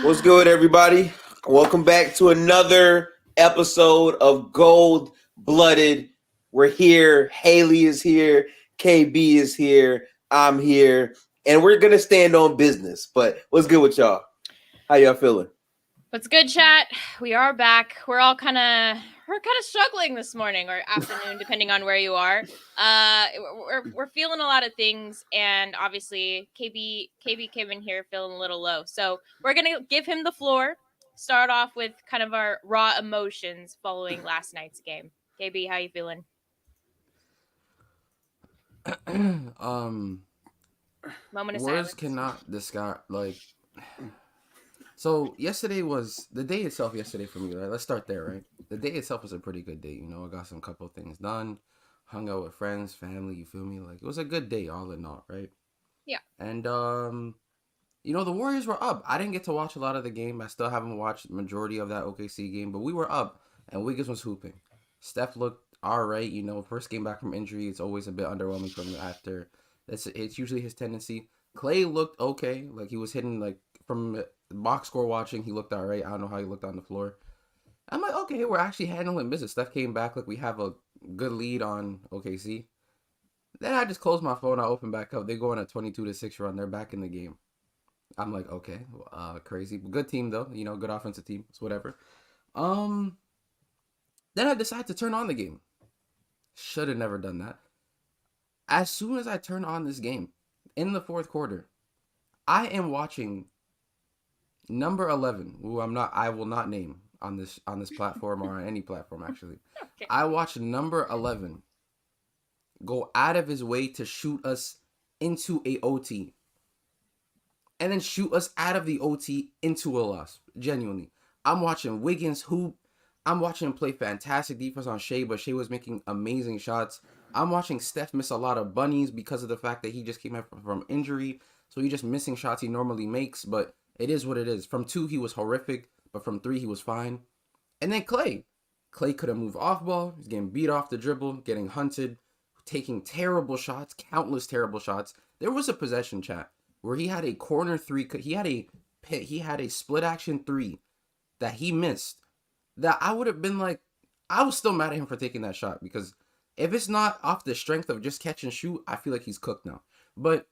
What's good, everybody? Welcome back to another episode of Gold Blooded. We're here. Haley is here. KB is here. I'm here. And we're going to stand on business. But what's good with y'all? How y'all feeling? What's good, chat? We are back. We're kind of struggling this morning or afternoon, depending on where you are. We're feeling a lot of things, and obviously, KB came in here feeling a little low. So we're gonna give him the floor. Start off with kind of our raw emotions following last night's game. KB, how you feeling? Moment of Words silence. cannot describe So yesterday was the day itself. Yesterday for me, right? Let's start there, right? The day itself was a pretty good day. I got some couple of things done, hung out with friends, family. You feel me? Like it was a good day, all in all, right? Yeah. And the Warriors were up. I didn't get to watch a lot of the game. I still haven't watched the majority of that OKC game, but we were up, and Wiggins was hooping. Steph looked all right. First game back from injury, it's always a bit underwhelming from after. It's usually his tendency. Klay looked okay. Like he was hitting from box score watching, he looked all right. I don't know how he looked on the floor. I'm like, okay, we're actually handling business. Steph came back like we have a good lead on OKC. Then I just closed my phone. I open back up. They go on a 22-6 run. They're back in the game. I'm like, okay, crazy. Good team though. Good offensive team. It's whatever. Then I decide to turn on the game. Should have never done that. As soon as I turn on this game, in the fourth quarter, I am watching number 11, who I will not name on this platform or on any platform actually. Okay. I watched number 11 go out of his way to shoot us into a OT. And then shoot us out of the OT into a loss. Genuinely. I'm watching Wiggins hoop. I'm watching him play fantastic defense on Shea, but Shea was making amazing shots. I'm watching Steph miss a lot of bunnies because of the fact that he just came back from injury. So he's just missing shots he normally makes, but it is what it is. From 2, he was horrific, but from 3, he was fine. And then Klay. Klay couldn't move off ball. He's getting beat off the dribble, getting hunted, taking terrible shots, countless terrible shots. There was a possession, chat, where he had a corner 3. He had a split action 3 that he missed. That I would have been like, I was still mad at him for taking that shot, because if it's not off the strength of just catch and shoot, I feel like he's cooked now. But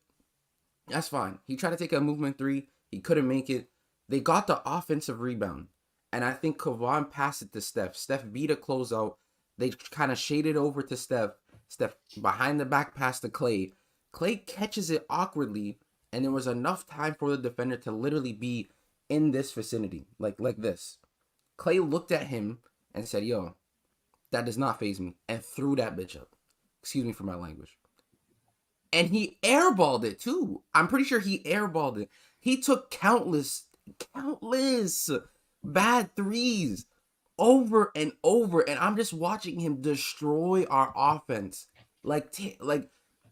that's fine. He tried to take a movement 3. He couldn't make it. They got the offensive rebound. And I think Kevon passed it to Steph. Steph beat a closeout. They kind of shaded over to Steph. Steph behind the back pass to Klay. Klay catches it awkwardly. And there was enough time for the defender to literally be in this vicinity. Like this. Klay looked at him and said, yo, that does not faze me. And threw that bitch up. Excuse me for my language. And he airballed it too. I'm pretty sure he airballed it. He took countless bad threes over and over. And I'm just watching him destroy our offense.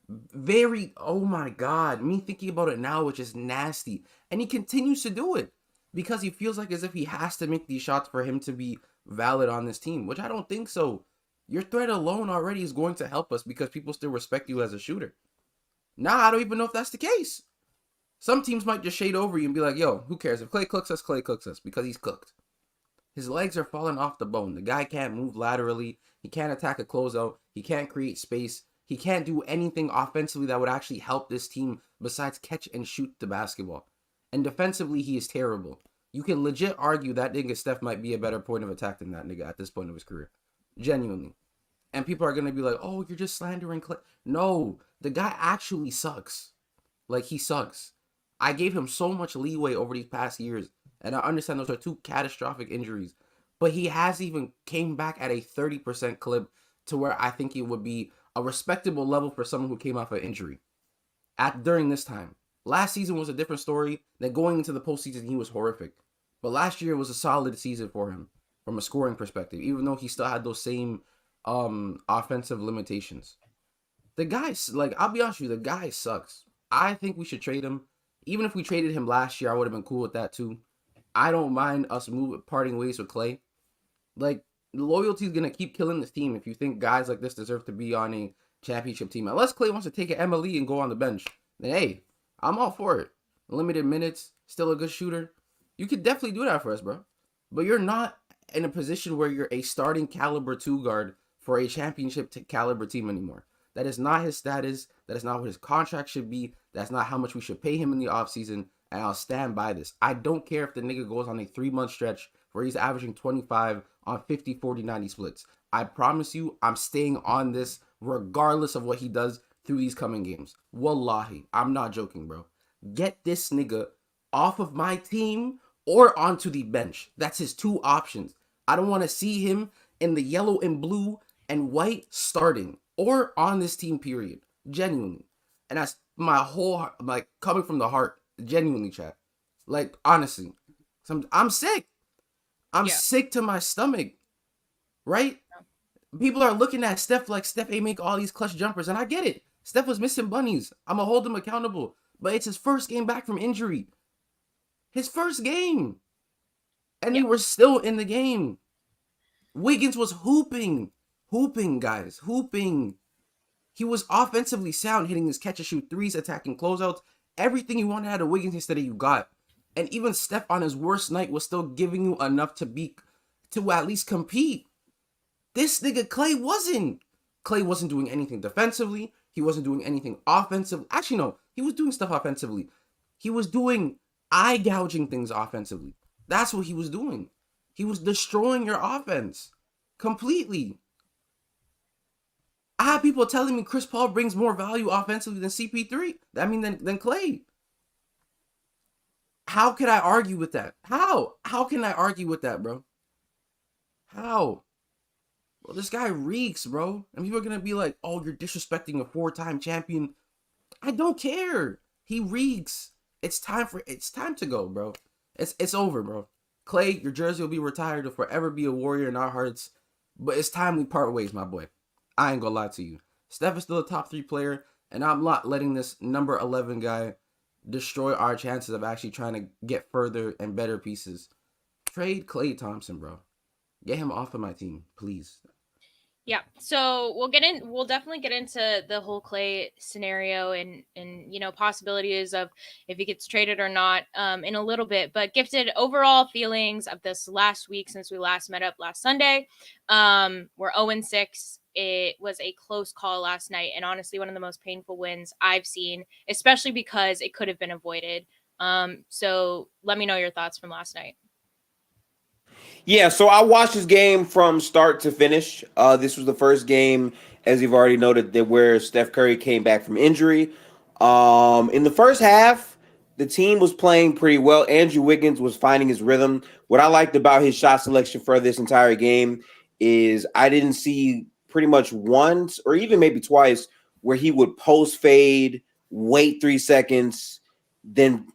Very, oh my God. Me thinking about it now, which is nasty. And he continues to do it. Because he feels like as if he has to make these shots for him to be valid on this team. Which I don't think so. Your threat alone already is going to help us because people still respect you as a shooter. Now I don't even know if that's the case. Some teams might just shade over you and be like, yo, who cares? If Klay cooks us, Klay cooks us. Because he's cooked. His legs are falling off the bone. The guy can't move laterally. He can't attack a closeout. He can't create space. He can't do anything offensively that would actually help this team besides catch and shoot the basketball. And defensively, he is terrible. You can legit argue that nigga Steph might be a better point of attack than that nigga at this point of his career. Genuinely. And people are going to be like, oh, you're just slandering Klay. No, the guy actually sucks. Like, he sucks. I gave him so much leeway over these past years. And I understand those are 2 catastrophic injuries. But he has even came back at a 30% clip to where I think it would be a respectable level for someone who came off an injury during this time. Last season was a different story. Then going into the postseason, he was horrific. But last year was a solid season for him from a scoring perspective, even though he still had those same offensive limitations. The guy, I'll be honest with you, the guy sucks. I think we should trade him. Even if we traded him last year, I would have been cool with that too. I don't mind us parting ways with Klay. Like, loyalty is going to keep killing this team if you think guys like this deserve to be on a championship team. Unless Klay wants to take an MLE and go on the bench, then hey, I'm all for it. Limited minutes, still a good shooter. You could definitely do that for us, bro. But you're not in a position where you're a starting caliber 2 guard for a championship caliber team anymore. That is not his status. That is not what his contract should be. That's not how much we should pay him in the offseason. And I'll stand by this. I don't care if the nigga goes on a 3-month stretch where he's averaging 25 on 50, 40, 90 splits. I promise you, I'm staying on this regardless of what he does through these coming games. Wallahi, I'm not joking, bro. Get this nigga off of my team or onto the bench. That's his 2 options. I don't want to see him in the yellow and blue and white starting or on this team, period. Genuinely. And that's my whole heart, like, coming from the heart. Genuinely, chat. Like, honestly. I'm sick. I'm sick to my stomach. Right? People are looking at Steph like Steph ain't make all these clutch jumpers, and I get it. Steph was missing bunnies. I'm going to hold him accountable. But it's his first game back from injury. His first game. And we were still in the game. Wiggins was hooping. Hooping, guys. Hooping. He was offensively sound, hitting his catch-and-shoot threes, attacking closeouts. Everything you wanted out of Wiggins yesterday, you got. And even Steph on his worst night was still giving you enough to at least compete. This nigga Klay wasn't. Klay wasn't doing anything defensively. He wasn't doing anything offensively. Actually, no. He was doing stuff offensively. He was doing eye-gouging things offensively. That's what he was doing. He was destroying your offense completely. I have people telling me Chris Paul brings more value offensively than CP3. I mean, than Klay. How could I argue with that? How? How can I argue with that, bro? How? Well, this guy reeks, bro. And people are going to be like, oh, you're disrespecting a 4-time champion. I don't care. He reeks. It's time to go, bro. It's over, bro. Klay, your jersey will be retired. You'll forever be a warrior in our hearts. But it's time we part ways, my boy. I ain't gonna lie to you. Steph is still a top 3 player, and I'm not letting this number 11 guy destroy our chances of actually trying to get further and better pieces. Trade Klay Thompson, bro. Get him off of my team, please. Yeah, so we'll definitely get into the whole Klay scenario and possibilities of if he gets traded or not in a little bit. But Gifted, overall feelings of this last week since we last met up last Sunday. We're 0-6. It was a close call last night, and honestly, one of the most painful wins I've seen, especially because it could have been avoided. So let me know your thoughts from last night. Yeah, so I watched this game from start to finish. This was the first game, as you've already noted, that where Steph Curry came back from injury. In the first half, the team was playing pretty well. Andrew Wiggins was finding his rhythm. What I liked about his shot selection for this entire game is I didn't see pretty much once or even maybe twice where he would post fade, wait 3 seconds, then,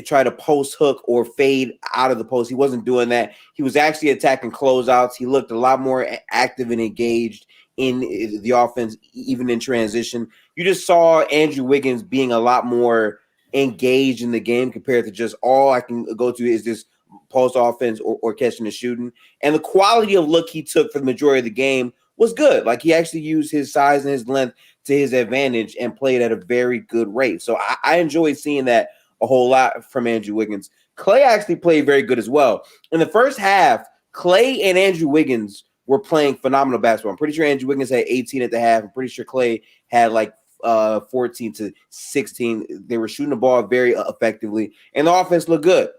try to post hook or fade out of the post. He wasn't doing that. He was actually attacking closeouts. He looked a lot more active and engaged in the offense, even in transition. You just saw Andrew Wiggins being a lot more engaged in the game compared to just all I can go to is this post offense or catching and shooting. And the quality of look he took for the majority of the game was good. Like, he actually used his size and his length to his advantage and played at a very good rate. So I enjoyed seeing that a whole lot from Andrew Wiggins. Klay actually played very good as well. In the first half, Klay and Andrew Wiggins were playing phenomenal basketball. I'm pretty sure Andrew Wiggins had 18 at the half. I'm pretty sure Klay had like 14 to 16. They were shooting the ball very effectively, and the offense looked good.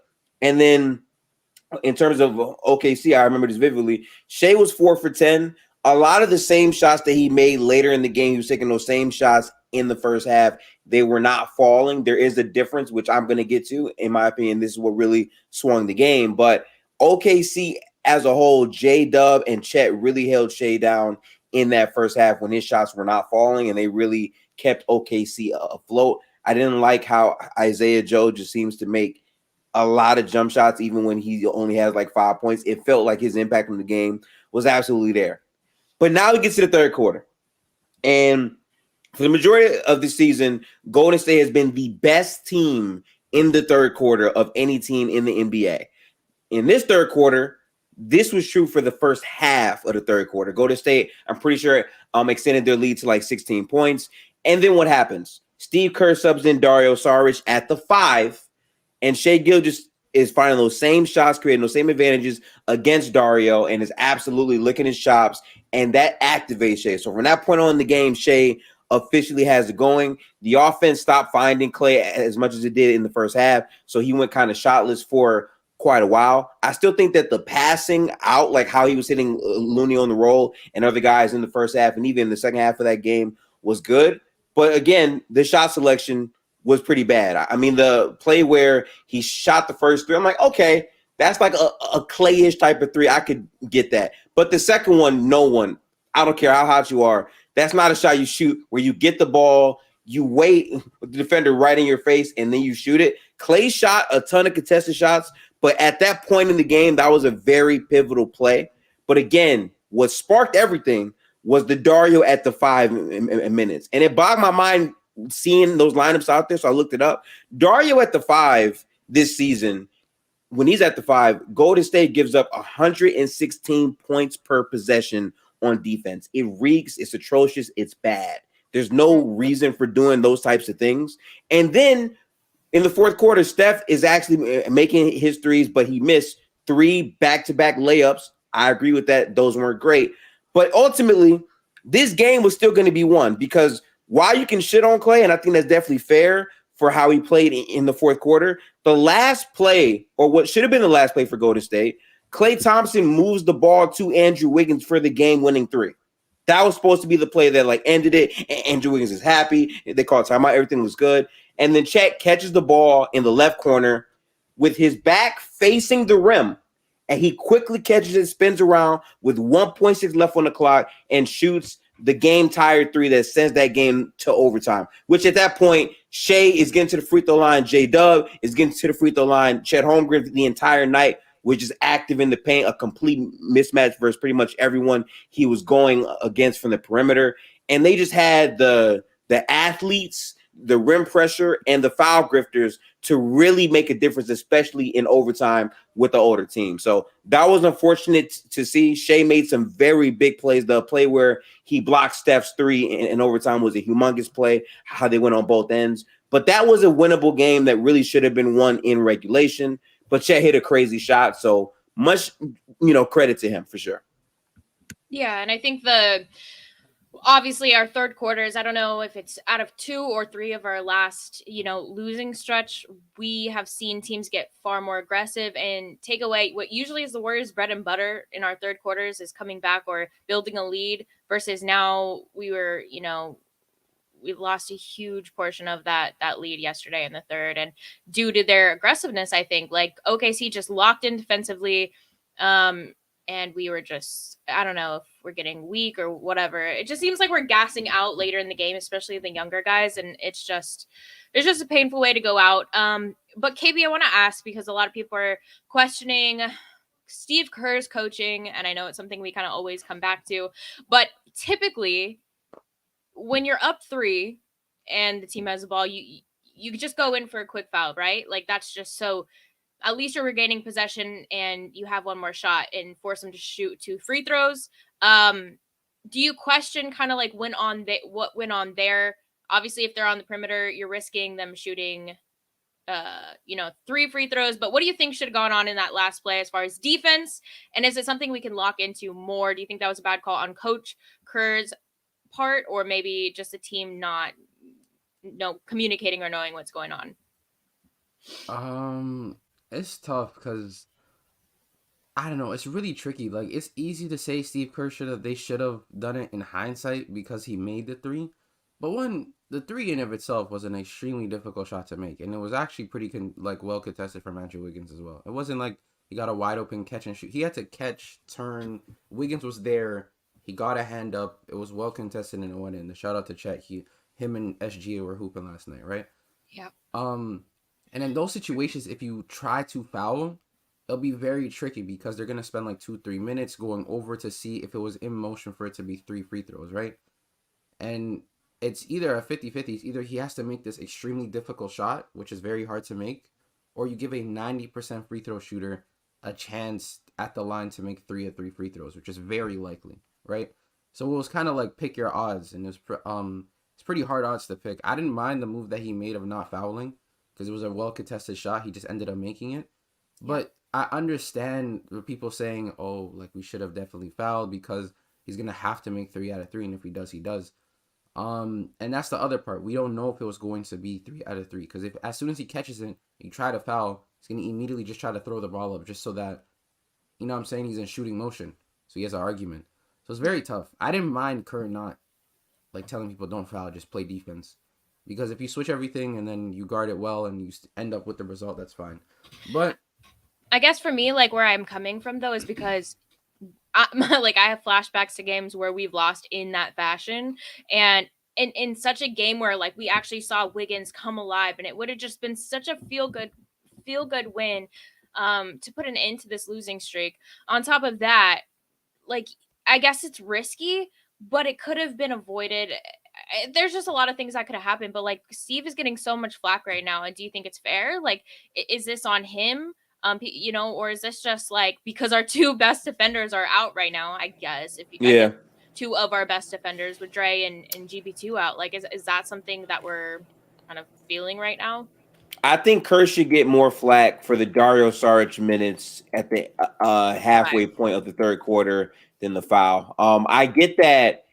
And then in terms of OKC, I remember this vividly. Shea was 4 for 10. A lot of the same shots that he made later in the game, he was taking those same shots in the first half. They were not falling. There is a difference, which I'm going to get to. In my opinion, this is what really swung the game. But OKC as a whole, J-Dub and Chet really held Shea down in that first half when his shots were not falling, and they really kept OKC afloat. I didn't like how Isaiah Joe just seems to make a lot of jump shots, even when he only has like 5 points. It felt like his impact on the game was absolutely there. But now we get to the third quarter. And for the majority of the season, Golden State has been the best team in the third quarter of any team in the NBA. In this third quarter, this was true for the first half of the third quarter. Golden State, I'm pretty sure, extended their lead to like 16 points. And then what happens? Steve Kerr subs in Dario Saric at the 5, and Shai Gilgeous is finding those same shots, creating those same advantages against Dario, and is absolutely licking his chops, and that activates Shea. So from that point on in the game, Shea officially has it going. The offense stopped finding Klay as much as it did in the first half, so he went kind of shotless for quite a while. I still think that the passing out, like how he was hitting Looney on the roll and other guys in the first half and even in the second half of that game, was good. But again, the shot selection was pretty bad. I mean, the play where he shot the first three, I'm like, okay, that's like a Klay-ish type of three. I could get that. But the second one, no one. I don't care how hot you are. That's not a shot you shoot where you get the ball, you wait with the defender right in your face, and then you shoot it. Klay shot a ton of contested shots, but at that point in the game, that was a very pivotal play. But again, what sparked everything was the Dario at the 5 minutes. And it bogged my mind seeing those lineups out there, so I looked it up. Dario at the 5 this season, when he's at the 5, Golden State gives up 116 points per possession on defense. It reeks. It's atrocious. It's bad. There's no reason for doing those types of things. And then in the fourth quarter, Steph is actually making his threes, but he missed 3 back-to-back layups. I agree with that. Those weren't great. But ultimately, this game was still going to be won because while you can shit on Klay, and I think that's definitely fair for how he played in the fourth quarter, the last play, or what should have been the last play for Golden State, Klay Thompson moves the ball to Andrew Wiggins for the game-winning 3. That was supposed to be the play that like ended it. Andrew Wiggins is happy. They called timeout. Everything was good. And then Chet catches the ball in the left corner with his back facing the rim. And he quickly catches it, spins around with 1.6 left on the clock, and shoots the game-tired 3 that sends that game to overtime. Which at that point, Shea is getting to the free throw line. J-Dub is getting to the free throw line. Chet Holmgren the entire night, which is active in the paint, a complete mismatch versus pretty much everyone he was going against from the perimeter. And they just had the athletes, the rim pressure, and the foul grifters to really make a difference, especially in overtime with the older team. So that was unfortunate to see. Shea made some very big plays. The play where he blocked Steph's 3 in overtime was a humongous play, how they went on both ends. But that was a winnable game that really should have been won in regulation. But Chet hit a crazy shot, so much, credit to him for sure. Yeah, and I think obviously our third quarters, I don't know if it's out of 2 or 3 of our last, losing stretch, we have seen teams get far more aggressive and take away what usually is the Warriors' bread and butter in our third quarters is coming back or building a lead versus now we lost a huge portion of that lead yesterday in the third. And due to their aggressiveness, I think like OKC just locked in defensively. And we were just, I don't know if we're getting weak or whatever. It just seems like we're gassing out later in the game, especially the younger guys. And it's just a painful way to go out. But KB, I want to ask, because a lot of people are questioning Steve Kerr's coaching. And I know it's something we kind of always come back to, but typically when you're up 3 and the team has the ball, you just go in for a quick foul, right? Like that's just so at least you're regaining possession and you have one more shot and force them to shoot 2 free throws. Do you question kind of like what went on there? Obviously, if they're on the perimeter, you're risking them shooting, 3 free throws. But what do you think should have gone on in that last play as far as defense? And is it something we can lock into more? Do you think that was a bad call on Coach Kerr's part, or maybe just a team not communicating or knowing what's going on? It's tough because I don't know. It's really tricky. Like it's easy to say Steve Kerr they should have done it in hindsight because he made the 3, but the 3 in of itself was an extremely difficult shot to make, and it was actually pretty well contested from Andrew Wiggins as well. It wasn't like he got a wide open catch and shoot. He had to catch, turn. Wiggins was there. He got a hand up. It was well contested and it went in. The shout out to Chet. Him and SGA were hooping last night, right? Yeah. And in those situations, if you try to foul, it'll be very tricky because they're going to spend like 2-3 minutes going over to see if it was in motion for it to be 3 free throws, right? And it's either a 50-50. It's either he has to make this extremely difficult shot, which is very hard to make, or you give a 90% free throw shooter a chance at the line to make 3 of 3 free throws, which is very likely, right? So it was kind of like pick your odds, and it's pretty hard odds to pick. I didn't mind the move that he made of not fouling, because it was a well-contested shot. He just ended up making it. But I understand the people saying, oh, like we should have definitely fouled because he's gonna have to make 3 out of 3, and if he does, he does. And that's the other part. We don't know if it was going to be 3 out of 3 because if as soon as he catches it, you try to foul, he's gonna immediately just try to throw the ball up just so that you know what I'm saying he's in shooting motion, so he has an argument. So it's very tough. I didn't mind Kerr not like telling people don't foul, just play defense, because if you switch everything and then you guard it well and you end up with the result, that's fine. But I guess for me, like where I'm coming from though is because like I have flashbacks to games where we've lost in that fashion, and in such a game where like we actually saw Wiggins come alive, and it would have just been such a feel good win to put an end to this losing streak. On top of that, like I guess it's risky, but it could have been avoided. There's just a lot of things that could have happened, but like Steve is getting so much flack right now, and do you think it's fair? Like, is this on him? Or is this just like because our two best defenders are out right now? I guess if you Yeah. two of our best defenders with Dre and GB2 out, like is that something that we're kind of feeling right now? I think Kerr should get more flack for the Dario Saric minutes at the halfway Right. point of the third quarter than the foul. I get that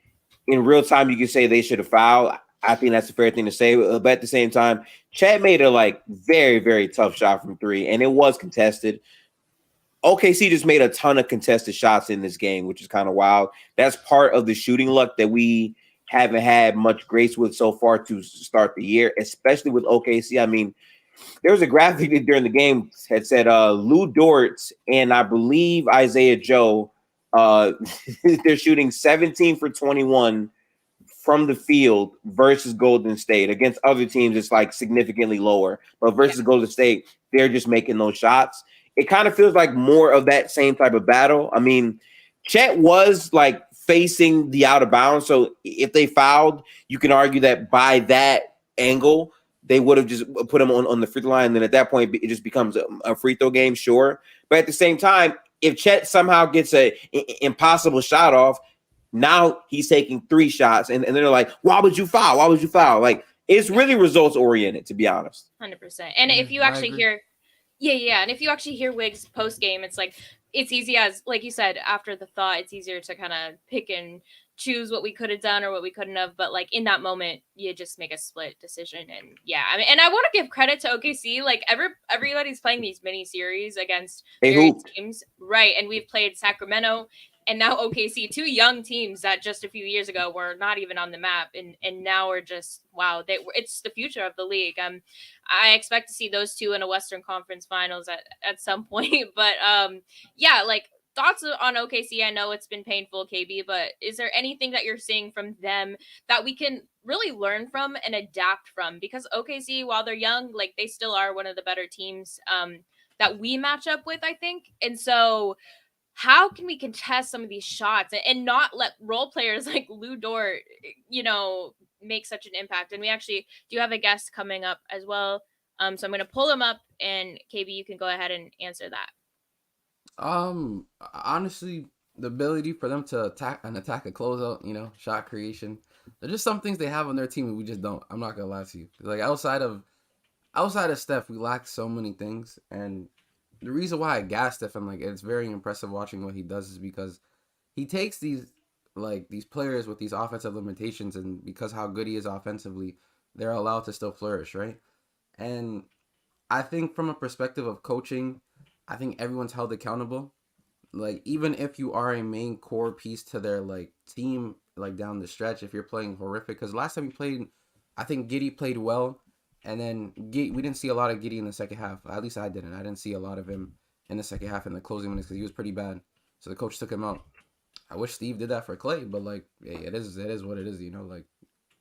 in real time you can say they should have fouled. I think that's a fair thing to say. But at the same time, Chad made a like very, very tough shot from 3, and it was contested. OKC just made a ton of contested shots in this game, which is kind of wild. That's part of the shooting luck that we haven't had much grace with so far to start the year, especially with OKC. I mean, there was a graphic during the game that said Lou Dort and I believe Isaiah Joe, they're shooting 17 for 21 from the field versus Golden State. Against other teams, it's like significantly lower. But versus Golden State, they're just making those shots. It kind of feels like more of that same type of battle. I mean, Chet was like facing the out of bounds. So if they fouled, you can argue that by that angle, they would have just put him on the free throw line. And then at that point, it just becomes a free throw game, sure. But at the same time, if Chet somehow gets an impossible shot off, now he's taking 3 shots. And they're like, why would you foul? Why would you foul? Like, it's really results oriented, to be honest. 100%. And if you actually hear, and if you actually hear Wiggs post game, it's like it's easy as like you said after the thought. It's easier to kind of pick and choose what we could have done or what we couldn't have. But like in that moment, you just make a split decision. And I mean, and I want to give credit to OKC. Like everybody's playing these mini series against various teams, right? And we've played Sacramento. And now OKC, 2 young teams that just a few years ago were not even on the map, and now are just wow. It's the future of the league. I expect to see those 2 in a Western Conference Finals at some point. But like thoughts on OKC. I know it's been painful, KB, but is there anything that you're seeing from them that we can really learn from and adapt from? Because OKC, while they're young, like they still are one of the better teams that we match up with, I think, and so. How can we contest some of these shots and not let role players like Lou Dort, make such an impact? And we actually do have a guest coming up as well. So I'm going to pull him up, and KB, you can go ahead and answer that. Honestly, the ability for them to attack a closeout, shot creation. There's just some things they have on their team that we just don't. I'm not gonna lie to you. Like outside of Steph, we lack so many things, and the reason why I gas Steph and like it's very impressive watching what he does is because he takes these players with these offensive limitations, and because how good he is offensively, they're allowed to still flourish, right? And I think from a perspective of coaching, I think everyone's held accountable. Like even if you are a main core piece to their like team, like down the stretch, if you're playing horrific, because last time we played, I think Giddey played well. And then we didn't see a lot of Giddey in the second half. At least I didn't. I didn't see a lot of him in the second half in the closing minutes because he was pretty bad. So the coach took him out. I wish Steve did that for Klay, but like, hey, it is what it is, Like,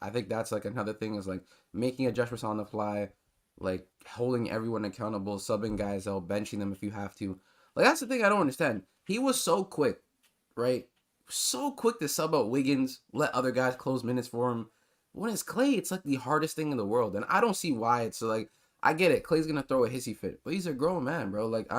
I think that's like another thing is like making adjustments on the fly, like holding everyone accountable, subbing guys out, benching them if you have to. Like that's the thing I don't understand. He was so quick, right? So quick to sub out Wiggins, let other guys close minutes for him. When it's Klay, it's like the hardest thing in the world. And I don't see why it's so like, I get it. Klay's going to throw a hissy fit, but he's a grown man, bro. Like,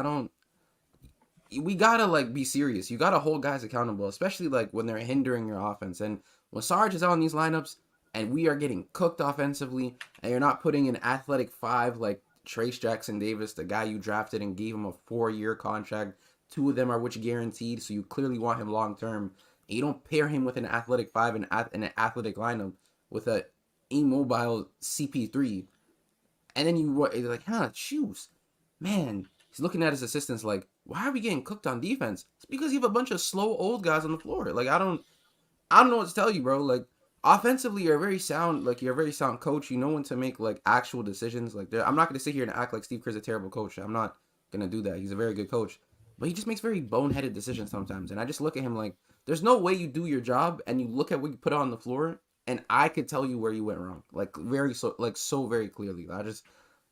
we got to like be serious. You got to hold guys accountable, especially like when they're hindering your offense. And when Sarge is out in these lineups and we are getting cooked offensively and you're not putting an athletic 5, like Tyrese Jackson Davis, the guy you drafted and gave him a 4-year contract. 2 of them are which guaranteed, so you clearly want him long term. And you don't pair him with an athletic 5 and an athletic lineup with a immobile CP3. And then you're like, choose. Man, he's looking at his assistants like, why are we getting cooked on defense? It's because you have a bunch of slow old guys on the floor. Like, I don't know what to tell you, bro. Like, offensively, you're a very sound coach. You know when to make like actual decisions. Like, I'm not gonna sit here and act like Steve Kerr's a terrible coach. I'm not gonna do that. He's a very good coach, but he just makes very boneheaded decisions sometimes. And I just look at him like, there's no way you do your job, and you look at what you put on the floor, and I could tell you where you went wrong, like so very clearly.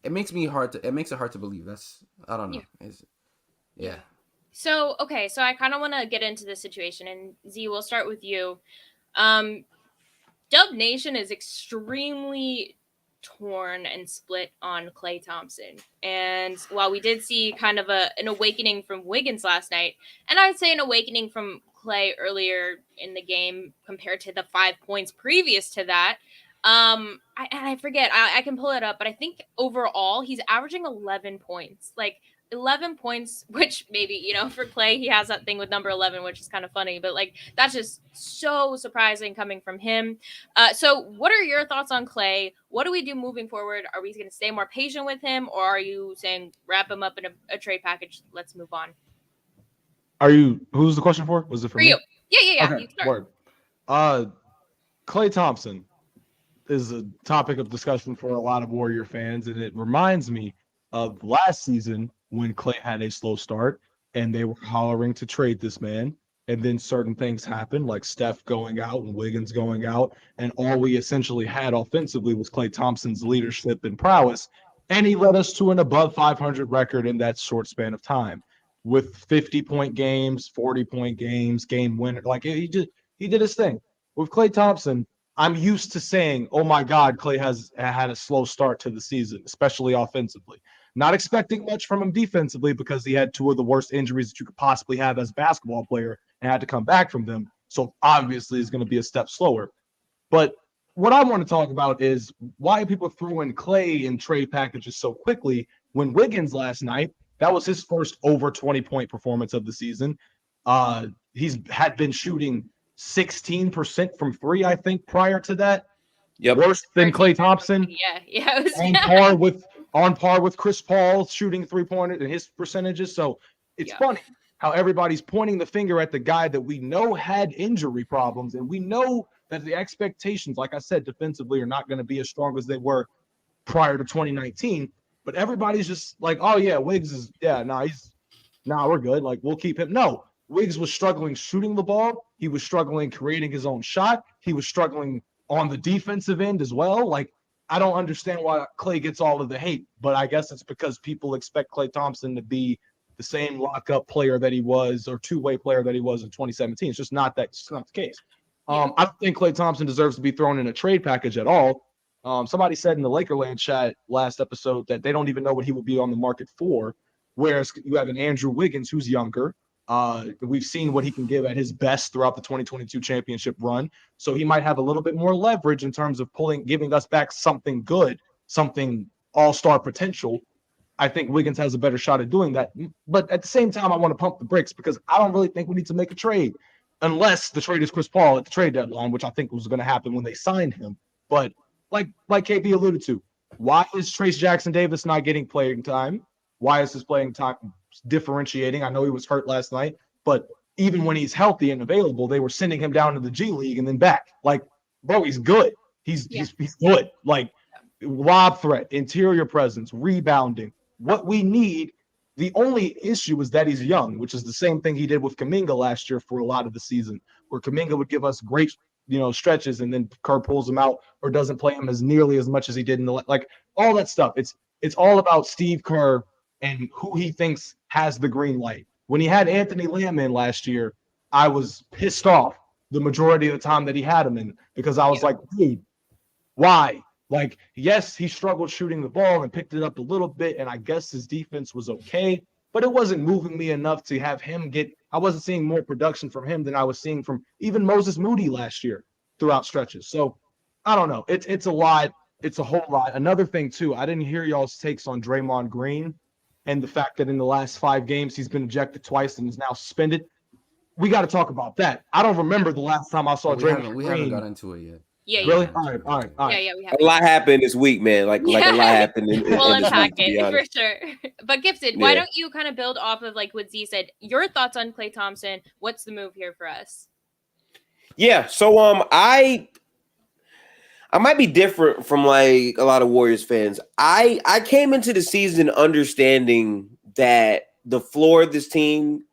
It makes it hard to believe. I don't know. Yeah. So I kind of want to get into this situation, and Z, we'll start with you. Dub Nation is extremely torn and split on Klay Thompson. And while we did see kind of an awakening from Wiggins last night, and I would say an awakening from Klay earlier in the game compared to the 5 points previous to that, I forget, I can pull it up, but I think overall he's averaging 11 points. Like, 11 points, which maybe, for Klay, he has that thing with number 11, which is kind of funny, but like, that's just so surprising coming from him. So what are your thoughts on Klay? What do we do moving forward? Are we going to stay more patient with him, or are you saying wrap him up in a trade package? Let's move on. Who's the question for? Was it for me? You? Yeah. Okay, You start. word. Klay Thompson is a topic of discussion for a lot of Warrior fans, and it reminds me of last season when Klay had a slow start and they were hollering to trade this man. And then certain things happened, like Steph going out and Wiggins going out. And all we essentially had offensively was Klay Thompson's leadership and prowess. And he led us to an above 500 record in that short span of time with 50-point games, 40-point games, game winner. Like, he did his thing. With Klay Thompson, I'm used to saying, oh my God, Klay has had a slow start to the season, especially offensively. Not expecting much from him defensively because he had 2 of the worst injuries that you could possibly have as a basketball player and had to come back from them. So obviously it's going to be a step slower. But what I want to talk about is why people throw in Klay in trade packages so quickly when Wiggins last night, that was his first over 20-point performance of the season. He's had been shooting 16% from 3, I think, prior to that. Yep. Worse than Klay Thompson. Yeah. It was, on par with Chris Paul shooting 3-pointers and his percentages. So it's funny how everybody's pointing the finger at the guy that we know had injury problems, and we know that the expectations, like I said, defensively are not going to be as strong as they were prior to 2019. But everybody's just like, oh yeah, Wiggs is we're good. Like, we'll keep him. No, Wiggs was struggling shooting the ball. He was struggling creating his own shot. He was struggling on the defensive end as well. Like, I don't understand why Klay gets all of the hate, but I guess it's because people expect Klay Thompson to be the same lockup player that he was, or two-way player that he was in 2017. It's just not the case. I don't think Klay Thompson deserves to be thrown in a trade package at all. Somebody said in the Lakerland chat last episode that they don't even know what he will be on the market for, whereas you have an Andrew Wiggins who's younger. We've seen what he can give at his best throughout the 2022 championship run. So he might have a little bit more leverage in terms of giving us back something good, something all-star potential. I think Wiggins has a better shot at doing that. But at the same time, I want to pump the brakes because I don't really think we need to make a trade unless the trade is Chris Paul at the trade deadline, which I think was going to happen when they signed him. But like KB alluded to, why is Tyrese Jackson Davis not getting playing time? Why is his playing time differentiating? I know he was hurt last night, but even when he's healthy and available, they were sending him down to the G League and then back. Like, bro, he's good. He's good. Like, lob threat, interior presence, rebounding. What we need, the only issue is that he's young, which is the same thing he did with Kuminga last year for a lot of the season, where Kuminga would give us great, stretches, and then Kerr pulls him out or doesn't play him as nearly as much as he did in like all that stuff. It's all about Steve Kerr and who he thinks has the green light. When he had Anthony Lamb in last year, I was pissed off the majority of the time that he had him in because I was like, dude, why? Like, yes, he struggled shooting the ball and picked it up a little bit, and I guess his defense was okay, but it wasn't moving me enough to have him I wasn't seeing more production from him than I was seeing from even Moses Moody last year throughout stretches. So I don't know. It's a lot. It's a whole lot. Another thing too, I didn't hear y'all's takes on Draymond Green and the fact that in the last 5 games he's been ejected twice and is now suspended. We got to talk about that. I don't remember the last time I saw Draymond We haven't Green. got into it yet. Yeah, Really? yeah. All right. Yeah, we have. A lot happened this week, man. Like a lot happened in We'll this unpack week, to be it for honest. sure. But Gifted, why Yeah. don't you kind of build off of like what Z said? Your thoughts on Klay Thompson? What's the move here for us? Yeah, so I might be different from like a lot of Warriors fans. I came into the season understanding that the floor of this team,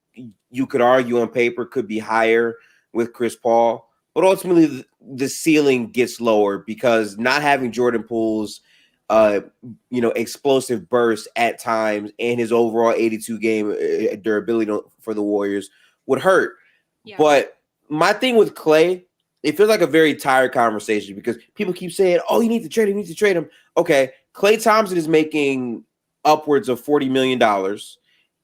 you could argue on paper, could be higher with Chris Paul, but ultimately the ceiling gets lower because not having Jordan Poole's explosive burst at times and his overall 82 game durability for the Warriors would hurt. Yeah. But my thing with Klay, it feels like a very tired conversation because people keep saying, oh, you need to trade him. Okay, Klay Thompson is making upwards of $40 million.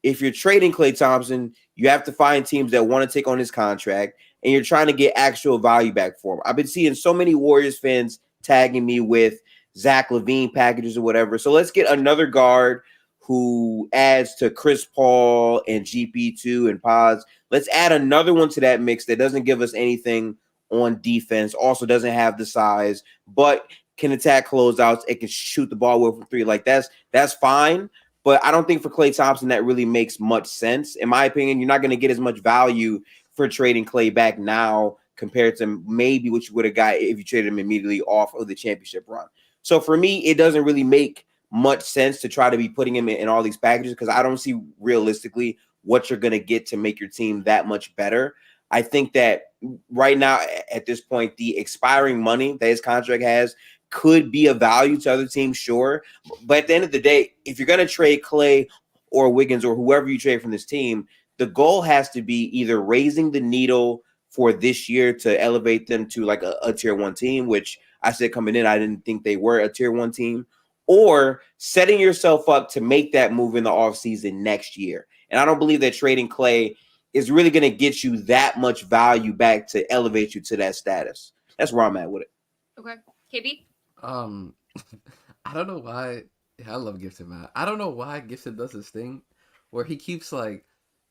If you're trading Klay Thompson, you have to find teams that want to take on his contract, and you're trying to get actual value back for him. I've been seeing so many Warriors fans tagging me with Zach LaVine packages or whatever. So let's get another guard who adds to Chris Paul and GP2 and Pods. Let's add another one to that mix that doesn't give us anything on defense, also doesn't have the size, but can attack closeouts. It can shoot the ball well from 3. Like that's fine. But I don't think for Klay Thompson that really makes much sense. In my opinion, you're not going to get as much value for trading Klay back now compared to maybe what you would have got if you traded him immediately off of the championship run. So for me, it doesn't really make much sense to try to be putting him in all these packages because I don't see realistically what you're going to get to make your team that much better. I think that right now, at this point, the expiring money that his contract has could be of value to other teams, sure. But at the end of the day, if you're going to trade Klay or Wiggins or whoever you trade from this team, the goal has to be either raising the needle for this year to elevate them to like a tier 1 team, which I said coming in, I didn't think they were a tier 1 team, or setting yourself up to make that move in the offseason next year. And I don't believe that trading Klay is really going to get you that much value back to elevate you to that status. That's where I'm at with it. Okay. KB? I don't know why. Yeah, I love Gibson, man. I don't know why Gibson does this thing where he keeps like,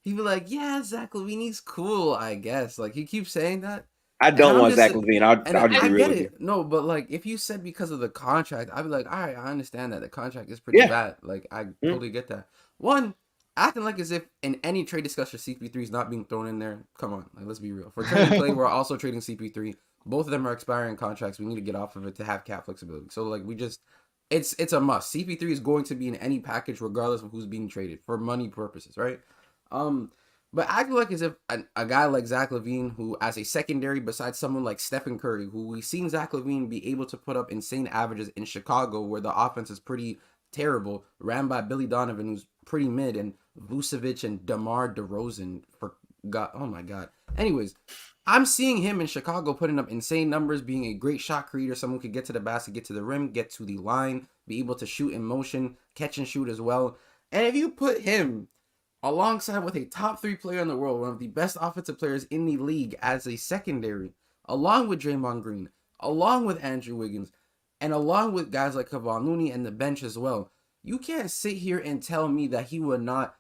he'd be like, yeah, Zach LaVine, he's cool, I guess. Like, he keeps saying that. I don't want Zach LaVine. I'll just I be real get with it. you. No, but like, if you said because of the contract, I'd be like, all right, I understand that. The contract is pretty bad. Like, I totally get that. One, acting like as if in any trade discussion, CP3 is not being thrown in there. Come on, like, let's be real. For trading Klay, we're also trading CP3. Both of them are expiring contracts. We need to get off of it to have cap flexibility. So like it's a must. CP3 is going to be in any package regardless of who's being traded for money purposes, right? But acting like as if a guy like Zach LaVine, who as a secondary besides someone like Stephen Curry, who we've seen Zach LaVine be able to put up insane averages in Chicago where the offense is pretty terrible, ran by Billy Donovan, who's pretty mid, and Vucevic and DeMar DeRozan for God. Oh my God. Anyways, I'm seeing him in Chicago putting up insane numbers, being a great shot creator, someone who could get to the basket, get to the rim, get to the line, be able to shoot in motion, catch and shoot as well. And if you put him alongside with a top 3 player in the world, one of the best offensive players in the league as a secondary, along with Draymond Green, along with Andrew Wiggins, and along with guys like Kevon Looney and the bench as well, you can't sit here and tell me that he would not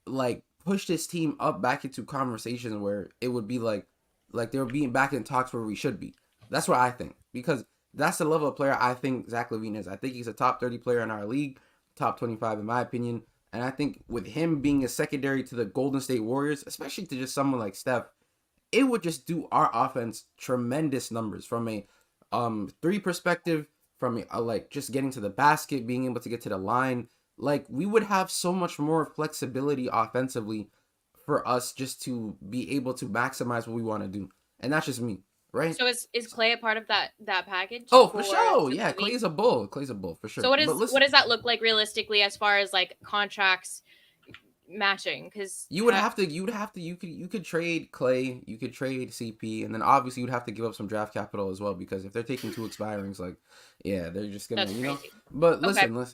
like push this team up back into conversations where it would be like they were being back in talks where we should be. That's what I think. Because that's the level of player I think Zach LaVine is. I think he's a top 30 player in our league, top 25 in my opinion. And I think with him being a secondary to the Golden State Warriors, especially to just someone like Steph, it would just do our offense tremendous numbers from a 3 perspective, from a, like just getting to the basket, being able to get to the line. Like we would have so much more flexibility offensively for us just to be able to maximize what we want to do. And that's just me, right? So is Klay a part of that package? Oh, for sure. Yeah, Clay's a bull. Clay's a bull, for sure. So what does that look like realistically as far as like contracts matching? Because you could trade Klay, you could trade CP, and then obviously you'd have to give up some draft capital as well, because if they're taking 2 expirings, like, yeah, they're just gonna, that's know. crazy. But listen,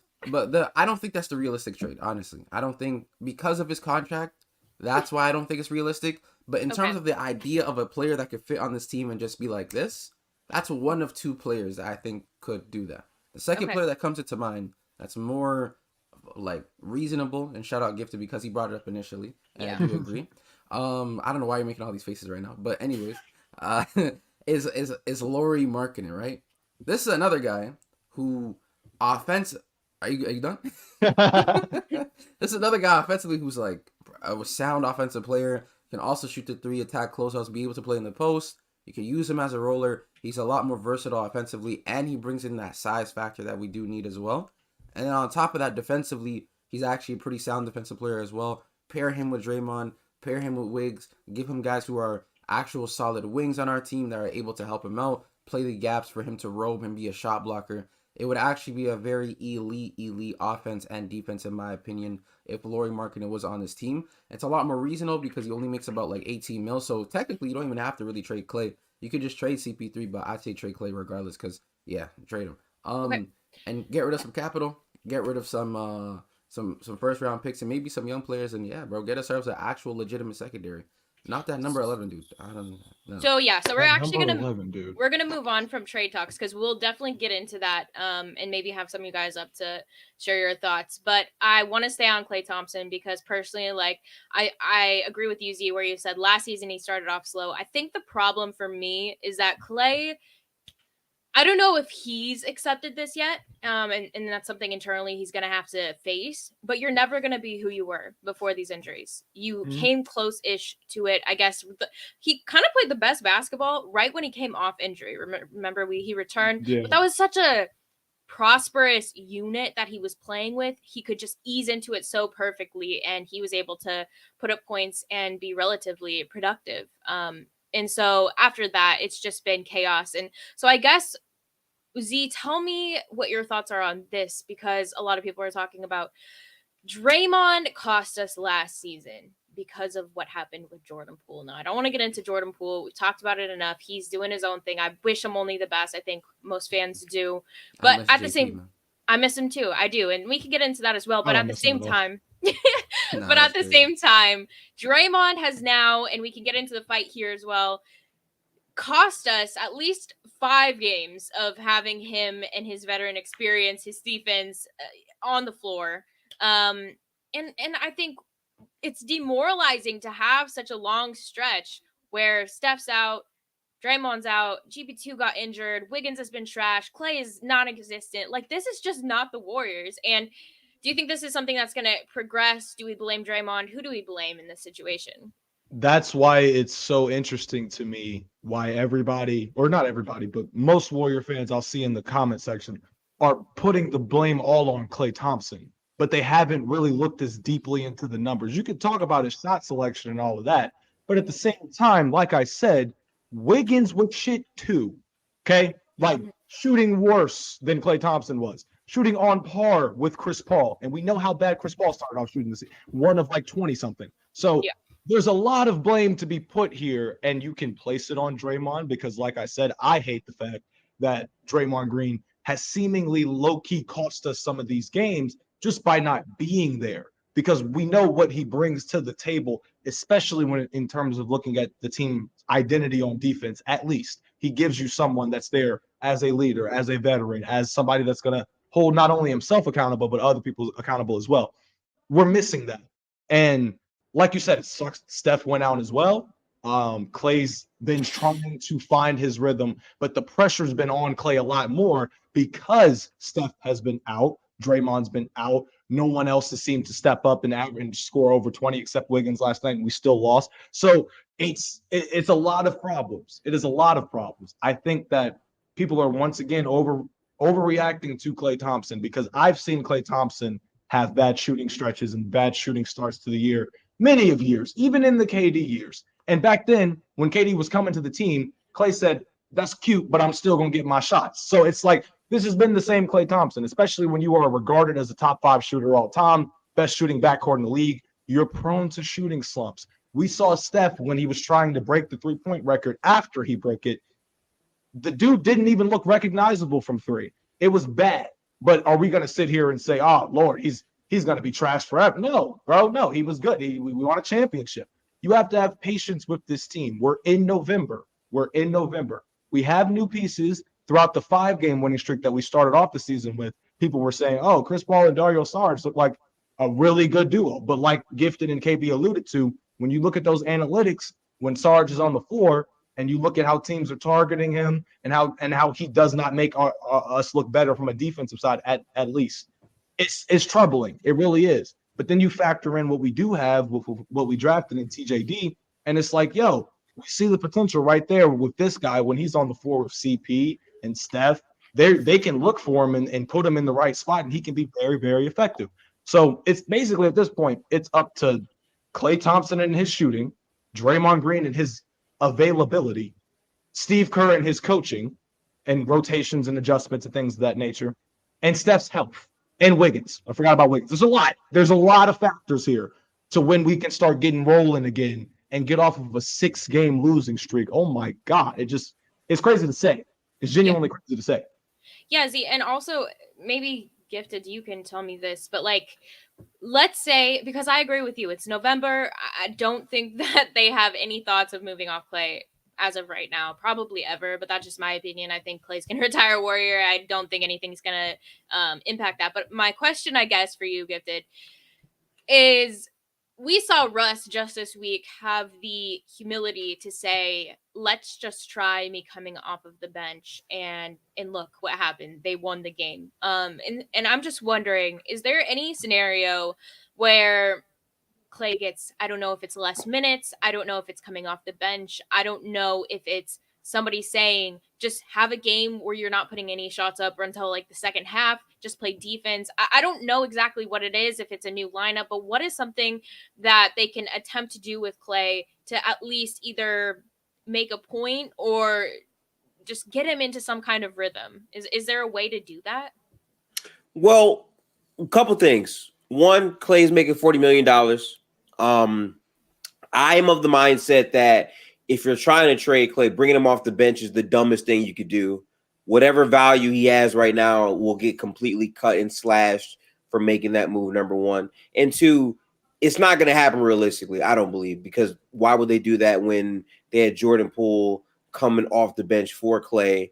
I don't think that's the realistic trade, honestly. I don't think, because of his contract, that's why I don't think it's realistic. But in terms of the idea of a player that could fit on this team and just be like this, that's one of 2 players that I think could do that. The second Okay. player that comes into mind that's more like reasonable, and shout out Gifted because he brought it up initially, and I do agree. I don't know why you're making all these faces right now, but anyways, is Lauri Markkinen, right? This is another guy who offensive. Are you done? This is another guy offensively who's like a sound offensive player. Can also shoot the three, attack closeouts, be able to play in the post. You can use him as a roller. He's a lot more versatile offensively, and he brings in that size factor that we do need as well. And then on top of that, defensively, he's actually a pretty sound defensive player as well. Pair him with Draymond, pair him with Wiggs, give him guys who are actual solid wings on our team that are able to help him out, play the gaps for him to roam and be a shot blocker. It would actually be a very elite offense and defense, in my opinion, if Lauri Markkinen was on this team. It's a lot more reasonable because he only makes about like 18 mil. So technically, you don't even have to really trade Klay. You could just trade CP3, but I'd say trade Klay regardless because, yeah, trade him. Okay. And get rid of some capital, get rid of some first round picks and maybe some young players. And yeah, bro, get ourselves an actual legitimate secondary. Not that number 11 dude. I don't know. So yeah, so we're actually Number gonna 11, dude. we're gonna move on from trade talks because we'll definitely get into that and maybe have some of you guys up to share your thoughts. But I want to stay on Klay Thompson because personally, like I agree with you, Z, where you said last season he started off slow. I think the problem for me is that Klay, I don't know if he's accepted this yet, and that's something internally he's going to have to face, but you're never going to be who you were before these injuries. You came close-ish to it, I guess. He kind of played the best basketball right when he came off injury. Remember, he returned, but that was such a prosperous unit that he was playing with. He could just ease into it so perfectly, and he was able to put up points and be relatively productive. And so after that, it's just been chaos. And so I guess, Z, tell me what your thoughts are on this, because a lot of people are talking about Draymond cost us last season because of what happened with Jordan Poole. Now, I don't want to get into Jordan Poole. We've talked about it enough. He's doing his own thing. I wish him only the best. I think most fans do. But at the same time, I miss him too. I do. And we can get into that as well. But at the same time, same time, Draymond has now, and we can get into the fight here as well, cost us at least 5 games of having him and his veteran experience, his defense on the floor. And I think it's demoralizing to have such a long stretch where Steph's out, Draymond's out, GP2 got injured, Wiggins has been trashed, Klay is non-existent. Like, this is just not the Warriors. And do you think this is something that's going to progress? Do we blame Draymond? Who do we blame in this situation? That's why it's so interesting to me why everybody, or not everybody, but most Warrior fans I'll see in the comment section are putting the blame all on Klay Thompson, but they haven't really looked as deeply into the numbers. You could talk about his shot selection and all of that, but at the same time, like I said, Wiggins was shit too, okay? Like, shooting worse than Klay Thompson was. Shooting on par with Chris Paul. And we know how bad Chris Paul started off shooting this, one of like 20-something. So there's a lot of blame to be put here, and you can place it on Draymond because, like I said, I hate the fact that Draymond Green has seemingly low-key cost us some of these games just by not being there, because we know what he brings to the table, especially when in terms of looking at the team identity on defense. At least he gives you someone that's there as a leader, as a veteran, as somebody that's going to hold not only himself accountable, but other people accountable as well. We're missing that. And like you said, it sucks. Steph went out as well. Klay's been trying to find his rhythm, but the pressure's been on Klay a lot more because Steph has been out. Draymond's been out. No one else has seemed to step up and score over 20 except Wiggins last night, and we still lost. So it's a lot of problems. It is a lot of problems. I think that people are once again overreacting to Klay Thompson, because I've seen Klay Thompson have bad shooting stretches and bad shooting starts to the year, many of years, even in the KD years. And back then, when KD was coming to the team, Klay said, that's cute, but I'm still going to get my shots. So it's like, this has been the same Klay Thompson, especially when you are regarded as a top 5 shooter all time, best shooting backcourt in the league. You're prone to shooting slumps. We saw Steph when he was trying to break the 3-point record. After he broke it, the dude didn't even look recognizable from 3. It was bad. But are we going to sit here and say, oh, Lord, he's going to be trashed forever? No, bro, no, he was good. We won a championship. You have to have patience with this team. We're in November. We have new pieces. throughout the 5-game winning streak that we started off the season with, people were saying, oh, Chris Paul and Dario Saric look like a really good duo. But like Gifted and KB alluded to, when you look at those analytics, when Sarge is on the floor and you look at how teams are targeting him and how he does not make us look better from a defensive side, at least, it's troubling. It really is. But then you factor in what we do have, what we drafted in TJD, and it's like, yo, we see the potential right there with this guy when he's on the floor with CP and Steph. They can look for him and put him in the right spot, and he can be very, very effective. So it's basically at this point, it's up to Klay Thompson and his shooting, Draymond Green and his availability, Steve Kerr and his coaching and rotations and adjustments and things of that nature, and Steph's health and Wiggins. I forgot about Wiggins. There's a lot. There's a lot of factors here to when we can start getting rolling again and get off of a 6-game losing streak. Oh my God. It's crazy to say. It's genuinely crazy to say. Yeah, Z, and also maybe Gifted, you can tell me this, but like, let's say, because I agree with you, it's November. I don't think that they have any thoughts of moving off Klay as of right now, probably ever, but that's just my opinion. I think Klay's going to retire Warrior. I don't think anything's going to impact that. But my question, I guess, for you, Gifted, is we saw Russ just this week have the humility to say, let's just try me coming off of the bench, and look what happened. They won the game. And I'm just wondering, is there any scenario where Klay gets, I don't know if it's less minutes, I don't know if it's coming off the bench, I don't know if it's somebody saying, just have a game where you're not putting any shots up until like the second half, just play defense. I don't know exactly what it is, if it's a new lineup, but what is something that they can attempt to do with Klay to at least either make a point or just get him into some kind of rhythm? Is there a way to do that? Well, a couple things. One, Klay's making $40 million. I'm of the mindset that if you're trying to trade Klay, bringing him off the bench is the dumbest thing you could do. Whatever value he has right now will get completely cut and slashed for making that move, number one. And two, it's not going to happen realistically, I don't believe, because why would they do that when they had Jordan Poole coming off the bench for Klay?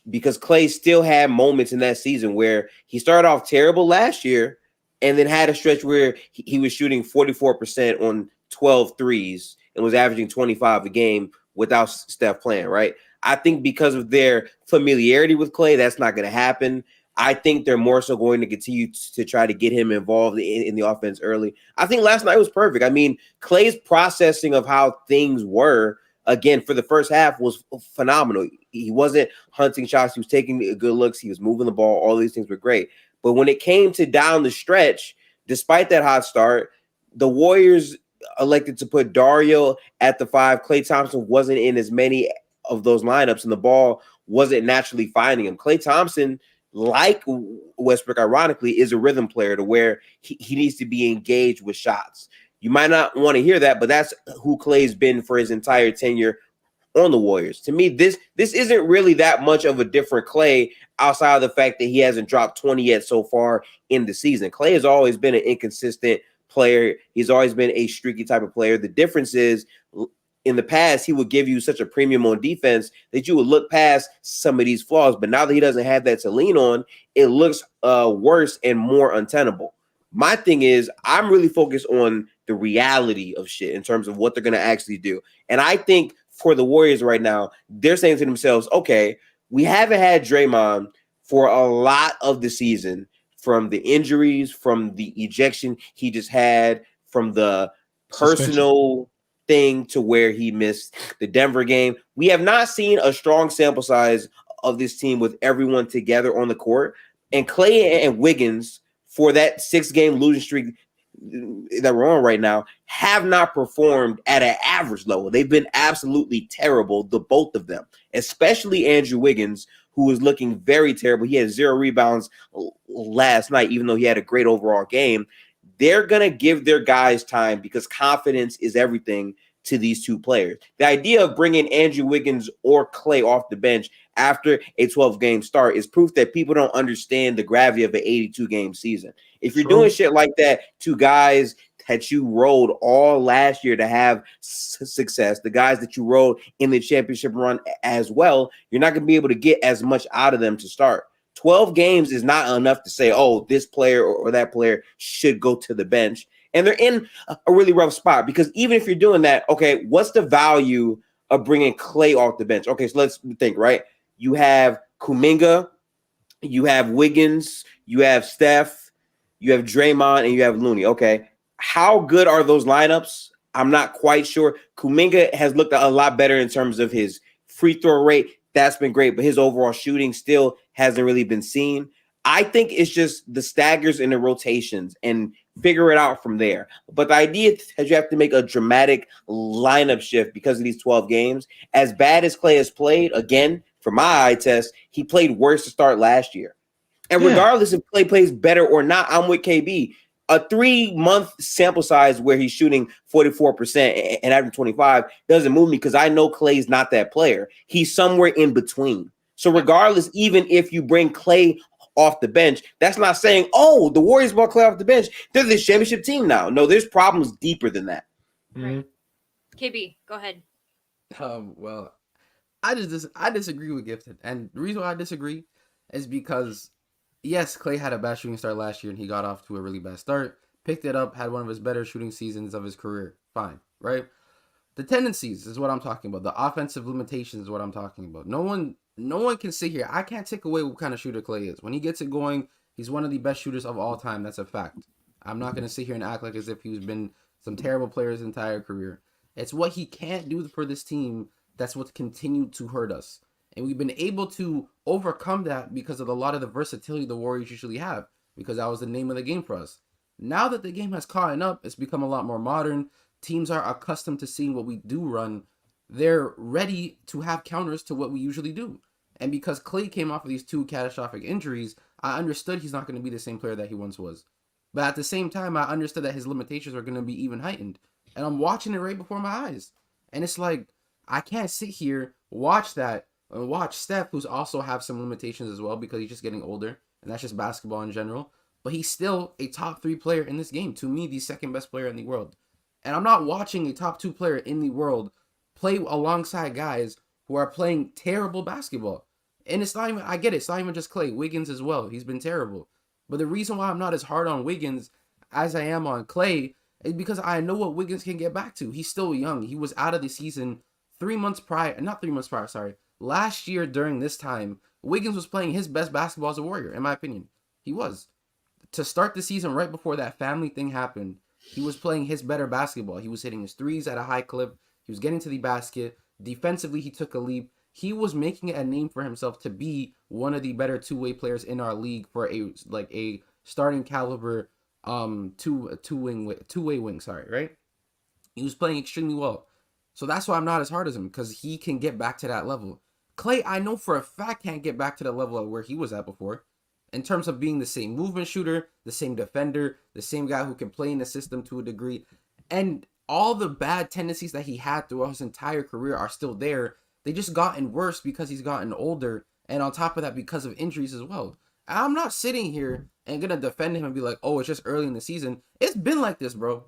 Because Klay still had moments in that season where he started off terrible last year and then had a stretch where he was shooting 44% on 12 threes and was averaging 25 a game without Steph playing, right? I think because of their familiarity with Klay, that's not going to happen. I think they're more so going to continue to try to get him involved in the offense early. I think last night was perfect. I mean, Klay's processing of how things were, again, for the first half was phenomenal. He wasn't hunting shots. He was taking good looks. He was moving the ball. All these things were great. But when it came to down the stretch, despite that hot start, the Warriors elected to put Dario at the 5. Klay Thompson wasn't in as many of those lineups, and the ball wasn't naturally finding him. Klay Thompson, like Westbrook, ironically, is a rhythm player to where he needs to be engaged with shots. You might not want to hear that, but that's who Klay's been for his entire tenure on the Warriors. To me, this isn't really that much of a different Klay outside of the fact that he hasn't dropped 20 yet so far in the season. Klay has always been an inconsistent player. He's always been a streaky type of player. The difference is, in the past, he would give you such a premium on defense that you would look past some of these flaws. But now that he doesn't have that to lean on, it looks worse and more untenable. My thing is, I'm really focused on the reality of shit in terms of what they're going to actually do. And I think for the Warriors right now, they're saying to themselves, okay, we haven't had Draymond for a lot of the season, from the injuries, from the ejection he just had, from the personal thing to where he missed the Denver game. We have not seen a strong sample size of this team with everyone together on the court. And Klay and Wiggins, for that 6-game losing streak that we're on right now, have not performed at an average level. They've been absolutely terrible, the both of them, especially Andrew Wiggins, who was looking very terrible. He had 0 rebounds last night, even though he had a great overall game. They're going to give their guys time because confidence is everything to these two players. The idea of bringing Andrew Wiggins or Klay off the bench after a 12-game start is proof that people don't understand the gravity of an 82-game season. If you're doing shit like that to guys that you rolled all last year to have success, the guys that you rolled in the championship run as well, you're not going to be able to get as much out of them to start. 12 games is not enough to say, oh, this player or that player should go to the bench. And they're in a really rough spot because even if you're doing that, okay, what's the value of bringing Klay off the bench? Okay, so let's think, right? You have Kuminga, you have Wiggins, you have Steph, you have Draymond, and you have Looney. Okay, how good are those lineups? I'm not quite sure. Kuminga has looked a lot better in terms of his free throw rate. That's been great, but his overall shooting still hasn't really been seen. I think it's just the staggers and the rotations and figure it out from there. But the idea is you have to make a dramatic lineup shift because of these 12 games. As bad as Klay has played, again, for my eye test, he played worse to start last year. And regardless if Klay plays better or not, I'm with KB. A 3-month sample size where he's shooting 44% and averaging 25 doesn't move me because I know Klay's not that player. He's somewhere in between. So regardless, even if you bring Klay off the bench, that's not saying, oh, the Warriors brought Klay off the bench. They're the championship team now. No, there's problems deeper than that. Right. KB, go ahead. Well, I disagree with Gifted. And the reason why I disagree is because yes, Klay had a bad shooting start last year and he got off to a really bad start. Picked it up, had one of his better shooting seasons of his career. Fine, right? The tendencies is what I'm talking about. The offensive limitations is what I'm talking about. No one can sit here. I can't take away what kind of shooter Klay is. When he gets it going, he's one of the best shooters of all time. That's a fact. I'm not going to sit here and act like as if he's been some terrible player his entire career. It's what he can't do for this team that's what's continued to hurt us. And we've been able to overcome that because of a lot of the versatility the Warriors usually have, because that was the name of the game for us. Now that the game has caught up, it's become a lot more modern. Teams are accustomed to seeing what we do run. They're ready to have counters to what we usually do. And because Klay came off of these 2 catastrophic injuries, I understood he's not going to be the same player that he once was. But at the same time, I understood that his limitations are going to be even heightened. And I'm watching it right before my eyes. And it's like, I can't sit here, watch that, and watch Steph, who's also have some limitations as well because he's just getting older. And that's just basketball in general. But he's still a top 3 player in this game. To me, the second best player in the world. And I'm not watching a top 2 player in the world play alongside guys who are playing terrible basketball. And it's not even, I get it, it's not even just Klay. Wiggins as well. He's been terrible. But the reason why I'm not as hard on Wiggins as I am on Klay is because I know what Wiggins can get back to. He's still young. He was out of the season last year during this time, Wiggins was playing his best basketball as a Warrior, in my opinion. He was. To start the season right before that family thing happened, he was playing his better basketball. He was hitting his threes at a high clip. He was getting to the basket. Defensively, he took a leap. He was making a name for himself to be one of the better two-way players in our league for a starting caliber two-way wing, right? He was playing extremely well. So that's why I'm not as hard as him, because he can get back to that level. Klay, I know for a fact, can't get back to the level of where he was at before. In terms of being the same movement shooter, the same defender, the same guy who can play in the system to a degree. And all the bad tendencies that he had throughout his entire career are still there. They just gotten worse because he's gotten older. And on top of that, because of injuries as well. I'm not sitting here and going to defend him and be like, oh, it's just early in the season. It's been like this, bro.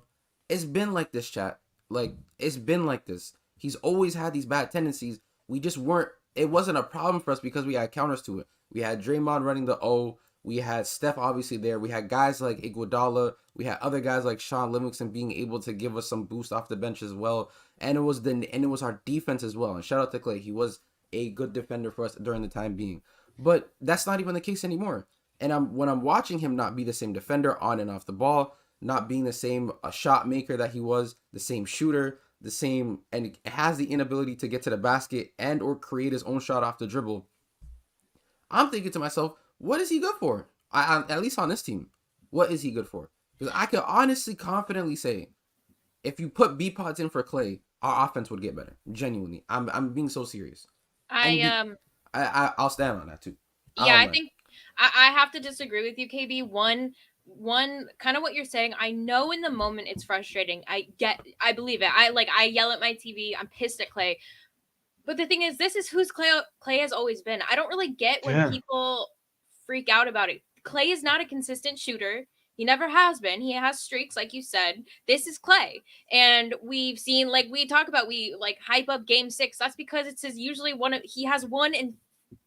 It's been like this, chat. Like, it's been like this. He's always had these bad tendencies. We just weren't, it wasn't a problem for us because we had counters to it. We had Draymond running the O. We had Steph obviously there. We had guys like Iguodala. We had other guys like Sean Livingston being able to give us some boost off the bench as well. And it was our defense as well. And shout out to Klay. He was a good defender for us during the time being. But that's not even the case anymore. And when I'm watching him not be the same defender on and off the ball, not being the same shot maker that he was, the same shooter, the same, and has the inability to get to the basket and or create his own shot off the dribble, I'm thinking to myself, what is he good for? At least on this team, what is he good for? Because I can honestly, confidently say, if you put B-pods in for Klay, our offense would get better. Genuinely, I'm being so serious. I'll stand on that too. I think I have to disagree with you, KB. One kind of what you're saying. I know in the moment it's frustrating. I believe it. I yell at my TV. I'm pissed at Klay. But the thing is, this is who's Klay has always been. I don't really get when people freak out about it. Klay is not a consistent shooter. He never has been. He has streaks, like you said. This is Klay. And we've seen, like we talk about, we like hype up game 6. That's because it's usually he has one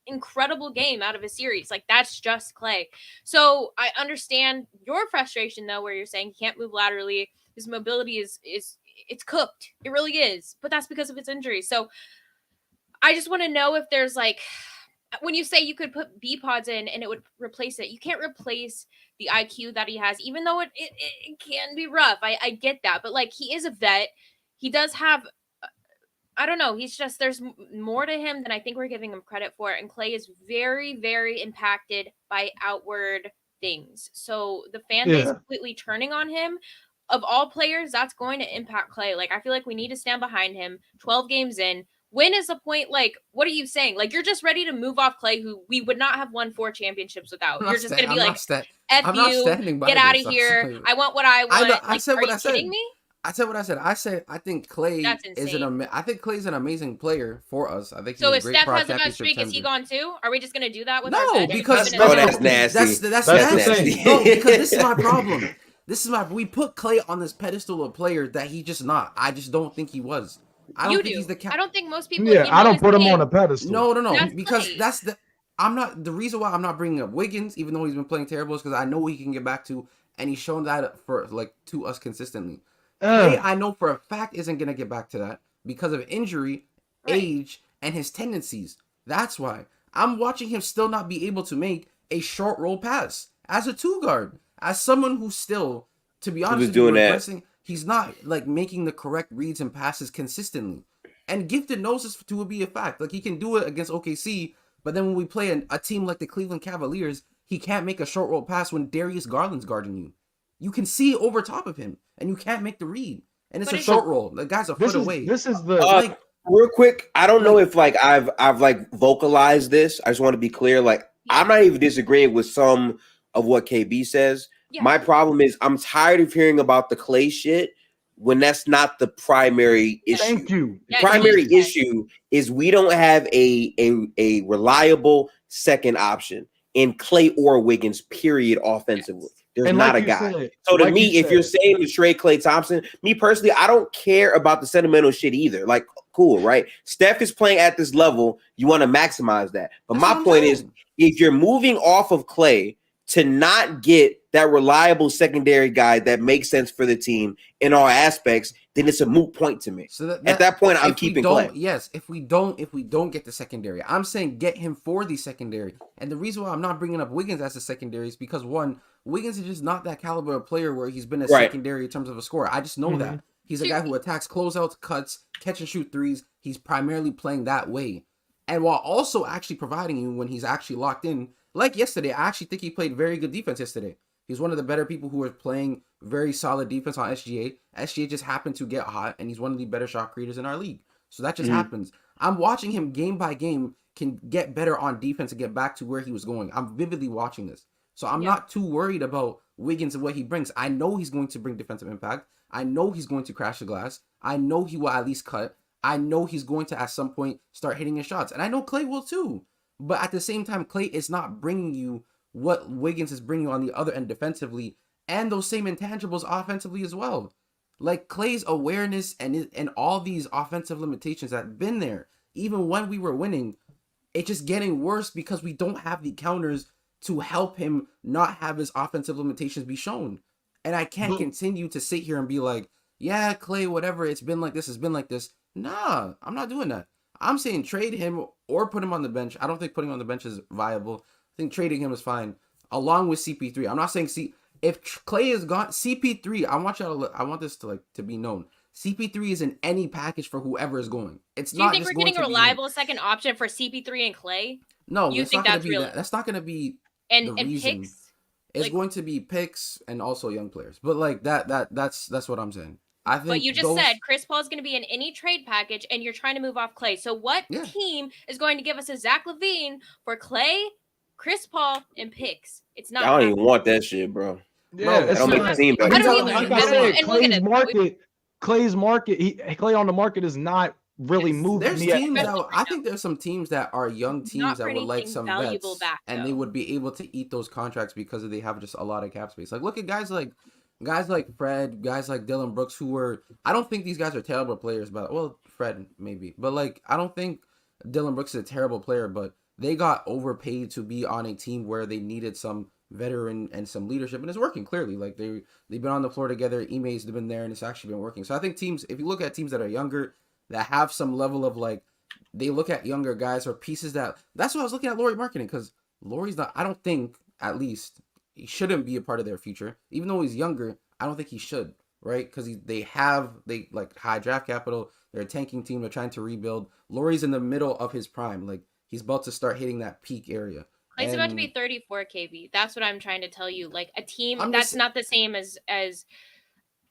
incredible game out of a series. Like that's just Klay. So I understand your frustration though, where you're saying he can't move laterally. His mobility is it's cooked. It really is. But that's because of his injury. So I just want to know if there's like, when you say you could put B pods in and it would replace it, you can't replace the IQ that he has, even though it can be rough. I get that. But like, he is a vet. He does have, I don't know. He's just, there's more to him than I think we're giving him credit for. And Klay is very, very impacted by outward things. So the fan base completely turning on him. Of all players, that's going to impact Klay. Like, I feel like we need to stand behind him. 12 games in. When is the point? Like, what are you saying? Like, you're just ready to move off Klay, who we would not have won 4 championships without. You're just going to be like, F you, get out of here. I want what I want. I said what I said. Kidding me? I said what I said. I said I think Klay is I think Clay's an amazing player for us. I think so. He's if Steph has a bad streak, is he gone too? Are we just gonna do that with our bench? Because that's nasty. That's nasty. No, because this is my problem. We put Klay on this pedestal of player that he's just not. I just don't think he was. I don't think he's the I don't think most people. Yeah, I don't put him on a pedestal. No. Because I'm not. The reason why I'm not bringing up Wiggins, even though he's been playing terrible, is because I know he can get back to, and he's shown that for like to us consistently. Klay, I know for a fact isn't gonna get back to that because of injury, age, and his tendencies. That's why I'm watching him still not be able to make a short roll pass as a 2 guard, as someone who's still, to be honest, he's not like making the correct reads and passes consistently. And Gifted knows this to be a fact. Like, he can do it against OKC, but then when we play a team like the Cleveland Cavaliers, he can't make a short roll pass when Darius Garland's guarding you. You can see over top of him, and you can't make the read. And it's a short roll. The guy's a foot away. This is the real quick. I don't know if like I've like vocalized this. I just want to be clear. Like, I'm not even disagreeing with some of what KB says. Yeah. My problem is I'm tired of hearing about the Klay shit when that's not the primary issue. Thank you. The primary issue is we don't have a reliable second option in Klay or Wiggins, period, offensively. There's not a guy. So to me, if you're saying to trade Klay Thompson, me personally, I don't care about the sentimental shit either. Like, cool, right? Steph is playing at this level. You want to maximize that. But my point is, if you're moving off of Klay to not get that reliable secondary guy that makes sense for the team in all aspects, then it's a moot point to me. So at that point, I'm keeping Klay. Yes, if we don't get the secondary, I'm saying get him for the secondary. And the reason why I'm not bringing up Wiggins as a secondary is because, one, Wiggins is just not that caliber of player where he's been a secondary in terms of a scorer. I just know that. He's a guy who attacks closeouts, cuts, catch and shoot threes. He's primarily playing that way. And while also actually providing you when he's actually locked in, like yesterday, I actually think he played very good defense yesterday. He's one of the better people who are playing very solid defense on SGA. SGA just happened to get hot, and he's one of the better shot creators in our league. So that just happens. I'm watching him game by game can get better on defense and get back to where he was going. I'm vividly watching this. So I'm not too worried about Wiggins and what he brings. I know he's going to bring defensive impact. I know he's going to crash the glass. I know he will at least cut. I know he's going to at some point start hitting his shots. And I know Klay will too. But at the same time, Klay is not bringing you what Wiggins is bringing on the other end defensively, and those same intangibles offensively as well. Like, Klay's awareness and all these offensive limitations that have been there, even when we were winning, it's just getting worse because we don't have the counters to help him not have his offensive limitations be shown. And I can't continue to sit here and be like, yeah, Klay, whatever, it's been like this, it's been like this. Nah, I'm not doing that. I'm saying trade him or put him on the bench. I don't think putting him on the bench is viable. I think trading him is fine, along with CP3. I'm not saying if Klay is gone, CP3. I want this to be known. CP3 is in any package for whoever is going. It's not. Do you think we're getting a reliable second option for CP3 and Klay? No, you think that's real? That's not going to be the reason. Picks? It's going to be picks and also young players. But like that's what I'm saying. I think. But you just said Chris Paul is going to be in any trade package, and you're trying to move off Klay. So what team is going to give us a Zach LaVine for Klay, Chris Paul, and picks? It's not. I don't even want that shit, bro. Yeah, no, I don't make the team. Like I said, Klay's market. Klay on the market is not really Yes. moving There's me. teams Especially that right I now. think there's some teams that are young Not teams for that would like anything some valuable vets, back, and they though. would be able to eat those contracts because they have just a lot of cap space. Like look at guys like Fred, guys like Dylan Brooks, who were I don't think these guys are terrible players, but well, Fred maybe, but like I don't think Dylan Brooks is a terrible player, but they got overpaid to be on a team where they needed some veteran and some leadership, and it's working clearly. Like they've been on the floor together, Ime's been there, and it's actually been working. So I think teams, if you look at teams that are younger, that have some level of like, they look at younger guys or pieces that's what I was looking at Lauri marketing, because Lauri's not, I don't think, at least, he shouldn't be a part of their future. Even though he's younger, I don't think he should, right? Because they like high draft capital, they're a tanking team, they're trying to rebuild. Lauri's in the middle of his prime. Like, he's about to start hitting that peak area. Clay's about to be 34 KB. That's what I'm trying to tell you. Like a team I'm that's just- not the same as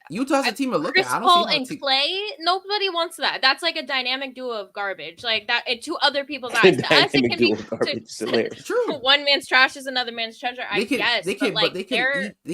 Utah's a team to look Chris at. I don't Paul see how and Klay. Nobody wants that. That's like a dynamic duo of garbage. Like that to other people's eyes. To us, it Dynamic can duo be of garbage. It's hilarious. True. one man's trash is another man's treasure. I guess, they but like they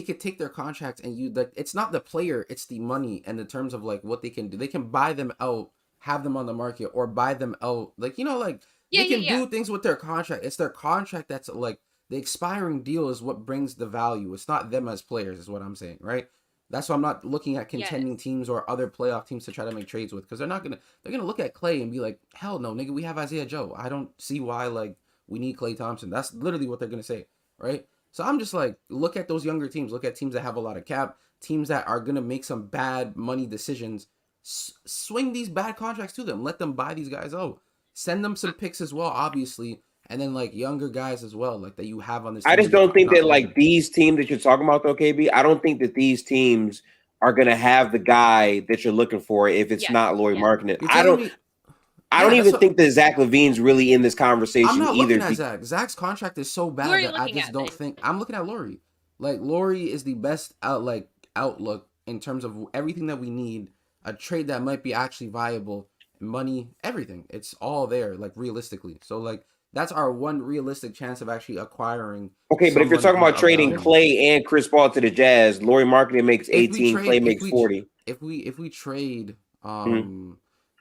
could take their contracts and you like it's not the player, it's the money and the terms of like what they can do. They can buy them out, have them on the market, or buy them out. Like like they can do things with their contract. It's their contract that's like the expiring deal is what brings the value. It's not them as players, is what I'm saying, right? That's why I'm not looking at contending teams or other playoff teams to try to make trades with, because they're gonna look at Klay and be like, hell no, nigga, we have Isaiah Joe. I don't see why like we need Klay Thompson. That's literally what they're gonna say, right? So I'm just like, look at those younger teams, look at teams that have a lot of cap, teams that are gonna make some bad money decisions. Swing these bad contracts to them, let them buy these guys out, send them some picks as well, obviously. And then like younger guys as well, like that you have on this team. I just don't think that like these teams that you're talking about though, KB, I don't think that these teams are gonna have the guy that you're looking for if it's not Lauri Markkanen. I don't even think that Zach LaVine's really in this conversation I'm not either. Looking at Zach. Zach's contract is so bad that I just don't think I'm looking at Lauri. Like Lauri is the best outlook in terms of everything that we need. A trade that might be actually viable, money, everything. It's all there, like realistically. So like that's our one realistic chance of actually acquiring. Okay, but if you're talking about trading Klay and Chris Paul to the Jazz, Lauri Markkanen makes 18, Klay makes 40. If we trade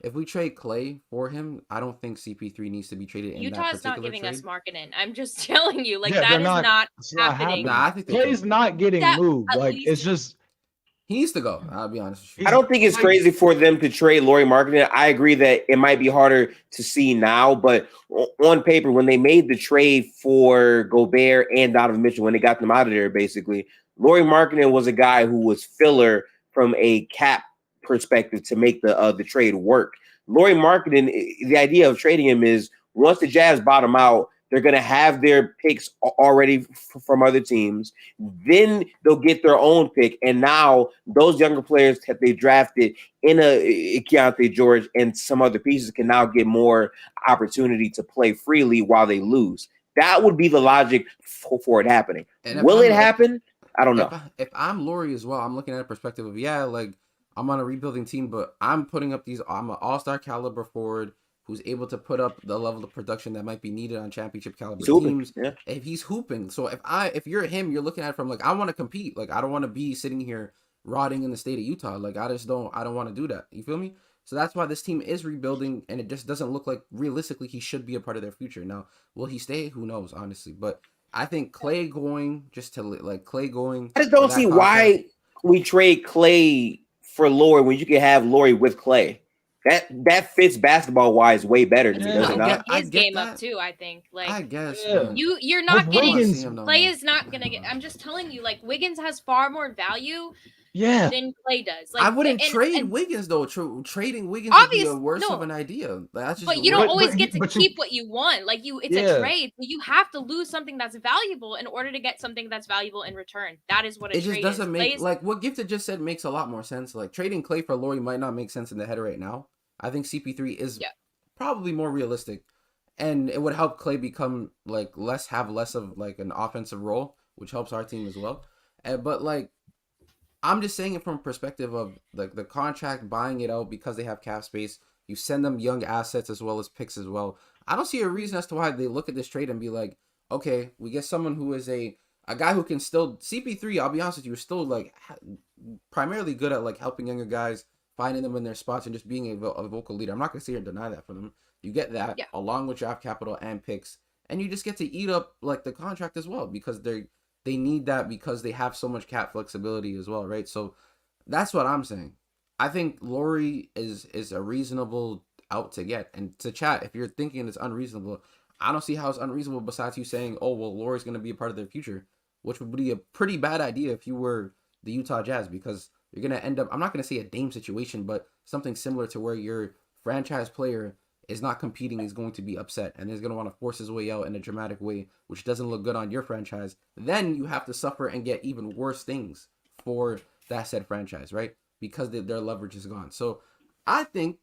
if we trade Klay for him, I don't think CP3 needs to be traded in that particular Utah's not giving trade. us Markkanen. I'm just telling you, like that is not happening. Nah, I think Klay's not getting moved. Like it's just he needs to go. I'll be honest with you. I don't think it's crazy for them to trade Lauri Markkanen. I agree that it might be harder to see now, but on paper, when they made the trade for Gobert and Donovan Mitchell, when they got them out of there, basically, Lauri Markkanen was a guy who was filler from a cap perspective to make the trade work. Lauri Markkanen, the idea of trading him is once the Jazz bottom out, they're going to have their picks already from other teams. Then they'll get their own pick. And now those younger players that they drafted in a Keontae George and some other pieces can now get more opportunity to play freely while they lose. That would be the logic for it happening. Will it happen? I don't know. If I'm Lauri as well, I'm looking at a perspective of, like I'm on a rebuilding team, but I'm putting up I'm an all-star caliber forward who's able to put up the level of production that might be needed on championship caliber teams. Yeah. If he's hooping. So if you're him, you're looking at it from like, I want to compete. Like I don't want to be sitting here rotting in the state of Utah. Like I don't want to do that. You feel me? So that's why this team is rebuilding, and it just doesn't look like realistically he should be a part of their future. Now, will he stay? Who knows, honestly. But I think Klay going, just to like Klay going. I just don't see why we trade Klay for Lauri when you can have Lauri with Klay. That fits basketball wise way better than does it not? His game up too, I think. Like I guess you're not getting Klay is not gonna get. I'm just telling you, like Wiggins has far more value. Than Klay does. Like I wouldn't trade Wiggins though. Trading Wiggins would be worse of an idea. That's just but you don't always get to keep what you want. Like it's a trade. You have to lose something that's valuable in order to get something that's valuable in return. That is what a trade is. It just doesn't make like what Gifted just said makes a lot more sense. Like trading Klay for Lauri might not make sense in the head right now. I think CP3 is probably more realistic, and it would help Klay become like less of like an offensive role, which helps our team as well. But like, I'm just saying it from a perspective of like the contract, buying it out because they have cap space. You send them young assets as well as picks as well. I don't see a reason as to why they look at this trade and be like, okay, we get someone who is a guy who can still CP3. I'll be honest with you, is still like primarily good at like helping younger guys finding them in their spots and just being a vocal leader. I'm not going to sit here and deny that for them. You get that along with draft capital and picks, and you just get to eat up like the contract as well because they need that because they have so much cap flexibility as well, right? So that's what I'm saying. I think Lauri is a reasonable out to get. And to chat, if you're thinking it's unreasonable, I don't see how it's unreasonable besides you saying, oh, well, Lauri's going to be a part of their future, which would be a pretty bad idea if you were the Utah Jazz because you're going to end up, I'm not going to say a Dame situation, but something similar to where your franchise player is not competing, is going to be upset and is going to want to force his way out in a dramatic way, which doesn't look good on your franchise. Then you have to suffer and get even worse things for that said franchise, right? Because their leverage is gone. So I think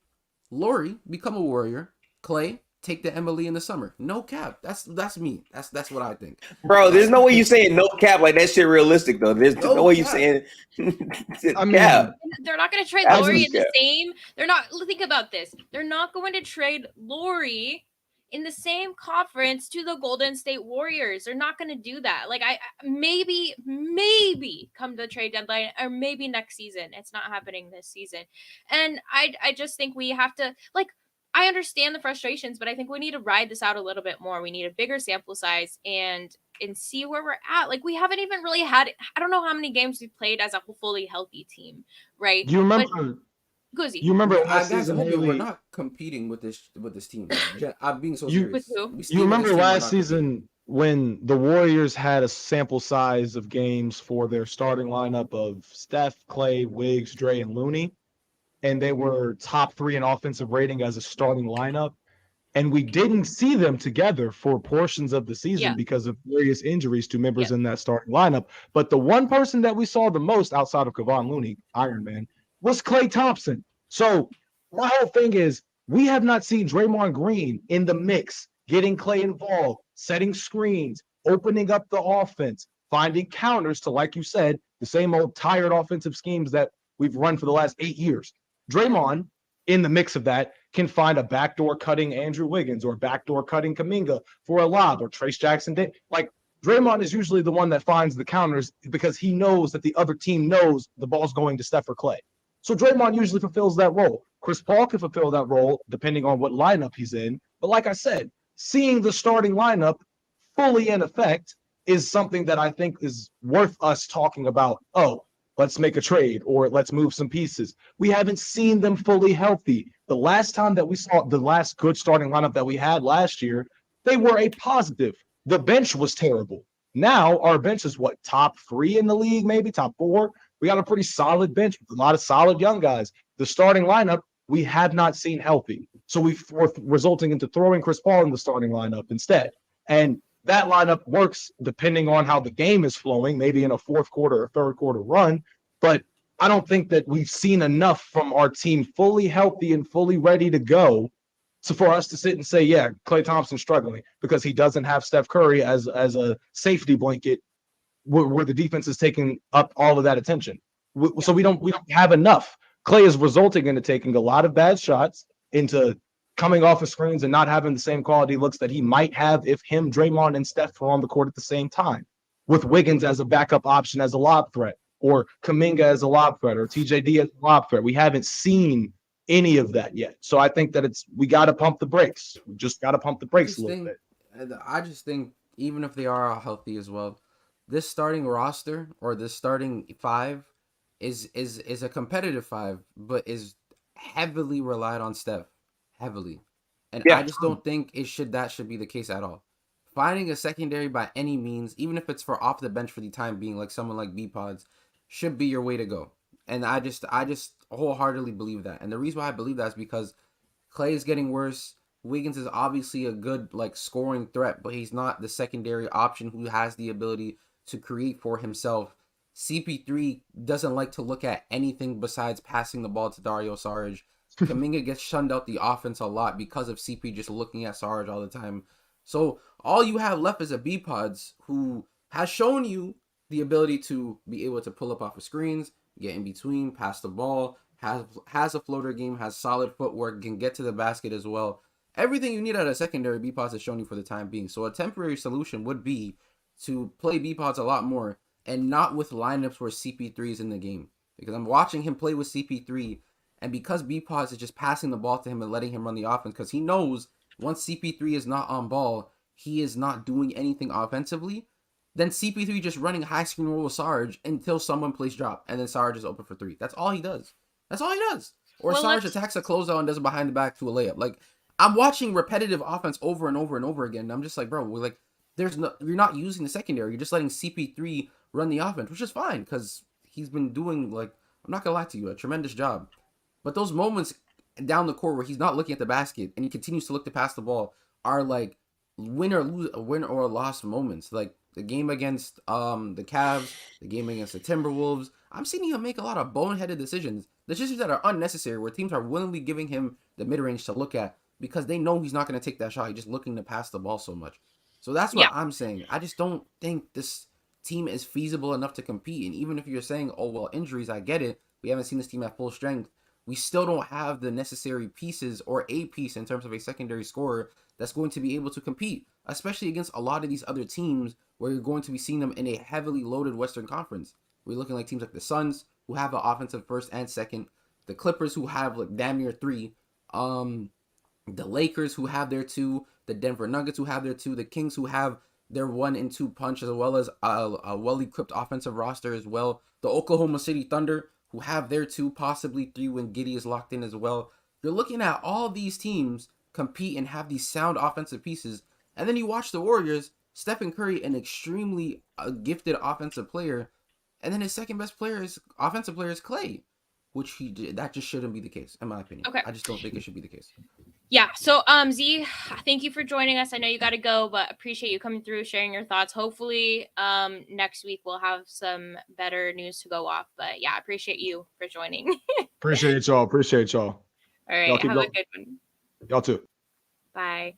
Lauri, become a Warrior. Klay, take the Emily in the summer. No cap. That's me. That's what I think. Bro, there's no way you saying no cap like that shit realistic though. There's no way you saying I mean, cap. They're not going to trade Lauri in the same. They're not. Think about this. They're not going to trade Lauri in the same conference to the Golden State Warriors. They're not going to do that. Like I maybe come to the trade deadline or maybe next season. It's not happening this season. And I just think we have to like. I understand the frustrations, but I think we need to ride this out a little bit more. We need a bigger sample size and see where we're at. Like we haven't even really had, I don't know how many games we've played as a fully healthy team, right? You remember, Goozy. You remember last guys, season, we're not competing with this team. I'm being so serious. You remember last season when the Warriors had a sample size of games for their starting lineup of Steph, Klay, Wiggs, Dre, and Looney, and they were top 3 in offensive rating as a starting lineup. And we didn't see them together for portions of the season because of various injuries to members in that starting lineup. But the one person that we saw the most outside of Kevon Looney, Iron Man, was Klay Thompson. So my whole thing is we have not seen Draymond Green in the mix, getting Klay involved, setting screens, opening up the offense, finding counters to, like you said, the same old tired offensive schemes that we've run for the last 8 years. Draymond, in the mix of that, can find a backdoor cutting Andrew Wiggins or backdoor cutting Kuminga for a lob or Trace Jackson. Like Draymond is usually the one that finds the counters because he knows that the other team knows the ball's going to Steph or Klay. So Draymond usually fulfills that role. Chris Paul can fulfill that role depending on what lineup he's in. But like I said, seeing the starting lineup fully in effect is something that I think is worth us talking about. Oh, let's make a trade or let's move some pieces. We haven't seen them fully healthy. The last time that we saw the last good starting lineup that we had last year, they were a positive. The bench was terrible. Now our bench is what, top 3 in the league, maybe top 4. We got a pretty solid bench with a lot of solid young guys. The starting lineup we have not seen healthy. So we're resulting into throwing Chris Paul in the starting lineup instead. And that lineup works depending on how the game is flowing, maybe in a fourth quarter or third quarter run. But I don't think that we've seen enough from our team fully healthy and fully ready to go for us to sit and say, yeah, Klay Thompson's struggling because he doesn't have Steph Curry as a safety blanket where the defense is taking up all of that attention. So we don't have enough. Klay is resulting into taking a lot of bad shots, into coming off of screens and not having the same quality looks that he might have if him, Draymond, and Steph were on the court at the same time, with Wiggins as a backup option as a lob threat, or Kuminga as a lob threat, or TJD as a lob threat. We haven't seen any of that yet. So I think that we got to pump the brakes. We just got to pump the brakes a little bit. I just think even if they are all healthy as well, this starting roster or this starting 5 is a competitive 5, but is heavily relied on Steph. Heavily. And I just don't think that should be the case at all. Finding a secondary by any means, even if it's for off the bench for the time being, like someone like B-Pods, should be your way to go. And I just wholeheartedly believe that. And the reason why I believe that is because Klay is getting worse. Wiggins is obviously a good scoring threat, but he's not the secondary option who has the ability to create for himself. CP3 doesn't like to look at anything besides passing the ball to Dario Saric. Kuminga gets shunned out the offense a lot because of CP just looking at Sarge all the time. So all you have left is a B-Pods who has shown you the ability to be able to pull up off of screens, get in between, pass the ball, has a floater game, has solid footwork, can get to the basket as well. Everything you need out of secondary, B-Pods has shown you for the time being. So a temporary solution would be to play B-Pods a lot more and not with lineups where CP3 is in the game. Because I'm watching him play with CP3 And because B-Pause is just passing the ball to him and letting him run the offense, because he knows once CP3 is not on ball, he is not doing anything offensively, then CP3 just running high screen roll with Sarge until someone plays drop, and then Sarge is open for 3. That's all he does. Or Sarge attacks a closeout and does it behind the back to a layup. Like, I'm watching repetitive offense over and over and over again, and I'm just like, bro, you're not using the secondary. You're just letting CP3 run the offense, which is fine, because he's been doing, like, I'm not gonna lie to you, a tremendous job. But those moments down the court where he's not looking at the basket and he continues to look to pass the ball are like win or loss moments. Like the game against the Cavs, the game against the Timberwolves. I'm seeing him make a lot of boneheaded decisions that are unnecessary, where teams are willingly giving him the mid-range to look at because they know he's not going to take that shot. He's just looking to pass the ball so much. So that's what I'm saying. I just don't think this team is feasible enough to compete. And even if you're saying, oh, well, injuries, I get it. We haven't seen this team at full strength. We still don't have the necessary pieces or a piece in terms of a secondary scorer that's going to be able to compete, especially against a lot of these other teams where you're going to be seeing them in a heavily loaded Western Conference. We're looking like teams like the Suns, who have an offensive first and second, the Clippers, who have like damn near 3, the Lakers, who have their 2, the Denver Nuggets, who have their 2, the Kings, who have their 1 and 2 punch, as well as a well-equipped offensive roster as well, the Oklahoma City Thunder, who have their 2, possibly 3 when Giddey is locked in as well. You're looking at all these teams compete and have these sound offensive pieces, and then you watch the Warriors, Stephen Curry, an extremely gifted offensive player, and then his second best offensive player is Klay, which that just shouldn't be the case, in my opinion. Okay. I just don't think it should be the case. Yeah. So, Z, thank you for joining us. I know you got to go, but appreciate you coming through, sharing your thoughts. Hopefully, next week we'll have some better news to go off. But yeah, I appreciate you for joining. Appreciate y'all. All right. Have a good one. Y'all too. Bye.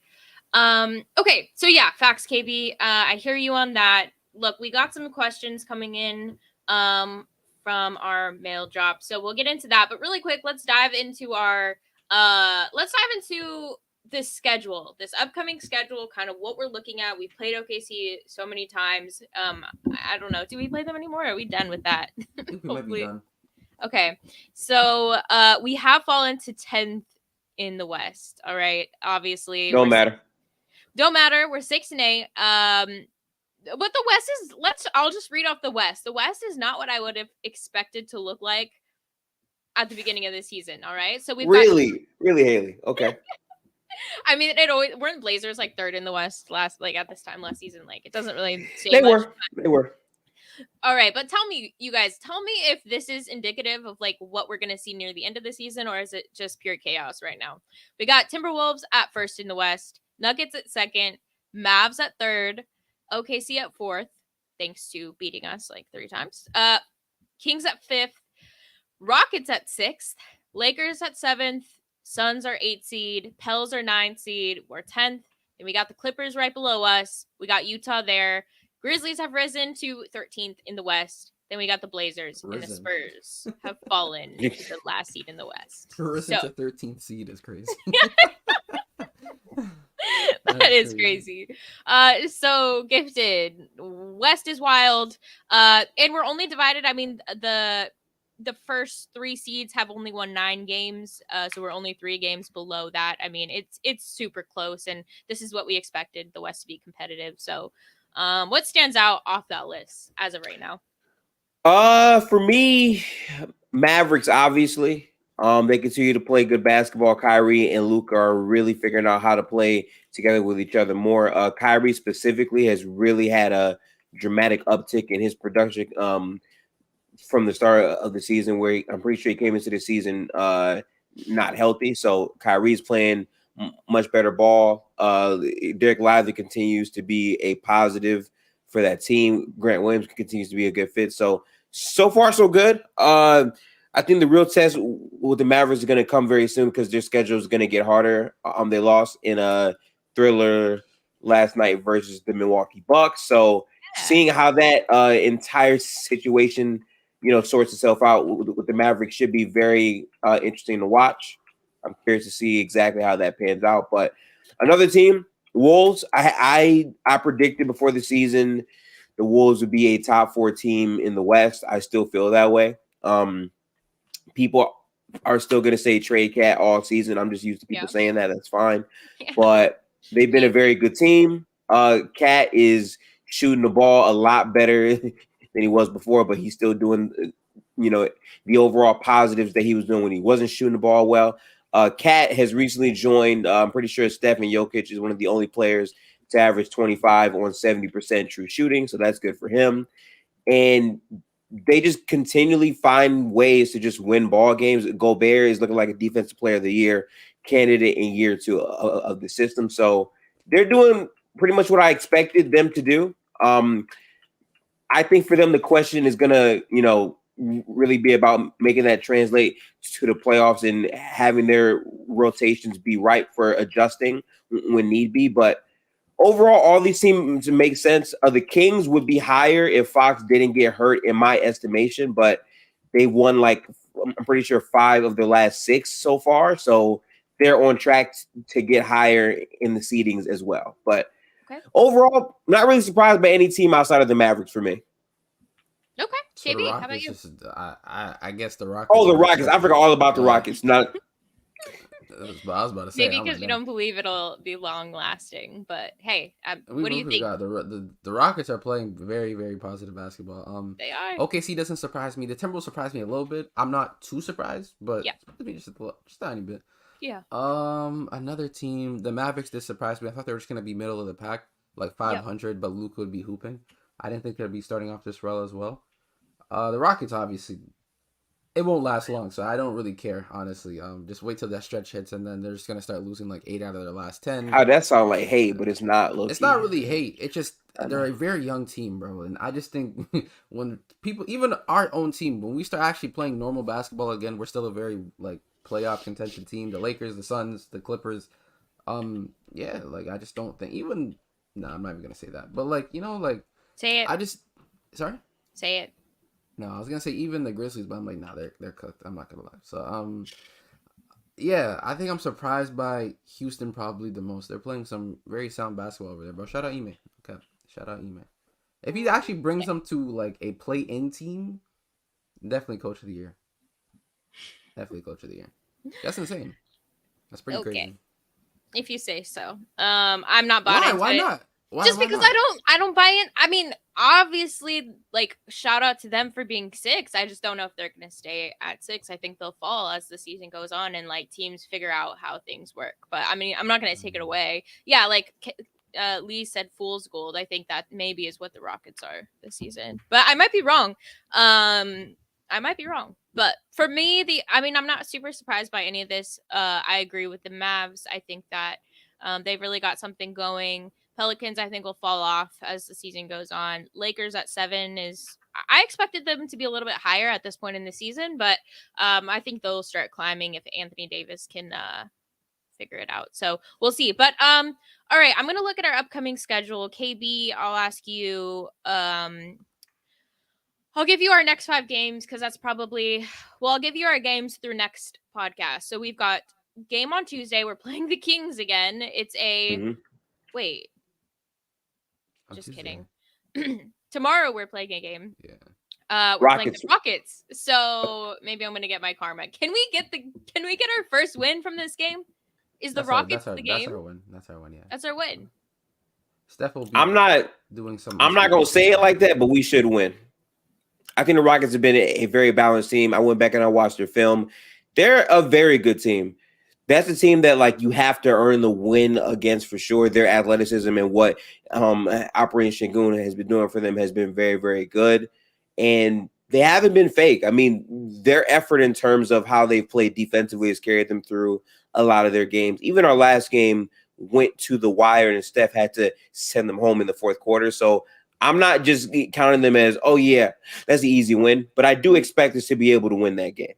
Okay. So yeah, facts, KB. I hear you on that. Look, we got some questions coming in from our mail drop, so we'll get into that. But really quick, let's dive into this schedule, this upcoming schedule, kind of what we're looking at. We've played OKC so many times. I don't know. Do we play them anymore? Are we done with that? I think we might be done. Okay. So we have fallen to 10th in the West. All right. Obviously. Don't matter. We're 6-8. But the West is, I'll just read off the West. The West is not what I would have expected to look like at the beginning of the season. All right. So we've really, Haley. Okay. I mean, weren't Blazers like 3rd in the West at this time last season? Like, it doesn't really say They much. were. All right. But tell me if this is indicative of like what we're going to see near the end of the season, or is it just pure chaos right now? We got Timberwolves at 1st in the West, Nuggets at 2nd, Mavs at 3rd, OKC at 4th, thanks to beating us like 3 times. Kings at 5th, Rockets at 6th, Lakers at 7th, Suns are 8th seed, Pels are 9th seed, we're 10th. Then we got the Clippers right below us. We got Utah there. Grizzlies have risen to 13th in the West. Then we got the Blazers and the Spurs have fallen to the last seed in the West. Risen to 13th seed is crazy. That is crazy. So gifted. West is wild. And we're only divided. I mean, the first 3 seeds have only won 9 games. So we're only 3 games below that. I mean, it's super close, and this is what we expected the West to be competitive. So what stands out off that list as of right now? For me, Mavericks, obviously. They continue to play good basketball. Kyrie and Luka are really figuring out how to play together with each other more. Kyrie specifically has really had a dramatic uptick in his production from the start of the season, where I'm pretty sure he came into the season not healthy. So Kyrie's playing much better ball. Derek Lively continues to be a positive for that team. Grant Williams continues to be a good fit. So far, so good. I think the real test with the Mavericks is going to come very soon because their schedule is going to get harder. They lost in a thriller last night versus the Milwaukee Bucks. So seeing how that entire situation, sorts itself out with the Mavericks should be very interesting to watch. I'm curious to see exactly how that pans out. But another team, Wolves, I predicted before the season the Wolves would be a top 4 team in the West. I still feel that way. People are still going to say trade Cat all season. I'm just used to people saying that. That's fine. Yeah. But they've been a very good team. Cat is shooting the ball a lot better than he was before, but he's still doing, the overall positives that he was doing when he wasn't shooting the ball well. Cat has recently joined. I'm pretty sure Stephen Jokic is one of the only players to average 25 on 70% true shooting, so that's good for him. And they just continually find ways to just win ball games. Gobert is looking like a defensive player of the year candidate in year 2 of the system. So they're doing pretty much what I expected them to do. I think for them, the question is going to, really be about making that translate to the playoffs and having their rotations be right for adjusting when need be. But overall, all these seem to make sense. The Kings would be higher if Fox didn't get hurt, in my estimation, but they won I'm pretty sure 5 of their last 6 so far. So they're on track to get higher in the seedings as well. But overall, not really surprised by any team outside of the Mavericks for me. Okay. So KB, Rockets, how about you? I guess the Rockets. Oh, the Rockets. I forgot all about the Rockets. Not. I was about to say. Maybe because you don't believe it'll be long lasting, but hey, what do you think? The Rockets are playing very, very positive basketball. They are. OKC doesn't surprise me. The Timberwolves surprised me a little bit. I'm not too surprised, but just a tiny bit. Yeah. Another team, the Mavericks, did surprise me. I thought they were just gonna be middle of the pack, like 500, but Luka would be hooping. I didn't think they'd be starting off this well as well. The Rockets, obviously, it won't last long, so I don't really care, honestly. Just wait till that stretch hits, and then they're just gonna start losing like 8 out of their last 10. How that sound like hate, but it's not. It's not really hate. It's just they're a very young team, bro, and I just think when people, even our own team, when we start actually playing normal basketball again, we're still a very playoff contention team. The Lakers, the Suns, the Clippers, I just don't think even. No, I'm not even gonna say that, but say it. Sorry. Say it. No, I was gonna say even the Grizzlies, but I'm like, nah, they're cooked. I'm not gonna lie. So, I think I'm surprised by Houston probably the most. They're playing some very sound basketball over there, bro. Shout out Ime. Okay, shout out Ime. If he actually brings them to a play-in team, definitely coach of the year. Definitely coach of the year. That's insane. That's pretty crazy. If you say so. I'm not bought into it. Why not? Just because I don't buy in. I mean, obviously, shout out to them for being 6. I just don't know if they're going to stay at 6. I think they'll fall as the season goes on and teams figure out how things work. But I mean, I'm not going to take it away. Yeah, Lee said fool's gold. I think that maybe is what the Rockets are this season. But I might be wrong. But for me, I'm not super surprised by any of this. I agree with the Mavs. I think that they've really got something going. Pelicans, I think, will fall off as the season goes on. Lakers at 7 I expected them to be a little bit higher at this point in the season, but I think they'll start climbing if Anthony Davis can figure it out. So we'll see. But all right, I'm going to look at our upcoming schedule. KB, I'll ask you, I'll give you our next 5 games because that's probably, I'll give you our games through next podcast. So we've got game on Tuesday. We're playing the Kings again. It's wait. Just kidding. Tomorrow we're playing a game. Yeah. We're playing the Rockets. So maybe I'm gonna get my karma. Can we get our first win from this game? Is the Rockets the game? That's our win. Yeah. That's our win. Steph will be I'm not gonna say it like that, but we should win. I think the Rockets have been a very balanced team. I went back and I watched their film. They're a very good team. That's a team that you have to earn the win against for sure. Their athleticism and what Operation Shingun has been doing for them has been very, very good. And they haven't been fake. I mean, their effort in terms of how they've played defensively has carried them through a lot of their games. Even our last game went to the wire and Steph had to send them home in the fourth quarter. So I'm not just counting them as, oh, yeah, that's an easy win. But I do expect us to be able to win that game.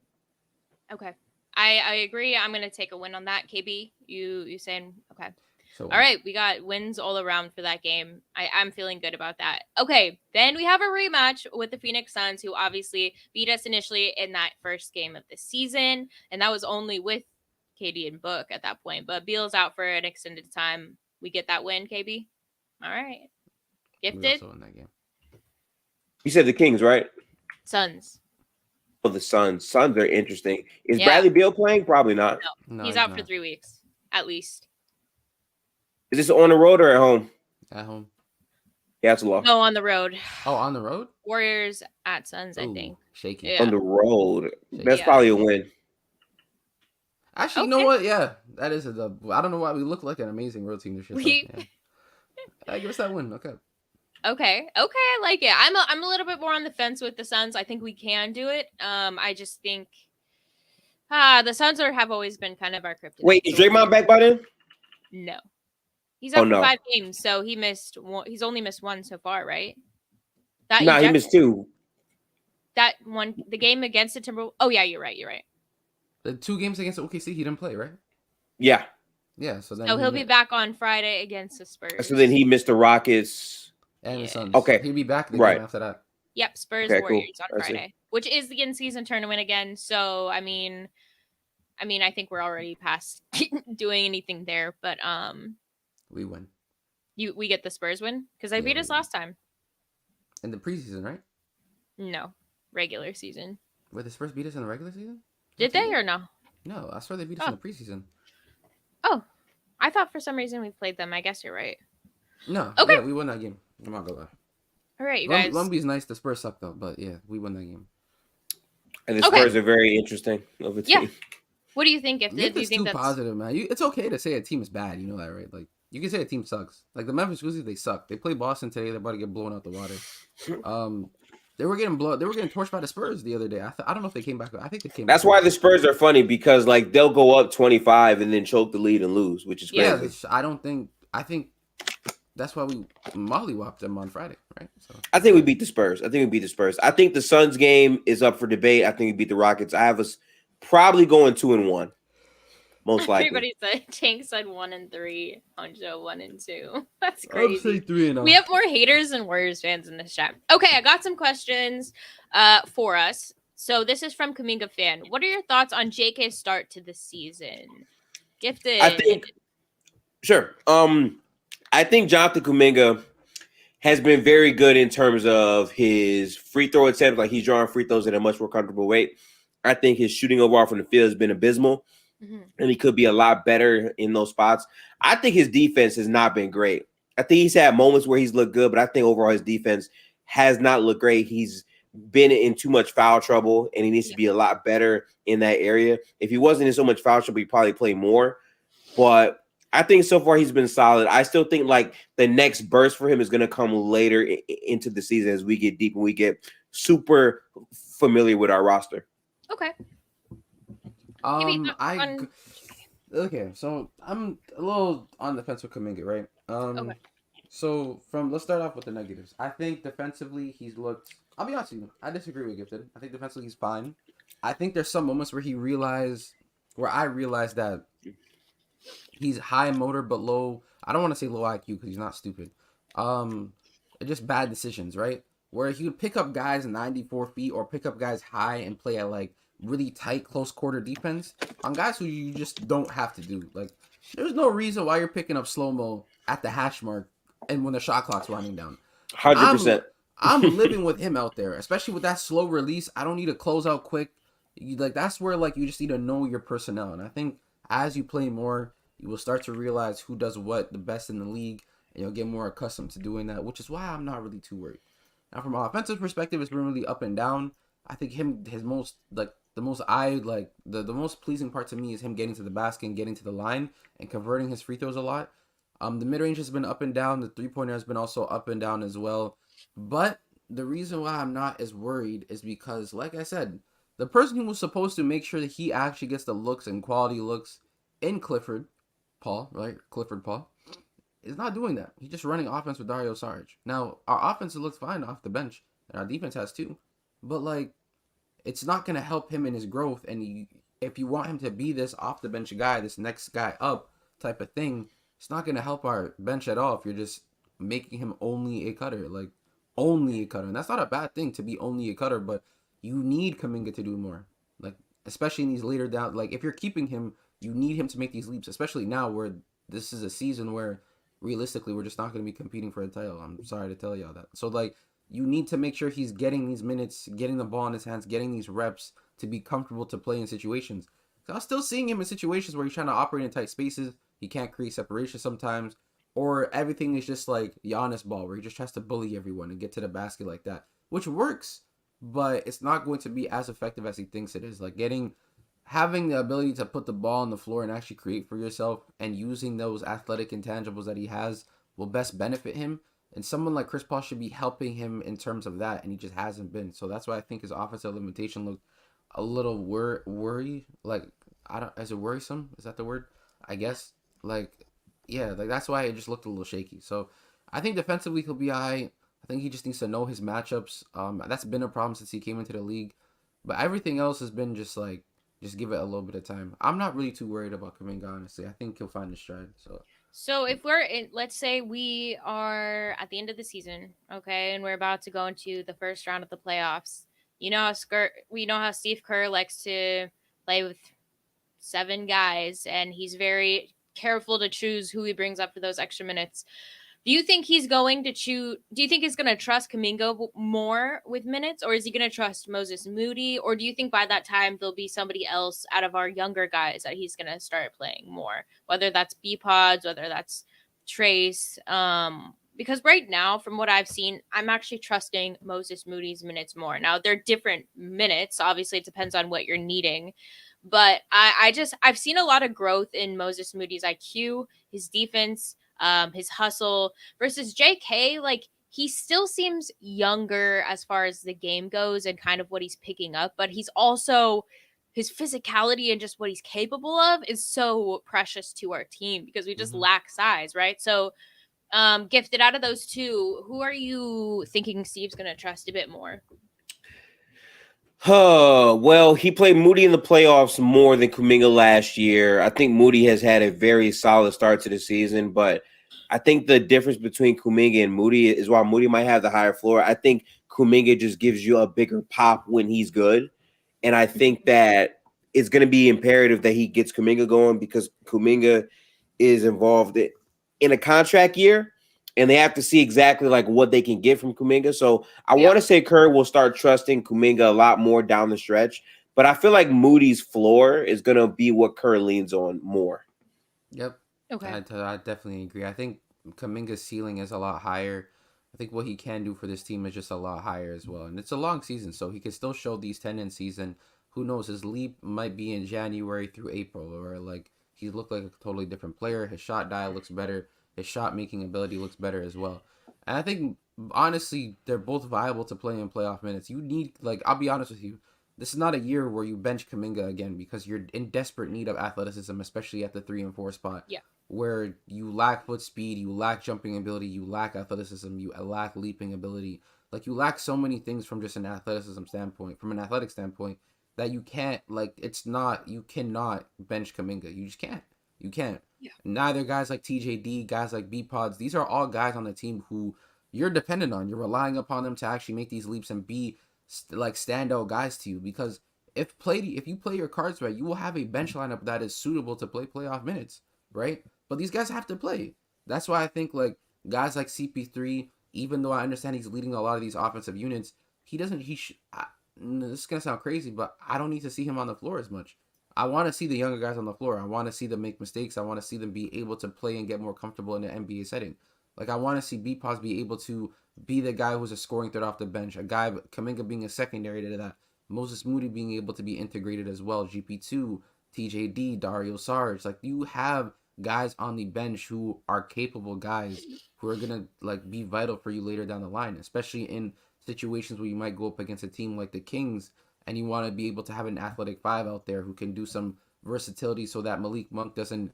Okay. I agree. I'm going to take a win on that. KB, you saying, okay. So, all right. We got wins all around for that game. I'm feeling good about that. Okay. Then we have a rematch with the Phoenix Suns, who obviously beat us initially in that first game of the season. And that was only with KD and Book at that point. But Beal's out for an extended time. We get that win, KB? All right. Gifted? Also in that game. You said the Kings, right? Suns. the Suns. Suns are interesting. Is Yeah. Bradley Beal playing? Probably not. No, he's out for 3 weeks at least. Is this on the road or at home? At home. Yeah, it's a loss. No, on the road. Oh, on the road? Warriors at Suns, I Ooh, think. shaky. Yeah. On the road. That's Yeah. probably a win. Actually, you know what? Yeah, that is a dub. I don't know why we look like an amazing road team this year. So, yeah. I give us that win. Okay. Okay, I like it. I'm a little bit more on the fence with the Suns. I think we can do it. I just think the Suns have always been kind of our kryptonite. Wait, is Draymond back by then? No, he's out for no. 5 games, so he missed one. He's only missed one so far, right? He missed 2. That one, the game against the Timberwolves. Oh yeah, you're right. The 2 games against OKC, he didn't play, right? Yeah. Yeah, so then he'll be back on Friday against the Spurs. So then he missed the Rockets and the Suns. Okay, he'll be back the right game after that. Yep, Spurs Warriors on Friday, which is the in-season tournament again. So I mean, I think we're already past doing anything there, but we win. We get the Spurs win because they beat us last time in the preseason, right? No, regular season. Wait, the Spurs beat us in the regular season? Did they or no? No, I swear they beat us in the preseason. Oh, I thought for some reason we played them. I guess you're right. No, okay, yeah, we won that game. I'm not gonna lie. All right, you guys. Lumby's nice. The Spurs suck though, but yeah, we won that game. And the Spurs are very interesting of a team. Yeah. What do you think? Do you think that's positive, man? It's okay to say a team is bad. You know that, right? Like you can say a team sucks. Like the Memphis Grizzlies, they suck. They played Boston today. They're about to get blown out the water. They were getting torched by the Spurs the other day. I don't know if they came back. I think they came. That's why the Spurs are funny because like they'll go up 25 and then choke the lead and lose, which is crazy. Yeah, I think that's why we mollywopped them on Friday, right? So I think we beat the Spurs. I think the Suns game is up for debate. I think we beat the Rockets. I have us probably going 2-1. Most likely. Everybody said Tank said 1-3, Honjo 1-2. That's crazy. I'll say 3-0. We have more haters than Warriors fans in this chat. Okay, I got some questions for us. So this is from Kuminga fan. What are your thoughts on JK's start to the season? Gifted. I think Jonathan Kuminga has been very good in terms of his free throw attempts. Like he's drawing free throws at a much more comfortable rate. I think his shooting overall from the field has been abysmal. Mm-hmm. And he could be a lot better in those spots. I think his defense has not been great. I think he's had moments where he's looked good, but I think overall his defense has not looked great. He's been in too much foul trouble, and he needs to be a lot better in that area. If he wasn't in so much foul trouble, he'd probably play more. But I think so far he's been solid. I still think like the next burst for him is going to come later into the season as we get deep and we get super familiar with our roster. Okay. Okay, so I'm a little on the fence with Kuminga, right? Okay. So let's start off with the negatives. I think defensively he's looked. I'll be honest with you, I disagree with Gifted. I think defensively he's fine. I think there's some moments where I realized that he's high motor but low. I don't want to say low IQ because he's not stupid. Just bad decisions, right? Where he would pick up guys 94 feet or pick up guys high and play at like really tight, close quarter defense on guys who you just don't have to do. Like, there's no reason why you're picking up slow-mo at the hash mark and when the shot clock's running down. 100%. I'm living with him out there, especially with that slow release. I don't need to close out quick. That's where like you just need to know your personnel. And I think as you play more, you will start to realize who does what the best in the league, and you'll get more accustomed to doing that, which is why I'm not really too worried. Now, from an offensive perspective, it's been really up and down. I think the most pleasing part to me is him getting to the basket and getting to the line and converting his free throws a lot. The mid-range has been up and down. The three-pointer has been also up and down as well. But the reason why I'm not as worried is because, like I said, the person who was supposed to make sure that he actually gets the looks and quality looks in Clifford Paul, is not doing that. He's just running offense with Dario Saric. Now, our offense looks fine off the bench, and our defense has too. But, like, it's not going to help him in his growth. And if you want him to be this off-the-bench guy, this next guy up type of thing, it's not going to help our bench at all if you're just making him only a cutter. Like, only a cutter. And that's not a bad thing to be only a cutter, but you need Kuminga to do more. Like, especially in these later down. Like, if you're keeping him, you need him to make these leaps, especially now where this is a season where, realistically, we're just not going to be competing for a title. I'm sorry to tell y'all that. So, like, you need to make sure he's getting these minutes, getting the ball in his hands, getting these reps to be comfortable to play in situations. So I'm still seeing him in situations where he's trying to operate in tight spaces. He can't create separation sometimes, or everything is just like Giannis ball, where he just tries to bully everyone and get to the basket like that, which works, but it's not going to be as effective as he thinks it is. Like having the ability to put the ball on the floor and actually create for yourself and using those athletic intangibles that he has will best benefit him. And someone like Chris Paul should be helping him in terms of that, and he just hasn't been. So that's why I think his offensive limitation looked a little worry. Like, I don't, is it worrisome? Is that the word? I guess. Like, yeah, like that's why it just looked a little shaky. So I think defensively he'll be alright. I think he just needs to know his matchups. That's been a problem since he came into the league. But everything else has been just like, just give it a little bit of time. I'm not really too worried about Kuminga, honestly. I think he'll find his stride. So if we're in, let's say we are at the end of the season, okay, and we're about to go into the first round of the playoffs. We know how Steve Kerr likes to play with 7 guys, and he's very careful to choose who he brings up for those extra minutes. Do you think he's going to choose? Do you think he's going to trust Kuminga more with minutes, or is he going to trust Moses Moody, or do you think by that time there'll be somebody else out of our younger guys that he's going to start playing more? Whether that's B Pods, whether that's Trace. Because right now, from what I've seen, I'm actually trusting Moses Moody's minutes more. Now they're different minutes. Obviously, it depends on what you're needing. But I've seen a lot of growth in Moses Moody's IQ, his defense, his hustle versus JK. Like, he still seems younger as far as the game goes and kind of what he's picking up, but he's also, his physicality and just what he's capable of is so precious to our team because we just lack size, right? So, gifted out of those two, who are you thinking Steve's gonna trust a bit more? Well, he played Moody in the playoffs more than Kuminga last year. I think Moody has had a very solid start to the season, but I think the difference between Kuminga and Moody is while Moody might have the higher floor, I think Kuminga just gives you a bigger pop when he's good. And I think that it's going to be imperative that he gets Kuminga going because Kuminga is involved in a contract year and they have to see exactly like what they can get from Kuminga. So I want to say Kerr will start trusting Kuminga a lot more down the stretch, but I feel like Moody's floor is going to be what Kerr leans on more. Yep. Okay. I definitely agree. I think Kuminga's ceiling is a lot higher. I think what he can do for this team is just a lot higher as well. And it's a long season, so he can still show these tendencies. And who knows, his leap might be in January through April, or like he looked like a totally different player. His shot dial looks better. His shot making ability looks better as well. And I think honestly, they're both viable to play in playoff minutes. You need, like, I'll be honest with you, this is not a year where you bench Kuminga again because you're in desperate need of athleticism, especially at the 3 and 4 spot. Yeah. Where you lack foot speed, you lack jumping ability, you lack athleticism, you lack leaping ability. Like, you lack so many things from just an athleticism standpoint, from an athletic standpoint, that you can't, like, you cannot bench Kuminga. You just can't. You can't. Yeah. Neither guys like TJD, guys like B-Pods, these are all guys on the team who you're dependent on. You're relying upon them to actually make these leaps and be like standout guys to you, because if you play your cards right, you will have a bench lineup that is suitable to play playoff minutes, right? But these guys have to play. That's why I think like guys like CP3, even though I understand he's leading a lot of these offensive units, this is gonna sound crazy, but I don't need to see him on the floor as much. I want to see the younger guys on the floor. I want to see them make mistakes. I want to see them be able to play and get more comfortable in the NBA setting. Like, I want to see B-Pos be able to be the guy who's a scoring threat off the bench. A guy, Kuminga being a secondary to that. Moses Moody being able to be integrated as well. GP2, TJD, Dario Saric. Like, you have guys on the bench who are capable guys who are going to, like, be vital for you later down the line. Especially in situations where you might go up against a team like the Kings and you want to be able to have an athletic 5 out there who can do some versatility so that Malik Monk doesn't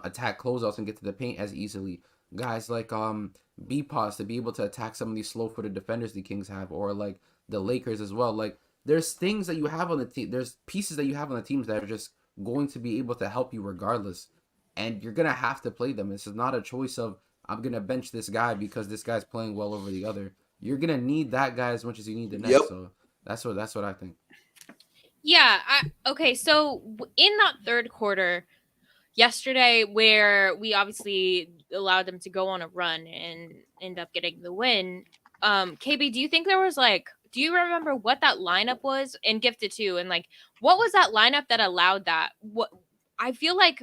attack closeouts and get to the paint as easily. Guys like B-Pos to be able to attack some of these slow-footed defenders the Kings have, or like the Lakers as well. Like, there's things that you have on the team, there's pieces that you have on the teams that are just going to be able to help you regardless, and you're gonna have to play them. This is not a choice of I'm gonna bench this guy because this guy's playing well over the other. You're gonna need that guy as much as you need the next. Yep. So that's what I think. Yeah. Okay. So in that third quarter yesterday, where we obviously allowed them to go on a run and end up getting the win, KB, do you think there was do you remember what that lineup was? And Gifted too, and what was that lineup that allowed that? What I feel like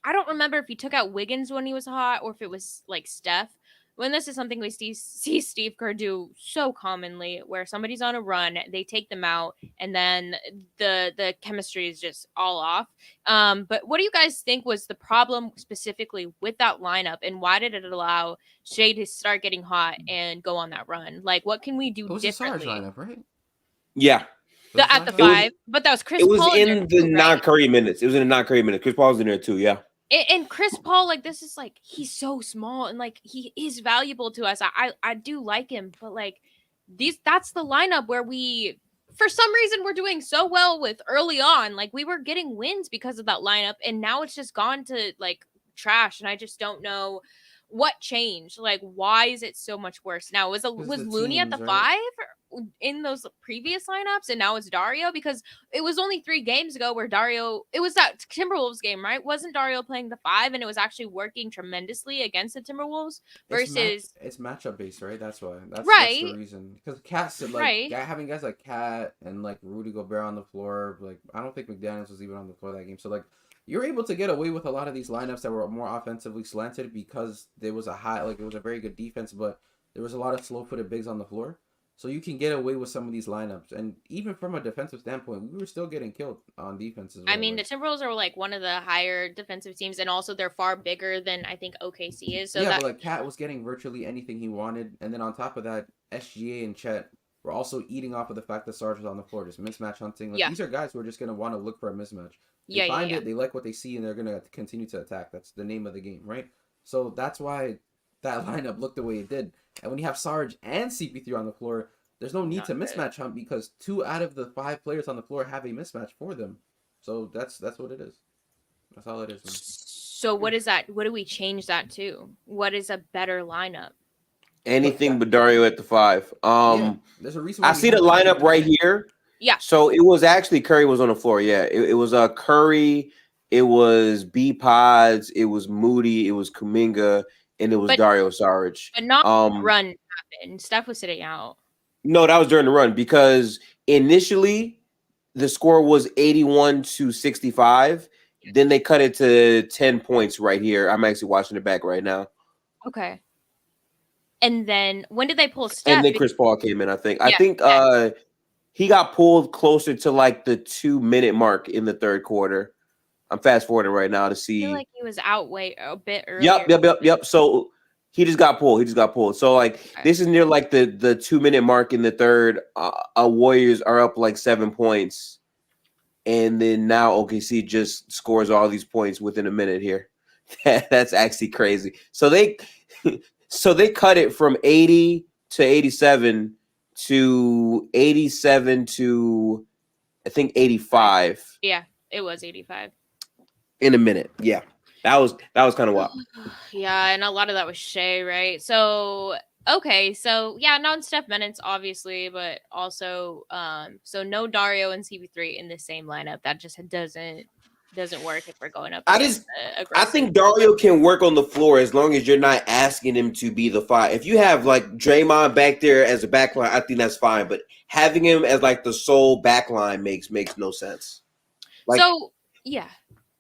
I don't remember if he took out Wiggins when he was hot or if it was Steph. When this is something we see Steve Kerr do so commonly, where somebody's on a run, they take them out, and then the chemistry is just all off. But what do you guys think was the problem specifically with that lineup, and why did it allow Shea to start getting hot and go on that run? What can we do It was a Sarge differently? lineup, right? Yeah. At the five, but that was Chris It was Paul in there the too, right? non-Curry minutes. It was in the non-Curry minutes. Chris Paul was in there too. Yeah. And Chris Paul, this is he's so small and he is valuable to us. I do like him, but that's the lineup where we, for some reason, we're doing so well with early on. We were getting wins because of that lineup, and now it's just gone to trash. And I just don't know what changed. Why is it so much worse now? Was Looney at the right? 5 in those previous lineups, and now it's Dario? Because it was only 3 games ago where it was that Timberwolves game, right? Wasn't Dario playing the 5, and it was actually working tremendously against the Timberwolves versus it's matchup based, right? That's why. That's the reason. Because Cat's having guys like Cat and Rudy Gobert on the floor. I don't think McDaniels was even on the floor that game. So you're able to get away with a lot of these lineups that were more offensively slanted because there was it was a very good defense, but there was a lot of slow-footed bigs on the floor. So you can get away with some of these lineups. And even from a defensive standpoint, we were still getting killed on defense as well. I mean, the Timberwolves are one of the higher defensive teams, and also they're far bigger than I think OKC is. So yeah, but Cat was getting virtually anything he wanted. And then on top of that, SGA and Chet were also eating off of the fact that Sarge was on the floor, just mismatch hunting. These are guys who are just going to want to look for a mismatch. They find it, they like what they see, and they're going to continue to attack. That's the name of the game, right? So that's why that lineup looked the way it did. And when you have Sarge and CP3 on the floor, there's no need to mismatch hunt because 2 out of the 5 players on the floor have a mismatch for them. So that's what it is. That's all it is. Man. So what is that? What do we change that to? What is a better lineup? Anything but Dario at the 5. There's a reason I see the lineup right here. Yeah. So it was actually Curry was on the floor. Yeah. It was Curry, it was B Pods, it was Moody, it was Kuminga, and it was Dario Saric. But not run happened. Steph was sitting out. No, that was during the run because initially the score was 81-65. Then they cut it to 10 points right here. I'm actually watching it back right now. Okay. And then when did they pull Steph? And then Chris Paul came in, I think. I think he got pulled closer to the 2-minute mark in the third quarter. I'm fast forwarding right now to see. I feel like he was out a bit earlier. Yep. So he just got pulled. So this is near the 2-minute mark in the third. Warriors are up 7 points. And then now OKC just scores all these points within a minute here. That's actually crazy. So they cut it from 80 to 87 to 87 to I think 85. Yeah, it was 85. In a minute. Yeah. That was kind of wild. Yeah, and a lot of that was Shea, right? So okay, so yeah, non-Steph minutes, obviously, but also so no Dario and CP3 in the same lineup. That just doesn't work if we're going up. I think Dario can work on the floor as long as you're not asking him to be the 5. If you have Draymond back there as a backline, I think that's fine. But having him as the sole backline makes no sense. So yeah.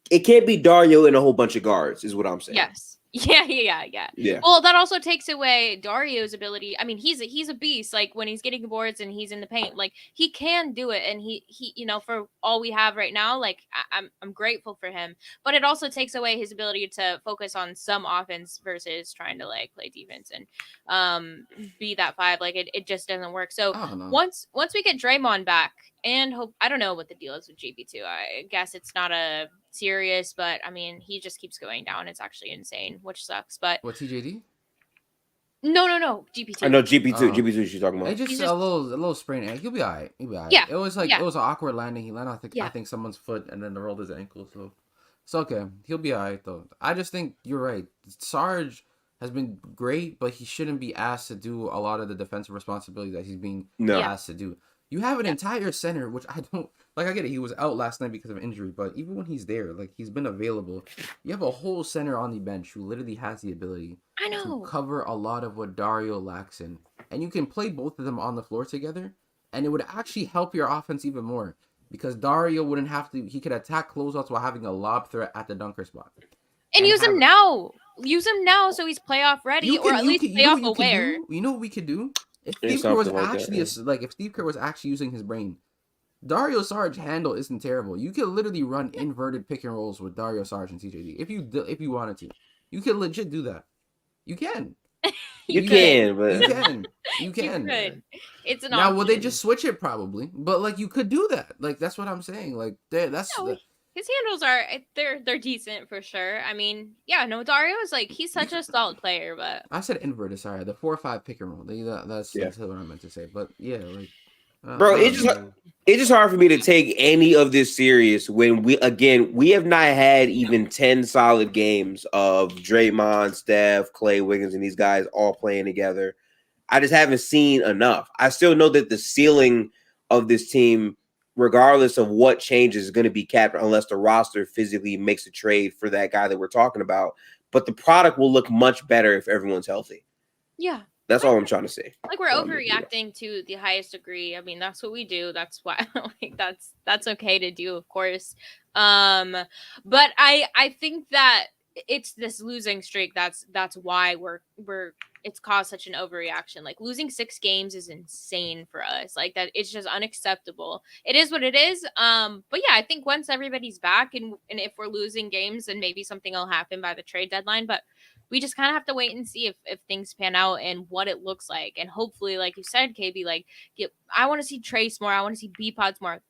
It can't be Dario and a whole bunch of guards, is what I'm saying. Yes. Yeah. Well, that also takes away Dario's ability. I mean, he's a beast. When he's getting boards and he's in the paint, he can do it. And he for all we have right now, I'm grateful for him. But it also takes away his ability to focus on some offense versus trying to play defense and be that 5. It just doesn't work. So once we get Draymond back, and I don't know what the deal is with GP2. I guess it's not a serious, but I mean, he just keeps going down. It's actually insane, which sucks. But what, TJD? No, GP2. I know GP2. GP2 she's talking about. It's just a little sprain. He'll be all right. Yeah. It was it was an awkward landing. He landed I think someone's foot and then rolled his ankle. So it's okay. He'll be all right though. I just think you're right. Sarge has been great, but he shouldn't be asked to do a lot of the defensive responsibilities that he's being asked to do. You have an entire center, which I don't like I get it, he was out last night because of injury, but even when he's there, like he's been available. You have a whole center on the bench who literally has the ability I to know. cover a lot of what Dario lacks in, and you can play both of them on the floor together, and it would actually help your offense even more because Dario wouldn't have to. He could attack closeouts while having a lob threat at the dunker spot. And use him now. Use him now so he's playoff ready, or at least playoff aware. You know what we could do? If It's Steve Kerr was something like actually that, if Steve Kerr was actually using his brain, Dario Saric handle isn't terrible. You could literally run inverted pick and rolls with Dario Saric and CJD if you wanted to. You could legit do that. You can. You can, but You can. You could. It's an now. option. Will they just switch it? Probably, but like you could do that. Like that's what I'm saying. Like that's. No, his handles are they're decent for sure. I mean, yeah, no, Dario is like he's such a solid player, but I said inverted. Sorry, the 4-5 pick and roll. That's what I meant to say. But yeah, like. Bro, it's just hard for me to take any of this serious when we have not had even 10 solid games of Draymond, Steph, Klay, Wiggins, and these guys all playing together. I just haven't seen enough. I still know that the ceiling of this team, regardless of what changes, is going to be capped unless the roster physically makes a trade for that guy that we're talking about. But the product will look much better if everyone's healthy. yeah. That's all I'm trying to say. Like we're overreacting to the highest degree. I mean, that's what we do. That's why like that's okay to do, of course. But I think that it's this losing streak that's why we're it's caused such an overreaction. Like losing 6 games is insane for us. Like that it's just unacceptable. It is what it is. But yeah, I think once everybody's back and if we're losing games, then maybe something will happen by the trade deadline. But we just kind of have to wait and see if things pan out and what it looks like. And hopefully, like you said, KB, like I want to see Trace more. I want to see B-Pods more.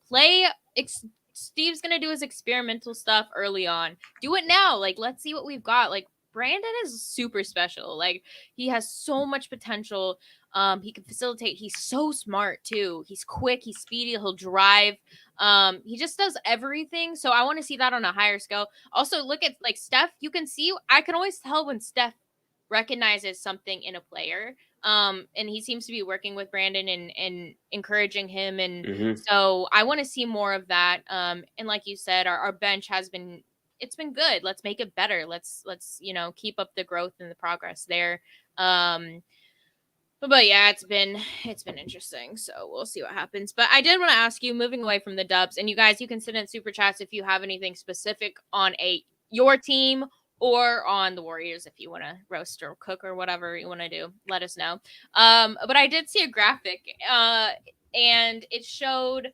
Steve's going to do his experimental stuff early on. Do it now. Like, let's see what we've got. Like, Brandon is super special. Like, he has so much potential. He can facilitate. He's so smart, too. He's quick. He's speedy. He'll drive. He just does everything. So I want to see that on a higher scale. Also, look at like Steph. You can see, I can always tell when Steph recognizes something in a player. And he seems to be working with Brandon and encouraging him. And so I want to see more of that. And like you said, our bench it's been good. Let's make it better. Let's keep up the growth and the progress there. But yeah, it's been interesting. So we'll see what happens. But I did want to ask you, moving away from the dubs, and you guys, you can send in super chats if you have anything specific on your team or on the Warriors if you want to roast or cook or whatever you want to do. Let us know. But I did see a graphic, and it showed.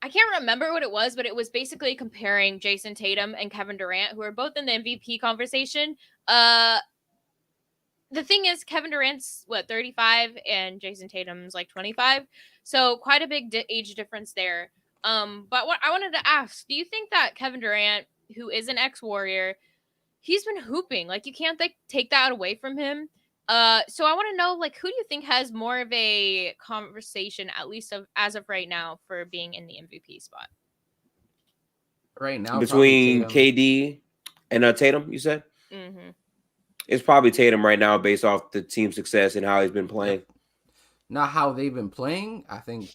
I can't remember what it was, but it was basically comparing Jason Tatum and Kevin Durant, who are both in the MVP conversation. The thing is, Kevin Durant's 35 and Jason Tatum's like 25. So quite a big age difference there. But what I wanted to ask, do you think that Kevin Durant, who is an ex-Warrior, he's been hooping, like you can't take that away from him. So I want to know, like, who do you think has more of a conversation, at least as of right now, for being in the MVP spot? Right now, between KD and Tatum, you said? Mm-hmm. It's probably Tatum right now based off the team success and how he's been playing. Not how they've been playing. I think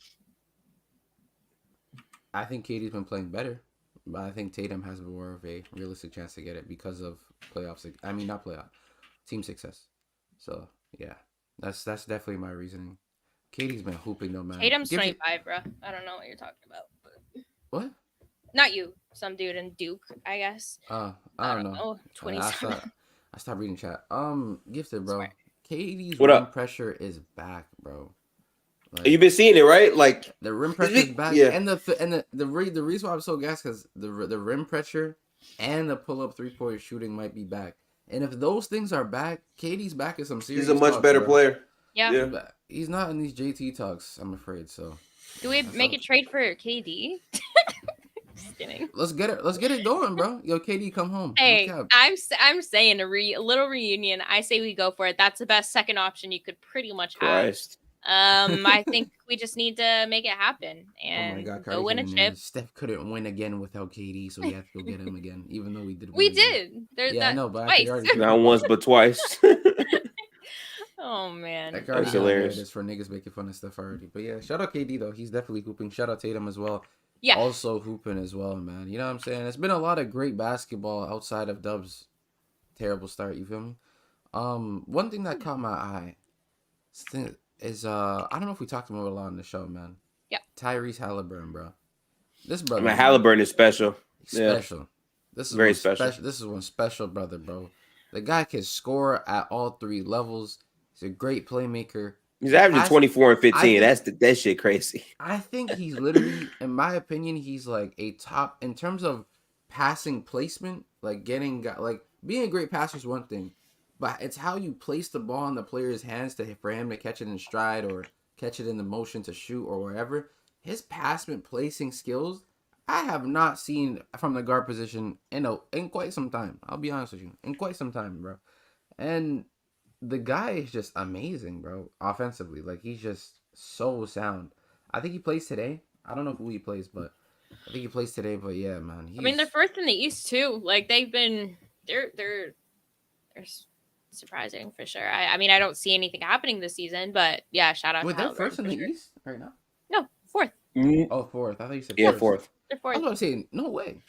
KD's been playing better, but I think Tatum has more of a realistic chance to get it because of playoffs. I mean, not playoff, team success. So yeah, that's definitely my reasoning. KD's been hooping no matter. Tatum's 25, bro. I don't know what you're talking about. But... What? Not you. Some dude in Duke, I guess. I don't know. 27. I stopped reading chat. Gifted, bro. Smart. KD's what rim up? Pressure is back, bro. Like, you've been seeing it, right? Like the rim pressure is back, yeah. And the reason why I'm so gassed because the rim pressure and the pull up 3-point shooting might be back. And if those things are back, KD's back is some serious. He's a much better player. Yeah. He's not in these JT talks, I'm afraid. So do we make a trade for KD? Just kidding. Let's get it going, bro. Yo, KD, come home. Hey, I'm saying a little reunion. I say we go for it. That's the best second option you could pretty much have. Christ. I think we just need to make it happen and oh my God, go win a chip. Steph couldn't win again without KD, so we have to go get him again, even though we did. We did. I know, but twice. Not once, but twice. Oh man, that's hilarious. Just for niggas making fun of Steph already, but yeah, shout out KD though. He's definitely hooping. Shout out Tatum as well. Yeah. also hooping as well, man. You know what I'm saying? It's been a lot of great basketball outside of Dub's terrible start. You feel me? One thing that caught my eye is I don't know if we talked about it a lot on the show, man. Yeah. Tyrese Haliburton, bro. This I brother, mean, Haliburton is special. Yeah, special. This is very one special. special. This is one special brother, bro. The guy can score at all three levels. He's a great playmaker. He's averaging 24 and 15. That shit crazy. I think he's literally, in my opinion, he's like a top in terms of passing placement. Like being a great passer is one thing, but it's how you place the ball in the player's hands for him to catch it in stride or catch it in the motion to shoot or wherever. His passment placing skills, I have not seen from the guard position in quite some time. I'll be honest with you, in quite some time, bro. And the guy is just amazing, bro. Offensively, like he's just so sound. I think he plays today. I don't know who he plays, but I think he plays today. But yeah, man. I mean, they're first in the East too. Like they're surprising for sure. I mean, I don't see anything happening this season, but yeah, shout out. Wait, to they're Haliburton first in for the sure. East right now. No, fourth. Oh, fourth. I thought you said Yeah, first. fourth. They're I fourth. was about to say no way.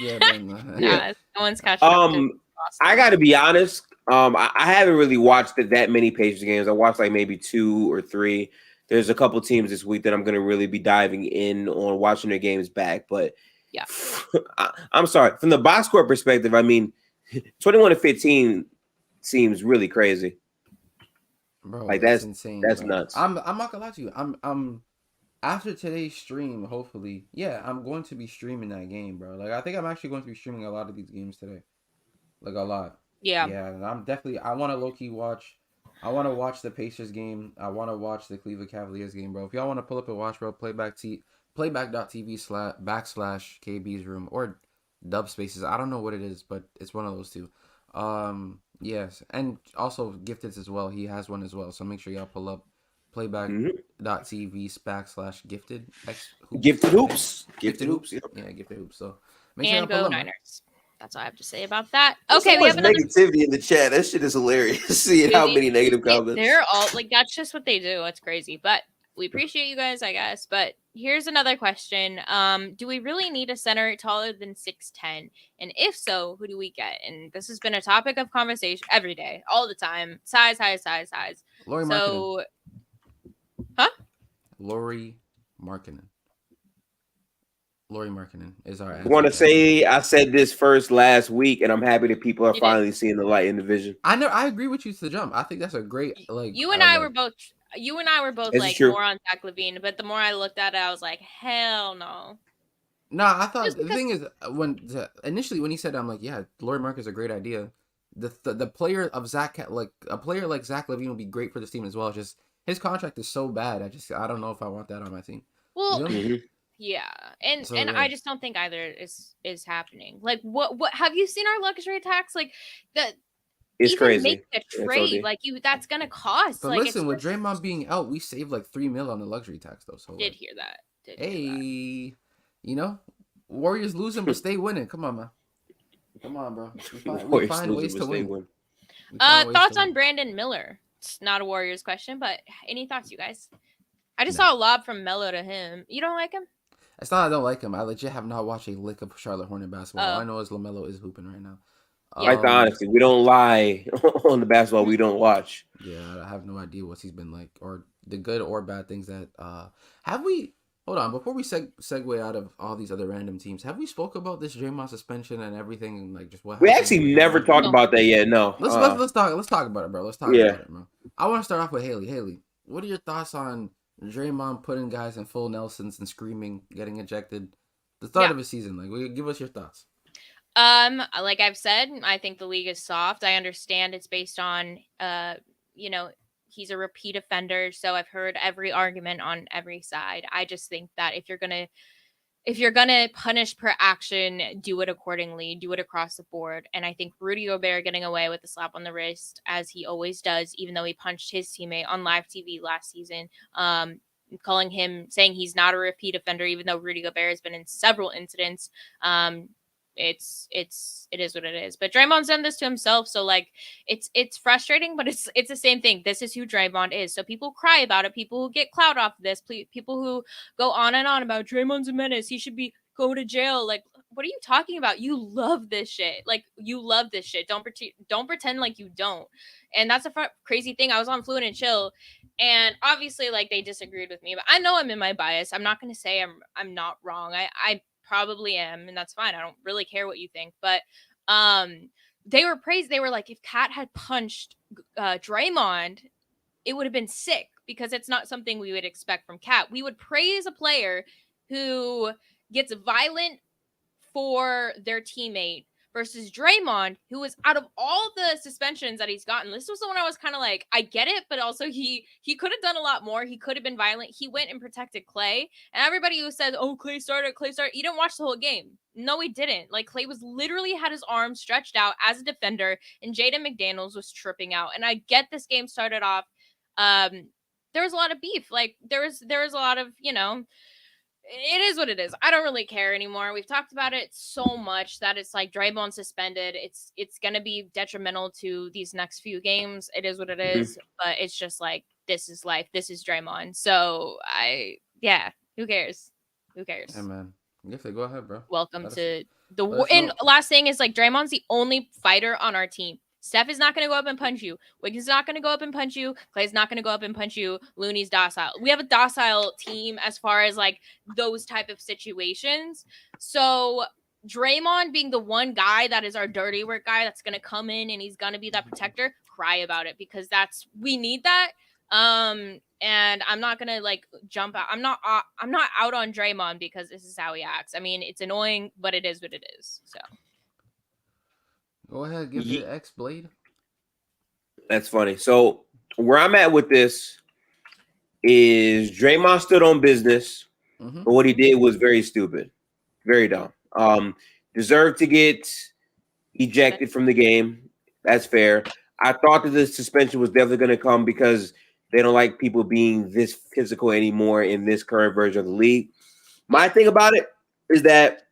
Yeah, then, Yeah, no one's catching up to Boston. I got to be honest. I haven't really watched that many Pacers games. I watched like maybe 2 or 3. There's a couple teams this week that I'm going to really be diving in on watching their games back. But yeah, I'm sorry. From the box score perspective, I mean, 21 to 15 seems really crazy. Bro, Like that's insane. That's bro. nuts. I'm not gonna lie to you. I'm after today's stream, hopefully, yeah, I'm going to be streaming that game, bro. Like I think I'm actually going to be streaming a lot of these games today. Like a lot. Yeah. Yeah, and I want to low-key watch. I want to watch the Pacers game. I want to watch the Cleveland Cavaliers game, bro. If y'all want to pull up and watch, bro, playback.tv / KB's room or dub spaces. I don't know what it is, but it's one of those two. Yes, and also Gifted's as well. He has one as well. So make sure y'all pull up playback.tv / gifted. Gifted hoops. Gifted hoops. Yep. Yeah, gifted hoops. So make sure y'all And pull go up. Niners. That's all I have to say about that. There's Okay, so we much have another negativity in the chat. That shit is hilarious. Seeing how many negative comments. They're all like, that's just what they do. It's crazy, but we appreciate you guys, I guess. But here's another question: do we really need a center taller than 6'10"? And if so, who do we get? And this has been a topic of conversation every day, all the time. Size. Lauri So, Lauri Markkinen. Lauri Markkinen is our answer. I want to say I said this first last week, and I'm happy that people are You finally seeing the light in the vision. I agree with you to the jump. I think that's a great you and I were both Is it like true? more on Zach LaVine, but the more I looked at it, I was like, hell no. Nah, I thought Just the because- thing is initially when he said, I'm like, yeah, Lauri Markkinen is a great idea. The player of Zach, like a player like Zach LaVine would be great for this team as well. Just his contract is so bad. I don't know if I want that on my team. Well, You know? Mhm. yeah, and So, and yeah. I just don't think either is happening. Like, what have you seen our luxury tax? Like, the It's even crazy. make the It's trade, OD. like that's gonna cost. But like, listen, with it's Draymond being out, we saved like $3 million on the luxury tax though. So did hear that. Did hear that. hey, you know, Warriors losing but stay winning. Come on, man. Come on, bro. We Warriors find losing, ways but to they win. We find ways Thoughts to on win. Brandon Miller? It's not a Warriors question, but any thoughts, you guys? I just No. saw a lob from Melo to him. You don't like him? It's not I don't like him. I legit have not watched a lick of Charlotte Hornet basketball. All Oh. I know is LaMelo is hooping right now. Like the honesty, we don't lie on the basketball we don't watch. Yeah, I have no idea what he's been like, or the good or bad things that have we. Hold on, before we segue out of all these other random teams, have we spoke about this Draymond suspension and everything, and like just what We happened actually with never Draymond? talked about that yet. No. Let's talk about it, bro. Let's talk Yeah. about it, bro. I want to start off with Haley. Haley, what are your thoughts on Draymond putting guys in full Nelsons and screaming, getting ejected? The start of the season, like, give us your thoughts. Like I've said, I think the league is soft. I understand it's based on, he's a repeat offender. So I've heard every argument on every side. I just think that if you're gonna punish per action, do it accordingly, do it across the board. And I think Rudy Gobert getting away with a slap on the wrist, as he always does, even though he punched his teammate on live TV last season, calling him, saying he's not a repeat offender, even though Rudy Gobert has been in several incidents. it is what it is. But Draymond's done this to himself, so like it's frustrating, but it's the same thing. This is who Draymond is. So people cry about it, people who get clout off of this, people who go on and on about Draymond's a menace, he should be go to jail. Like, what are you talking about? You love this shit. Like, you love this shit. Don't pretend like you don't. And that's a crazy thing. I was on Fluent and Chill, and obviously, like, they disagreed with me, but I know I'm in my bias. I'm not going to say I'm not wrong. I probably am, and that's fine. I don't really care what you think. But they were praised. They were like, if Kat had punched Draymond, it would have been sick, because it's not something we would expect from Kat. We would praise a player who gets violent for their teammate versus Draymond, who was, out of all the suspensions that he's gotten, this was the one I was kind of like, I get it, but also he could have done a lot more. He could have been violent. He went and protected Klay, and everybody who says, oh, Klay started, you didn't watch the whole game. No, he didn't. Like, Klay was literally had his arms stretched out as a defender, and Jaden McDaniels was tripping out. And I get this game started off. There was a lot of beef. Like, there was a lot of, it is what it is. I don't really care anymore. We've talked about it so much that it's like Draymond suspended. It's going to be detrimental to these next few games. It is what it is. But it's just like, this is life. This is Draymond. So who cares? Who cares? Hey, man. Go ahead, bro. Welcome to the and last thing is, like, Draymond's the only fighter on our team. Steph is not going to go up and punch you. Wiggins is not going to go up and punch you. Klay's not going to go up and punch you. Looney's docile. We have a docile team as far as, like, those type of situations. So Draymond being the one guy that is our dirty work guy that's going to come in and he's going to be that protector, cry about it, because we need that. And I'm not going to, like, jump out. I'm not out on Draymond because this is how he acts. I mean, it's annoying, but it is what it is. So go ahead, give the X Blade. That's funny. So where I'm at with this is Draymond stood on business, but what he did was very stupid, very dumb. Deserved to get ejected from the game. That's fair. I thought that this suspension was definitely going to come because they don't like people being this physical anymore in this current version of the league. My thing about it is that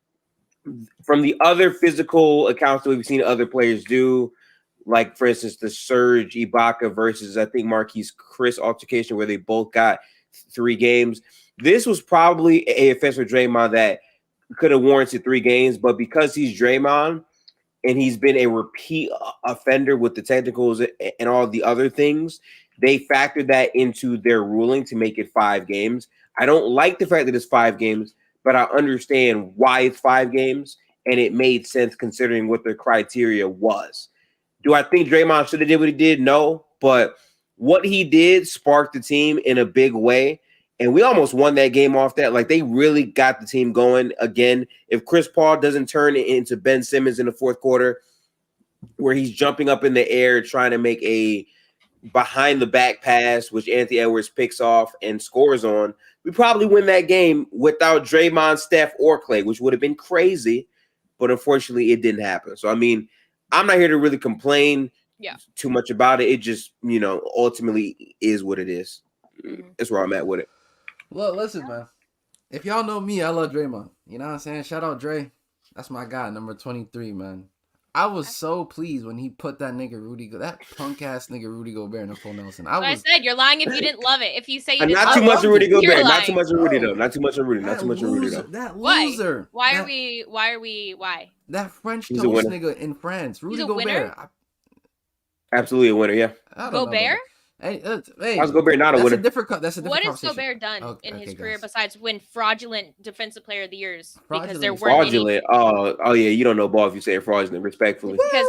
from the other physical accounts that we've seen other players do, like, for instance, the Serge Ibaka versus, I think, Marquise Chris altercation where they both got 3 games. This was probably a offense for Draymond that could have warranted 3 games, but because he's Draymond and he's been a repeat offender with the technicals and all the other things, they factored that into their ruling to make it 5 games. I don't like the fact that it's 5 games, but I understand why it's 5 games, and it made sense considering what their criteria was. Do I think Draymond should have did what he did? No, but what he did sparked the team in a big way, and we almost won that game off that. Like, they really got the team going again. If Chris Paul doesn't turn it into Ben Simmons in the fourth quarter, where he's jumping up in the air trying to make a behind the back pass, which Anthony Edwards picks off and scores on, we probably win that game without Draymond, Steph, or Klay, which would have been crazy, but unfortunately it didn't happen. So, I mean, I'm not here to really complain too much about it. It just, ultimately is what it is. That's where I'm at with it. Well, listen, man. If y'all know me, I love Draymond. You know what I'm saying? Shout out Dre. That's my guy, number 23, man. I was so pleased when he put that punk ass nigga Rudy Gobert in a full Nelson. I said you're lying if you didn't love it. If you say you didn't, not too much of Rudy Gobert, not too much of Rudy though. Not too much of Rudy. Not too much of Rudy though. That loser. Why? That French toast nigga in France, Rudy Gobert. Absolutely a winner, yeah. Gobert? Hey, how's Gobert not a winner? That's a different What has conversation. Gobert done in his career besides win fraudulent defensive player of the years? Fraudulent. Because there weren't fraudulent. Oh yeah, you don't know ball if you say it fraudulent. Respectfully, because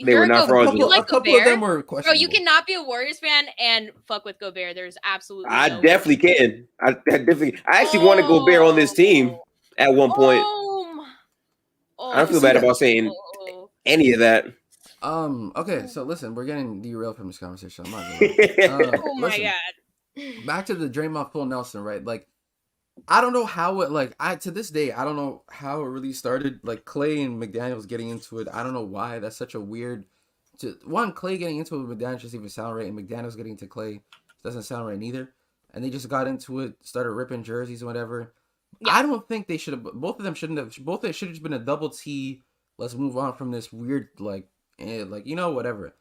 they were not fraudulent. You like a couple Gobert? of them were questionable. Bro, you cannot be a Warriors fan and fuck with Gobert. There's absolutely. I definitely can. I actually wanted Gobert on this team at one point. I don't feel bad about saying any of that. Okay, so listen, we're getting derailed from this conversation. I'm not gonna oh my god. Back to the Draymond full Nelson, right? Like, I don't know how it to this day, I don't know how it really started. Like, Klay and McDaniels getting into it. I don't know why. That's such a weird Klay getting into it with McDaniels doesn't even sound right, and McDaniels getting to Klay doesn't sound right neither. And they just got into it, started ripping jerseys and whatever. Yeah. I don't think they should have. Both of them shouldn't have. Both of it should have just been a double T. Let's move on from this weird whatever.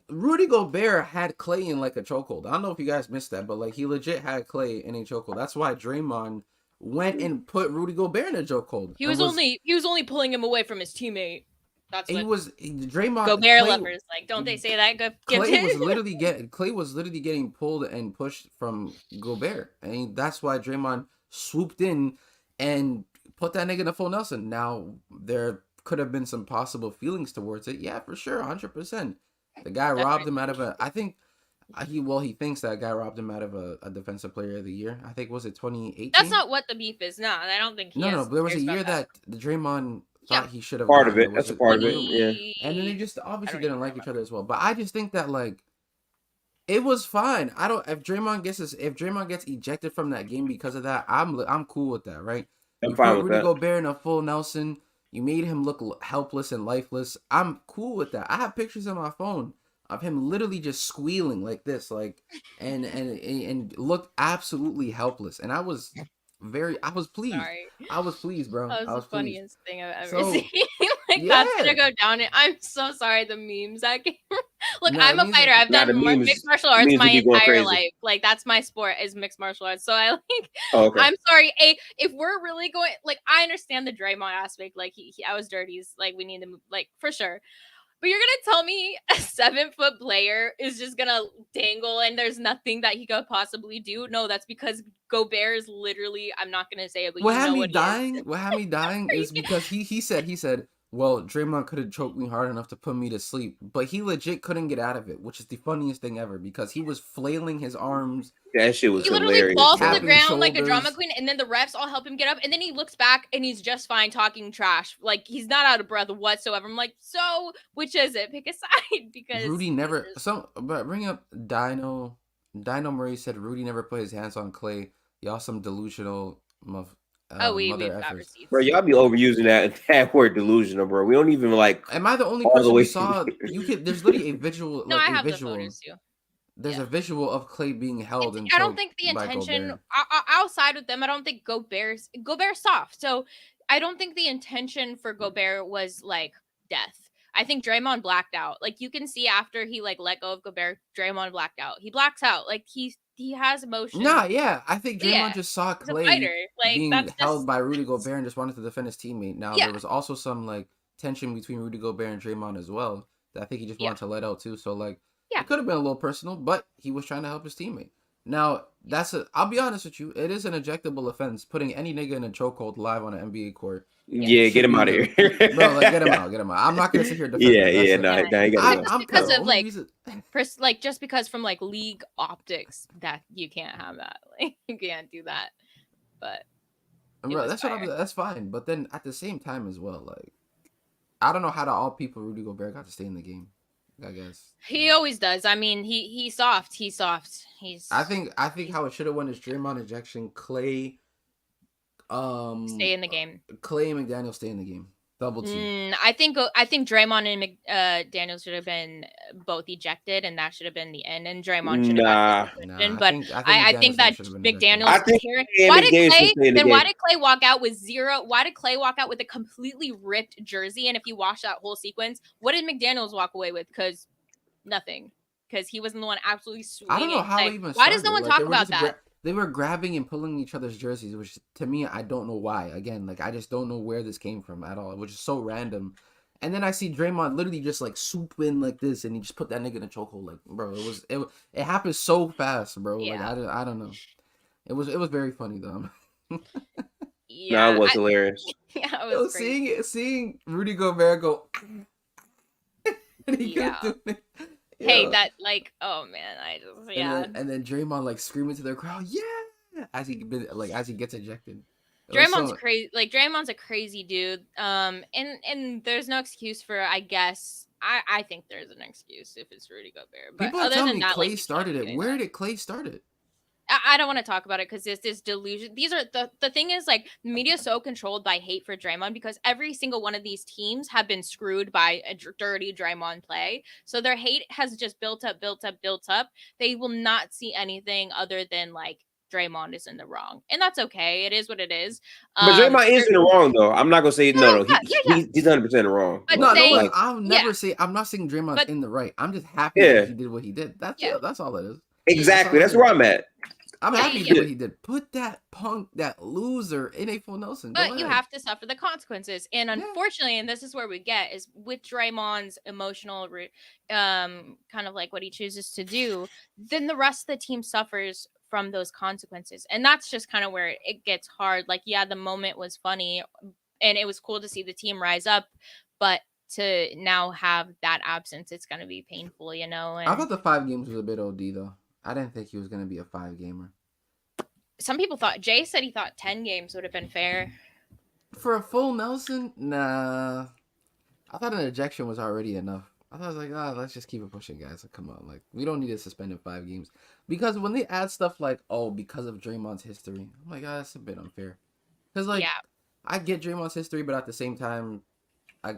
Rudy Gobert had Klay in like a chokehold. I don't know if you guys missed that, but like he legit had Klay in a chokehold. That's why Draymond went and put Rudy Gobert in a chokehold. He was only pulling him away from his teammate. That's what Draymond Gobert Klay, lovers like. Don't they say that? Klay was literally getting pulled and pushed from Gobert, and that's why Draymond swooped in and put that nigga in a full Nelson. Now there could have been some possible feelings towards it. Yeah, for sure, 100%. The guy robbed him out of a. I think he thinks that guy robbed him out of a defensive player of the year. I think was it 2018. That's not what the beef is. No, I don't think. No. But there was a year that the Draymond thought he should have part of it. That's a part of it. Yeah. And then they just obviously didn't like each other as well. But I just think that like it was fine. If Draymond gets ejected from that game because of that, I'm cool with that, right? I'm fine with Rudy that. Gobert in a full Nelson. You made him look helpless and lifeless. I'm cool with that. I have pictures on my phone of him literally just squealing like this, like and looked absolutely helpless. And I was pleased. Sorry. I was pleased, bro. That was I the was funniest thing I've ever So, seen. Like that's gonna go down. I'm so sorry. The memes that came. Look, No, I'm it a means fighter. I've Nah, done the memes- mixed martial arts memes my would be going entire crazy. life. Like that's my sport is mixed martial arts. So I like. Oh, okay. I'm sorry. If we're really going, like, I understand the Draymond aspect. Like I was dirty. Like we need to move, like for sure. But you're gonna tell me a 7-foot player is just gonna dangle and there's nothing that he could possibly do? No, that's because Gobert is literally. I'm not gonna say it, but what you had know me what dying? What had me dying is because he said, well, Draymond could have choked me hard enough to put me to sleep, but he legit couldn't get out of it, which is the funniest thing ever because he was flailing his arms. That shit was He literally hilarious. falls to bro. the Tapping ground like a drama shoulders. queen, and then the refs all help him get up, and then he looks back and he's just fine talking trash. Like he's not out of breath whatsoever. I'm like, so which is it? Pick a side because Rudy never but bring up Dino Murray said Rudy never put his hands on Klay. Y'all some delusional we've mother got effers. receipts. Bro, y'all be overusing that word delusional, bro. We don't even like. Am I the only All the person way- who saw there's literally a visual No, like I a have the visual. photos too. There's Yeah. a visual of Klay being held and I don't choked think the by intention Gobert. outside with them. I don't think Gobert's soft. So I don't think the intention for Gobert was like death. I think Draymond blacked out. Like you can see after he like let go of Gobert, Draymond blacked out. He blacks out. Like he has emotion. Nah, yeah. I think Draymond Yeah, just saw He's a Klay fighter. Like being that's held just by Rudy Gobert and just wanted to defend his teammate. Now Yeah. there was also some like tension between Rudy Gobert and Draymond as well that I think he just Yeah. wanted to let out too. So like Yeah. it could have been a little personal, but he was trying to help his teammate. Now I'll be honest with you, it is an ejectable offense putting any nigga in a chokehold live on an NBA court. Yeah, get him out of here, Bro, like get him out. I'm not gonna sit here and defend Yeah, that. That's yeah, it. no, Yeah. no, you gotta go. Just because the of, only like, reason- like just because from like league optics that you can't have that. Like you can't do that. But it Bro, was that's fire. that's fine. But then at the same time as well, like I don't know how to all people Rudy Gobert got to stay in the game. I guess he always does. I mean, he's soft. He's soft. I think how it should have went is Draymond ejection, Klay, stay in the game. Klay and McDaniel stay in the game. Double team. I think Draymond and Daniel should have been both ejected, and that should have been the end. And Draymond should have Nah. gotten the Nah, decision, but I think McDaniels that should have been ejected. McDaniel's I think carrying. yeah, Why did McDaniels should Klay? stay in the Then why game. did Klay walk out with zero? Why did Klay walk out with a completely ripped jersey? And if you watch that whole sequence, what did McDaniel's walk away with? Because nothing. Because he wasn't the one absolutely swinging. I don't know how like, it even why does no started. one Like, talk they were about just that? they were grabbing and pulling each other's jerseys, which to me I don't know why. Again, like I just don't know where this came from at all, which is so random. And then I see Draymond literally just like swoop in like this, and he just put that nigga in a chokehold. Like, bro, it happened so fast, bro. Yeah. Like I don't know. It was very funny though. Yeah, No, it was hilarious. yeah, it Yo, was crazy. seeing Rudy Gobert go, and he Yeah. couldn't do it. Hey, Yo. that like, oh man, I just yeah. And then Draymond like screaming to the crowd, yeah, as he gets ejected. It was Draymond's so- crazy. Like Draymond's a crazy dude. And there's no excuse for. I guess I think there's an excuse if it's Rudy Gobert. But People are other telling than me that, like, Klay you started can't it. do Where that. did Klay start it? I don't want to talk about it because there's this delusion. These are the thing is like the media is so controlled by hate for Draymond because every single one of these teams have been screwed by a dirty Draymond play. So their hate has just built up. They will not see anything other than like Draymond is in the wrong, and that's okay. It is what it is. But Draymond is in the wrong, though. I'm not gonna say no. Yeah. He's 100% wrong. But No, saying, like, I'll never say. I'm not saying Draymond's But- in the right. I'm just happy Yeah. that he did what he did. That's Yeah. it. That's all it is. Exactly. That's all it where is. I'm at. I'm Yeah, happy he yeah. did what he did. Put that punk, that loser in a full Nelson. Go but you ahead. have to suffer the consequences, and unfortunately, and this is where we get is with Draymond's emotional, kind of like what he chooses to do. Then the rest of the team suffers from those consequences, and that's just kind of where it gets hard. Like, yeah, the moment was funny, and it was cool to see the team rise up, but to now have that absence, it's going to be painful, you know. And I thought the 5 games was a bit OD though. I didn't think he was gonna be a 5-gamer. some people thought Jay said he thought 10 games would have been fair. For a full Nelson, nah. I thought an ejection was already enough. I thought let's just keep it pushing, guys. Like, come on, like we don't need to suspend in 5 games. Because when they add stuff like, oh, because of Draymond's history, I'm like, that's a bit unfair. Because like, I get Draymond's history, but at the same time,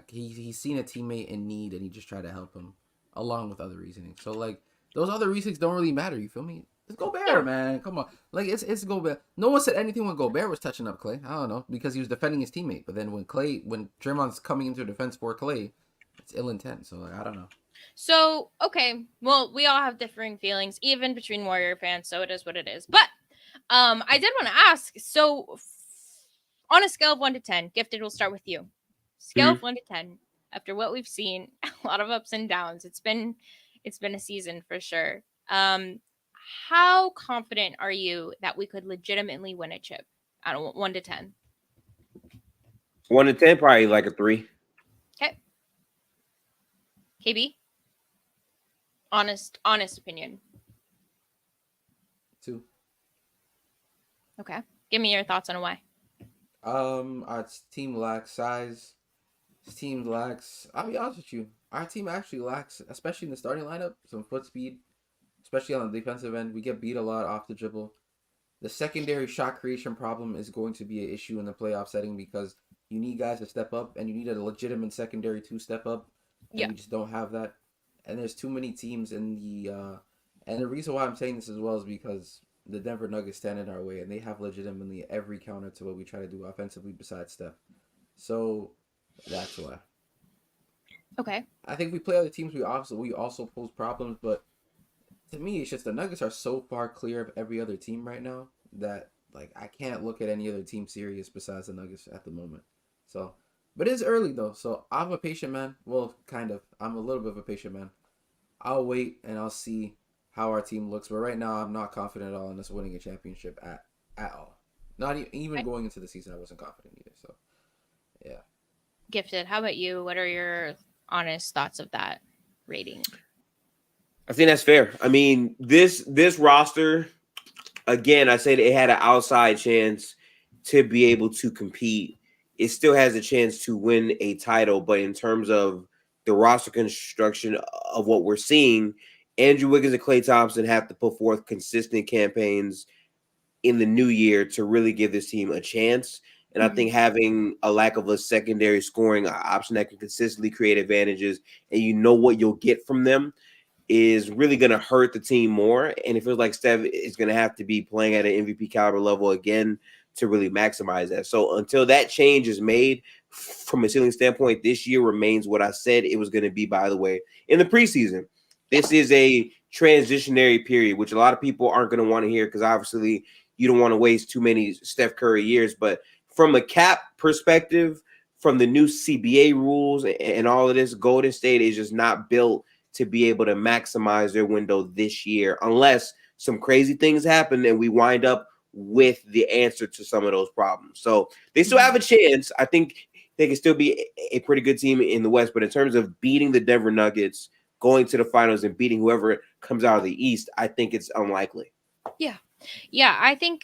he's seen a teammate in need and he just tried to help him, along with other reasoning. So like, those other reasons don't really matter. You feel me? It's Gobert, man. Come on, like it's Gobert. No one said anything when Gobert was touching up Klay. I don't know, because he was defending his teammate. But then when Draymond's coming into defense for Klay, it's ill intent. So like, I don't know. So, okay. Well, we all have differing feelings, even between Warrior fans. So it is what it is. But I did want to ask. So on a scale of 1 to 10, Gifted, we'll start with you. Scale of 1 to 10. After what we've seen, a lot of ups and downs. It's been a season for sure. How confident are you that we could legitimately win a chip? I don't want 1 to 10. 1 to 10, probably like a 3. Okay. KB? Honest opinion. 2. Okay. Give me your thoughts on why. Our team lacks size. This team lacks. I'll be honest with you. Our team actually lacks, especially in the starting lineup, some foot speed. Especially on the defensive end, we get beat a lot off the dribble. The secondary shot creation problem is going to be an issue in the playoff setting because you need guys to step up, and you need a legitimate secondary to step up. And we just don't have that. And there's too many teams in the. And the reason why I'm saying this as well is because the Denver Nuggets stand in our way, and they have legitimately every counter to what we try to do offensively besides Steph. So that's why. Okay. I think we play other teams. We also pose problems, but to me, it's just the Nuggets are so far clear of every other team right now that like I can't look at any other team serious besides the Nuggets at the moment. So, but it's early though, so I'm a patient man. Well, kind of. I'm a little bit of a patient man. I'll wait and I'll see how our team looks. But right now, I'm not confident at all in us winning a championship at all. Not even going into the season, I wasn't confident either. So, yeah. Gifted, how about you? What are your honest thoughts of that rating? I think that's fair. I mean, this roster, again, I said it had an outside chance to be able to compete. It still has a chance to win a title, but in terms of the roster construction of what we're seeing, Andrew Wiggins and Klay Thompson have to put forth consistent campaigns in the new year to really give this team a chance. And I think having a lack of a secondary scoring option that can consistently create advantages and you know what you'll get from them is really going to hurt the team more. And it feels like Steph is going to have to be playing at an MVP caliber level again to really maximize that. So until that change is made from a ceiling standpoint, this year remains what I said it was going to be, by the way, in the preseason. This is a transitionary period, which a lot of people aren't going to want to hear because obviously you don't want to waste too many Steph Curry years. But from a cap perspective, from the new CBA rules and all of this, Golden State is just not built to be able to maximize their window this year unless some crazy things happen and we wind up with the answer to some of those problems. So they still have a chance. I think they can still be a pretty good team in the West, but in terms of beating the Denver Nuggets, going to the finals and beating whoever comes out of the East, I think it's unlikely. Yeah, I think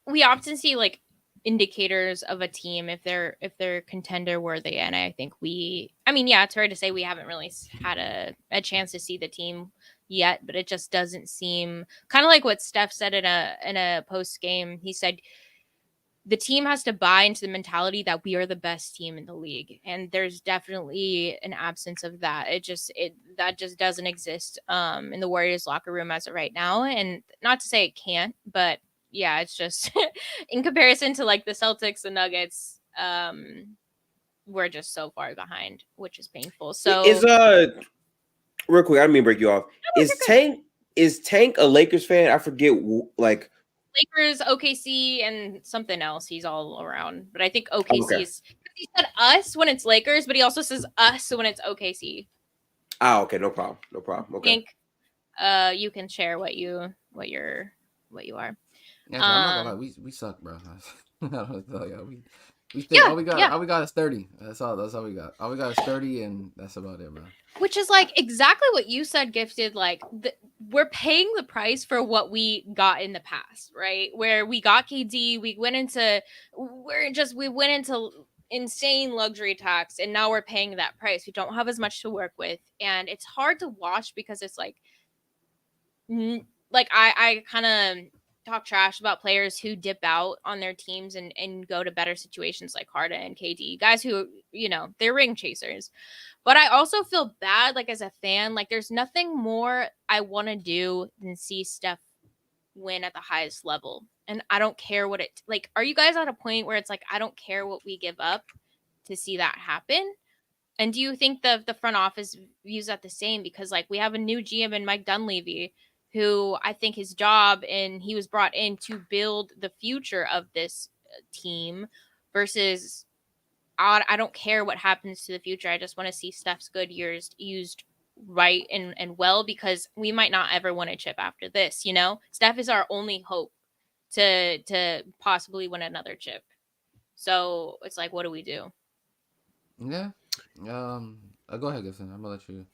we often see like indicators of a team if they're contender worthy, and I think it's hard to say we haven't really had a chance to see the team yet, but it just doesn't seem kind of like what Steph said in a post game. He said the team has to buy into the mentality that we are the best team in the league, and there's definitely an absence of that. That just doesn't exist in the Warriors locker room as of right now, and not to say it can't, but yeah, it's just in comparison to like the Celtics, the Nuggets, we're just so far behind, which is painful. So Is real quick, I didn't mean to break you off. no, you're good. Is Tank a Lakers fan? I forget. Like, Lakers, OKC, and something else. He's all around, but I think okay. OKC's. He said us when it's Lakers, but he also says us when it's OKC. Okay, no problem, no problem. Okay. Think, you can share what you are. Yeah, I'm not gonna lie, we suck, bro. I don't tell you, we think Yeah, all we got yeah. all we got is 30. That's all we got. All we got is 30, and that's about it, bro. Which is like exactly what you said, Gifted. Like we're paying the price for what we got in the past, right? Where we got KD, we went into insane luxury tax, and now we're paying that price. We don't have as much to work with, and it's hard to watch because it's like I kind of talk trash about players who dip out on their teams and go to better situations like Harden and KD, guys who, they're ring chasers. But I also feel bad, like as a fan, like there's nothing more I want to do than see Steph win at the highest level. And I don't care what it, like, are you guys at a point where it's like, I don't care what we give up to see that happen? And do you think the front office views that the same? Because like we have a new GM in Mike Dunleavy, who I think his job, and he was brought in to build the future of this team versus I don't care what happens to the future. I just want to see Steph's good years used right and well, because we might not ever win a chip after this, Steph is our only hope to possibly win another chip. So it's like, what do we do? Yeah. Go ahead, Gibson. I'm gonna let you.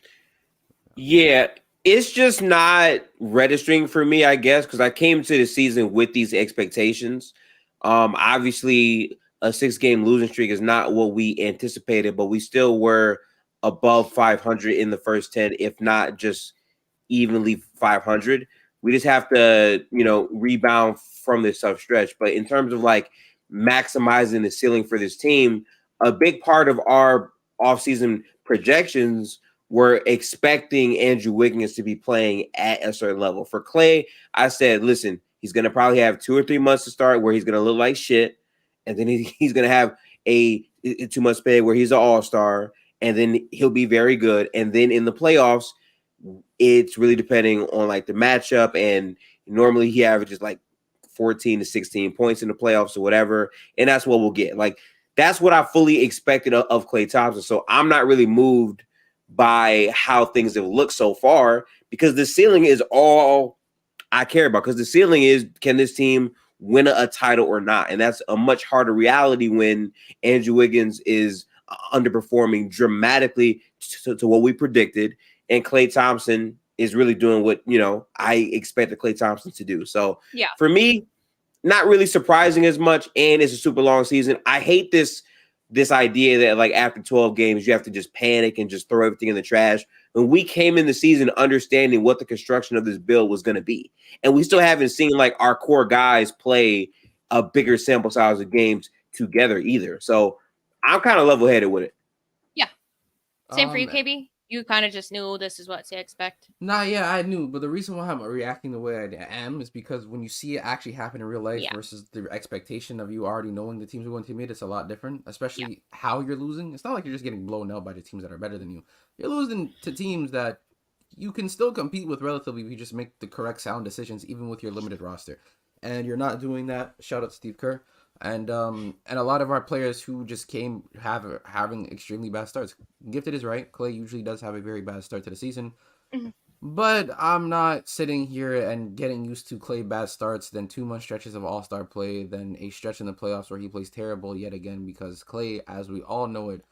Yeah, it's just not registering for me, I guess, because I came to the season with these expectations. Obviously, a 6-game losing streak is not what we anticipated, but we still were above 500 in the first 10, if not just evenly 500. We just have to, rebound from this tough stretch. But in terms of like maximizing the ceiling for this team, a big part of our offseason projections were expecting Andrew Wiggins to be playing at a certain level. For Klay, I said, listen, he's going to probably have 2 or 3 months to start where he's going to look like shit. And then he's going to have a 2 months pay where he's an all-star. And then he'll be very good. And then in the playoffs, it's really depending on like the matchup. And normally he averages like 14 to 16 points in the playoffs or whatever. And that's what we'll get. Like, that's what I fully expected of Klay Thompson. So I'm not really moved by how things have looked so far, because the ceiling is all I care about. Because the ceiling is, can this team win a title or not? And that's a much harder reality when Andrew Wiggins is underperforming dramatically to what we predicted, and Klay Thompson is really doing what I expected Klay Thompson to do. So Yeah, for me, not really surprising as much, and it's a super long season. I hate this idea that like after 12 games you have to just panic and just throw everything in the trash. When we came in the season understanding what the construction of this build was going to be, and we still haven't seen like our core guys play a bigger sample size of games together either. So I'm kind of level-headed with it. Yeah. Same for you, KB? You kind of just knew this is what to expect. Nah, yeah, I knew, but the reason why I'm reacting the way I am is because when you see it actually happen in real life versus the expectation of you already knowing the teams are going to meet, it's a lot different, especially how you're losing. It's not like you're just getting blown out by the teams that are better than you. You're losing to teams that you can still compete with relatively if you just make the correct sound decisions, even with your limited roster. And you're not doing that. Shout out to Steve Kerr. And a lot of our players who just came having extremely bad starts. Gifted is right. Klay usually does have a very bad start to the season. Mm-hmm. But I'm not sitting here and getting used to Klay bad starts, then 2 month stretches of all-star play, then a stretch in the playoffs where he plays terrible yet again, because Klay, as we all know it,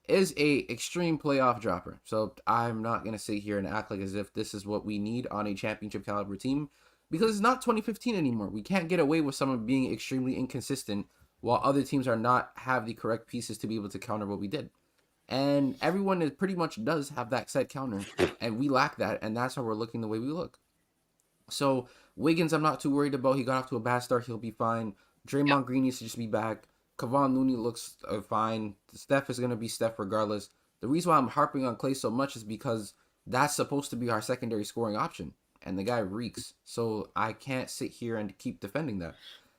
is a extreme playoff dropper. So I'm not going to sit here and act like as if this is what we need on a championship caliber team. Because it's not 2015 anymore. We can't get away with someone being extremely inconsistent while other teams are not have the correct pieces to be able to counter what we did. And everyone is pretty much does have that set counter, and we lack that, and that's how we're looking the way we look. So Wiggins, I'm not too worried about. He got off to a bad start. He'll be fine. Draymond Green needs to just be back. Kevon Looney looks fine. Steph is going to be Steph regardless. The reason why I'm harping on Klay so much is because that's supposed to be our secondary scoring option. and the guy reeks. So I can't sit here and keep defending that.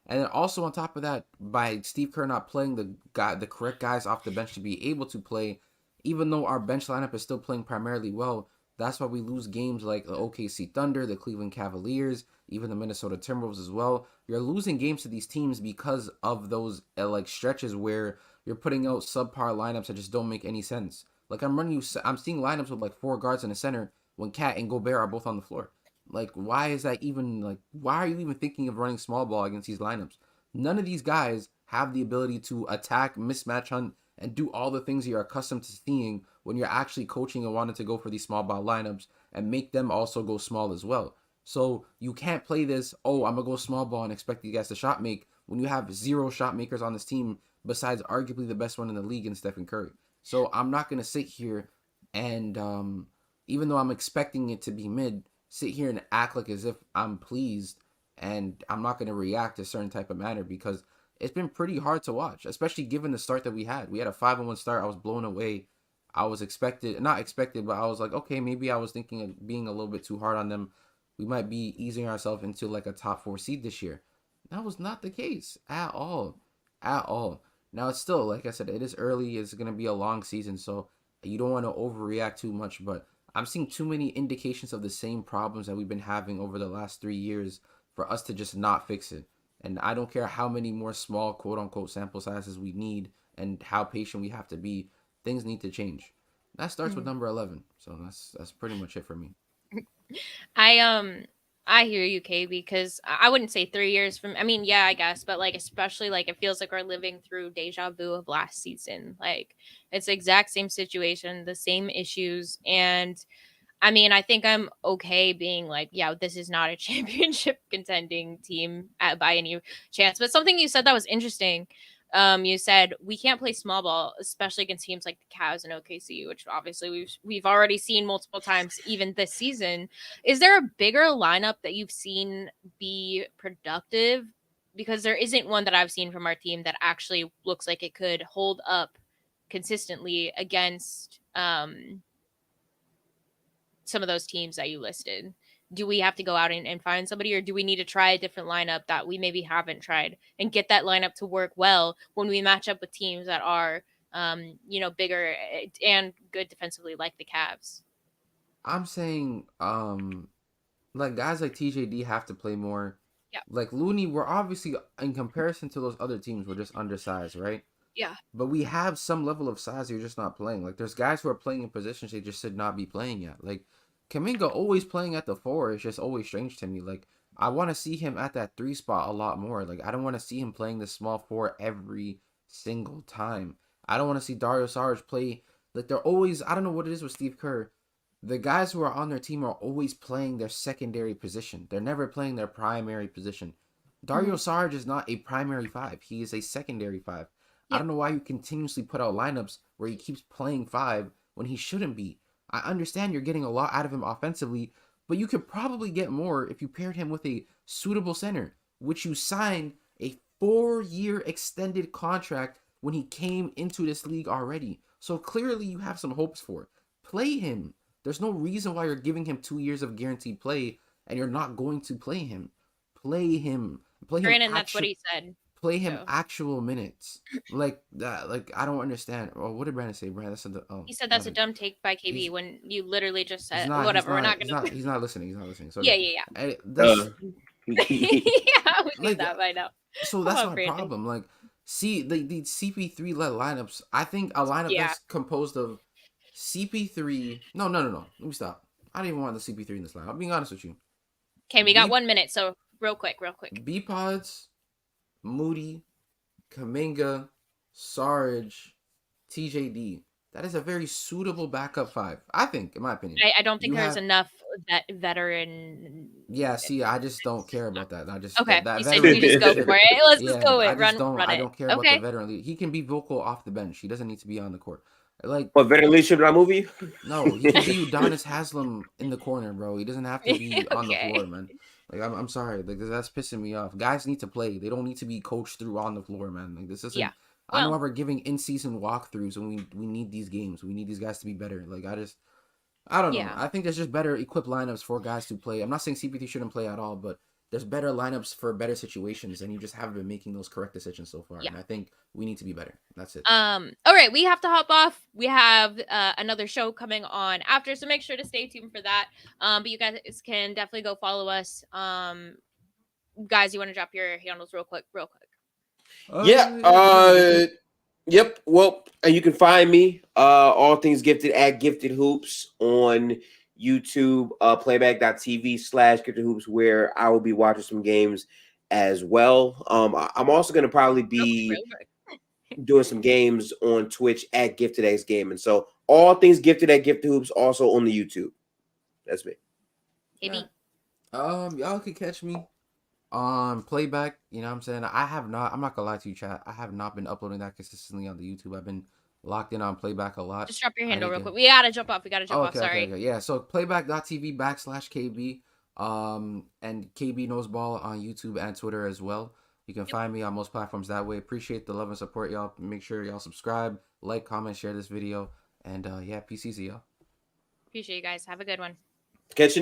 And then also on top of that, by Steve Kerr not playing the correct guys off the bench to be able to play, even though our bench lineup is still playing primarily well, that's why we lose games like the OKC Thunder, the Cleveland Cavaliers, even the Minnesota Timberwolves as well. You're losing games to these teams because of those like stretches where you're putting out subpar lineups that just don't make any sense. Like I'm seeing lineups with like 4 guards in the center when Cat and Gobert are both on the floor. Like, why is that even, like, why are you even thinking of running small ball against these lineups? None of these guys have the ability to attack, mismatch hunt, and do all the things you're accustomed to seeing when you're actually coaching and wanting to go for these small ball lineups and make them also go small as well. So you can't play this, oh, I'm going to go small ball and expect you guys to shot make when you have 0 shot makers on this team besides arguably the best one in the league in Stephen Curry. So I'm not going to sit here and, even though I'm expecting it to be mid, sit here and act like as if I'm pleased and I'm not going to react a certain type of manner because it's been pretty hard to watch, especially given the start that we had. We had a 5-1 start. I was blown away. I was not expected, but I was like, okay, maybe I was thinking of being a little bit too hard on them. We might be easing ourselves into like a top 4 seed this year. That was not the case at all. Now it's still, like I said, it is early. It's going to be a long season, so you don't want to overreact too much, but I'm seeing too many indications of the same problems that we've been having over the last 3 years for us to just not fix it. And I don't care how many more small quote-unquote sample sizes we need and how patient we have to be. Things need to change. That starts with number 11. So that's pretty much it for me. I hear you, KB, because I wouldn't say 3 years from. I mean, yeah, I guess, but like especially like it feels like we're living through deja vu of last season. Like it's the exact same situation, the same issues, and I mean, I think I'm okay being like, yeah, this is not a championship contending team by any chance. But something you said that was interesting. You said we can't play small ball, especially against teams like the Cavs and OKC, which obviously we've already seen multiple times, even this season. Is there a bigger lineup that you've seen be productive? Because there isn't one that I've seen from our team that actually looks like it could hold up consistently against some of those teams that you listed. Do we have to go out and find somebody, or do we need to try a different lineup that we maybe haven't tried and get that lineup to work well when we match up with teams that are, bigger and good defensively like the Cavs? I'm saying, like guys like TJD have to play more. Yeah. Like Looney, we're obviously in comparison to those other teams, we're just undersized, right? Yeah. But we have some level of size you're just not playing. Like there's guys who are playing in positions they just should not be playing yet. Like Kuminga always playing at the 4 is just always strange to me. Like I want to see him at that 3 spot a lot more. Like I don't want to see him playing the small 4 every single time. I don't want to see Dario Saric play. Like they're always, I don't know what it is with Steve Kerr. The guys who are on their team are always playing their secondary position. They're never playing their primary position. Dario Saric is not a primary 5. He is a secondary 5. I don't know why you continuously put out lineups where he keeps playing 5 when he shouldn't be. I understand you're getting a lot out of him offensively, but you could probably get more if you paired him with a suitable center, which you signed a 4-year extended contract when he came into this league already. So clearly you have some hopes for. Play him. There's no reason why you're giving him 2 years of guaranteed play and you're not going to play him. Play him. Granted, that's what he said. Play him actual minutes. Like that. Like I don't understand. Oh, what did Brandon say? Brandon said he said that's a dumb take by KB when you literally just said whatever. We're not gonna. He's not listening. So yeah. That's, yeah, we knew that by now. So that's my problem. Like, see the CP3 led lineups. I think a lineup that's composed of CP3. No. Let me stop. I don't even want the CP3 in this lineup. I'm being honest with you. Okay, we got 1 minute, so real quick. B-Pods, Moody, Kuminga, Saric, TJD. That is a very suitable backup 5, I think, in my opinion. I don't think there's enough veteran. Yeah, see, I just don't care about that. I just okay. That you said you just go for it. Let's just go with run it. I don't care about the veteran lead. He can be vocal off the bench. He doesn't need to be on the court. Like what veteran leadership in that movie? No, he can be Udonis Haslem in the corner, bro. He doesn't have to be on the floor, man. Like I'm sorry, like that's pissing me off. Guys need to play. They don't need to be coached through on the floor, man. Like this isn't. Yeah. I know we're giving in-season walkthroughs, and we need these games. We need these guys to be better. Like I don't know. Yeah. I think there's just better equipped lineups for guys to play. I'm not saying CP3 shouldn't play at all, but there's better lineups for better situations, and you just haven't been making those correct decisions so far. Yeah. And I think we need to be better. That's it. All right, we have to hop off. We have another show coming on after, so make sure to stay tuned for that. But you guys can definitely go follow us. Guys, you want to drop your handles real quick? Yep. Well, you can find me all things gifted at Gifted Hoops on YouTube, playback.tv/Gifted Hoops, where I will be watching some games as well. I'm also going to probably be doing some games on Twitch at Gifted X Gaming. So all things gifted at Gifted Hoops, also on the YouTube. That's me. AB. Y'all can catch me on playback. You know what I'm saying? I'm not gonna lie to you, chat. I have not been uploading that consistently on the YouTube. I've been locked in on playback a lot. Just drop your handle real quick. We gotta jump off. Sorry. Okay. Yeah. So playback.tv/KB. And KB Noseball on YouTube and Twitter as well. You can find me on most platforms that way. Appreciate the love and support, y'all. Make sure y'all subscribe, like, comment, share this video. And yeah, peace easy, y'all. Appreciate you guys. Have a good one. Catch you.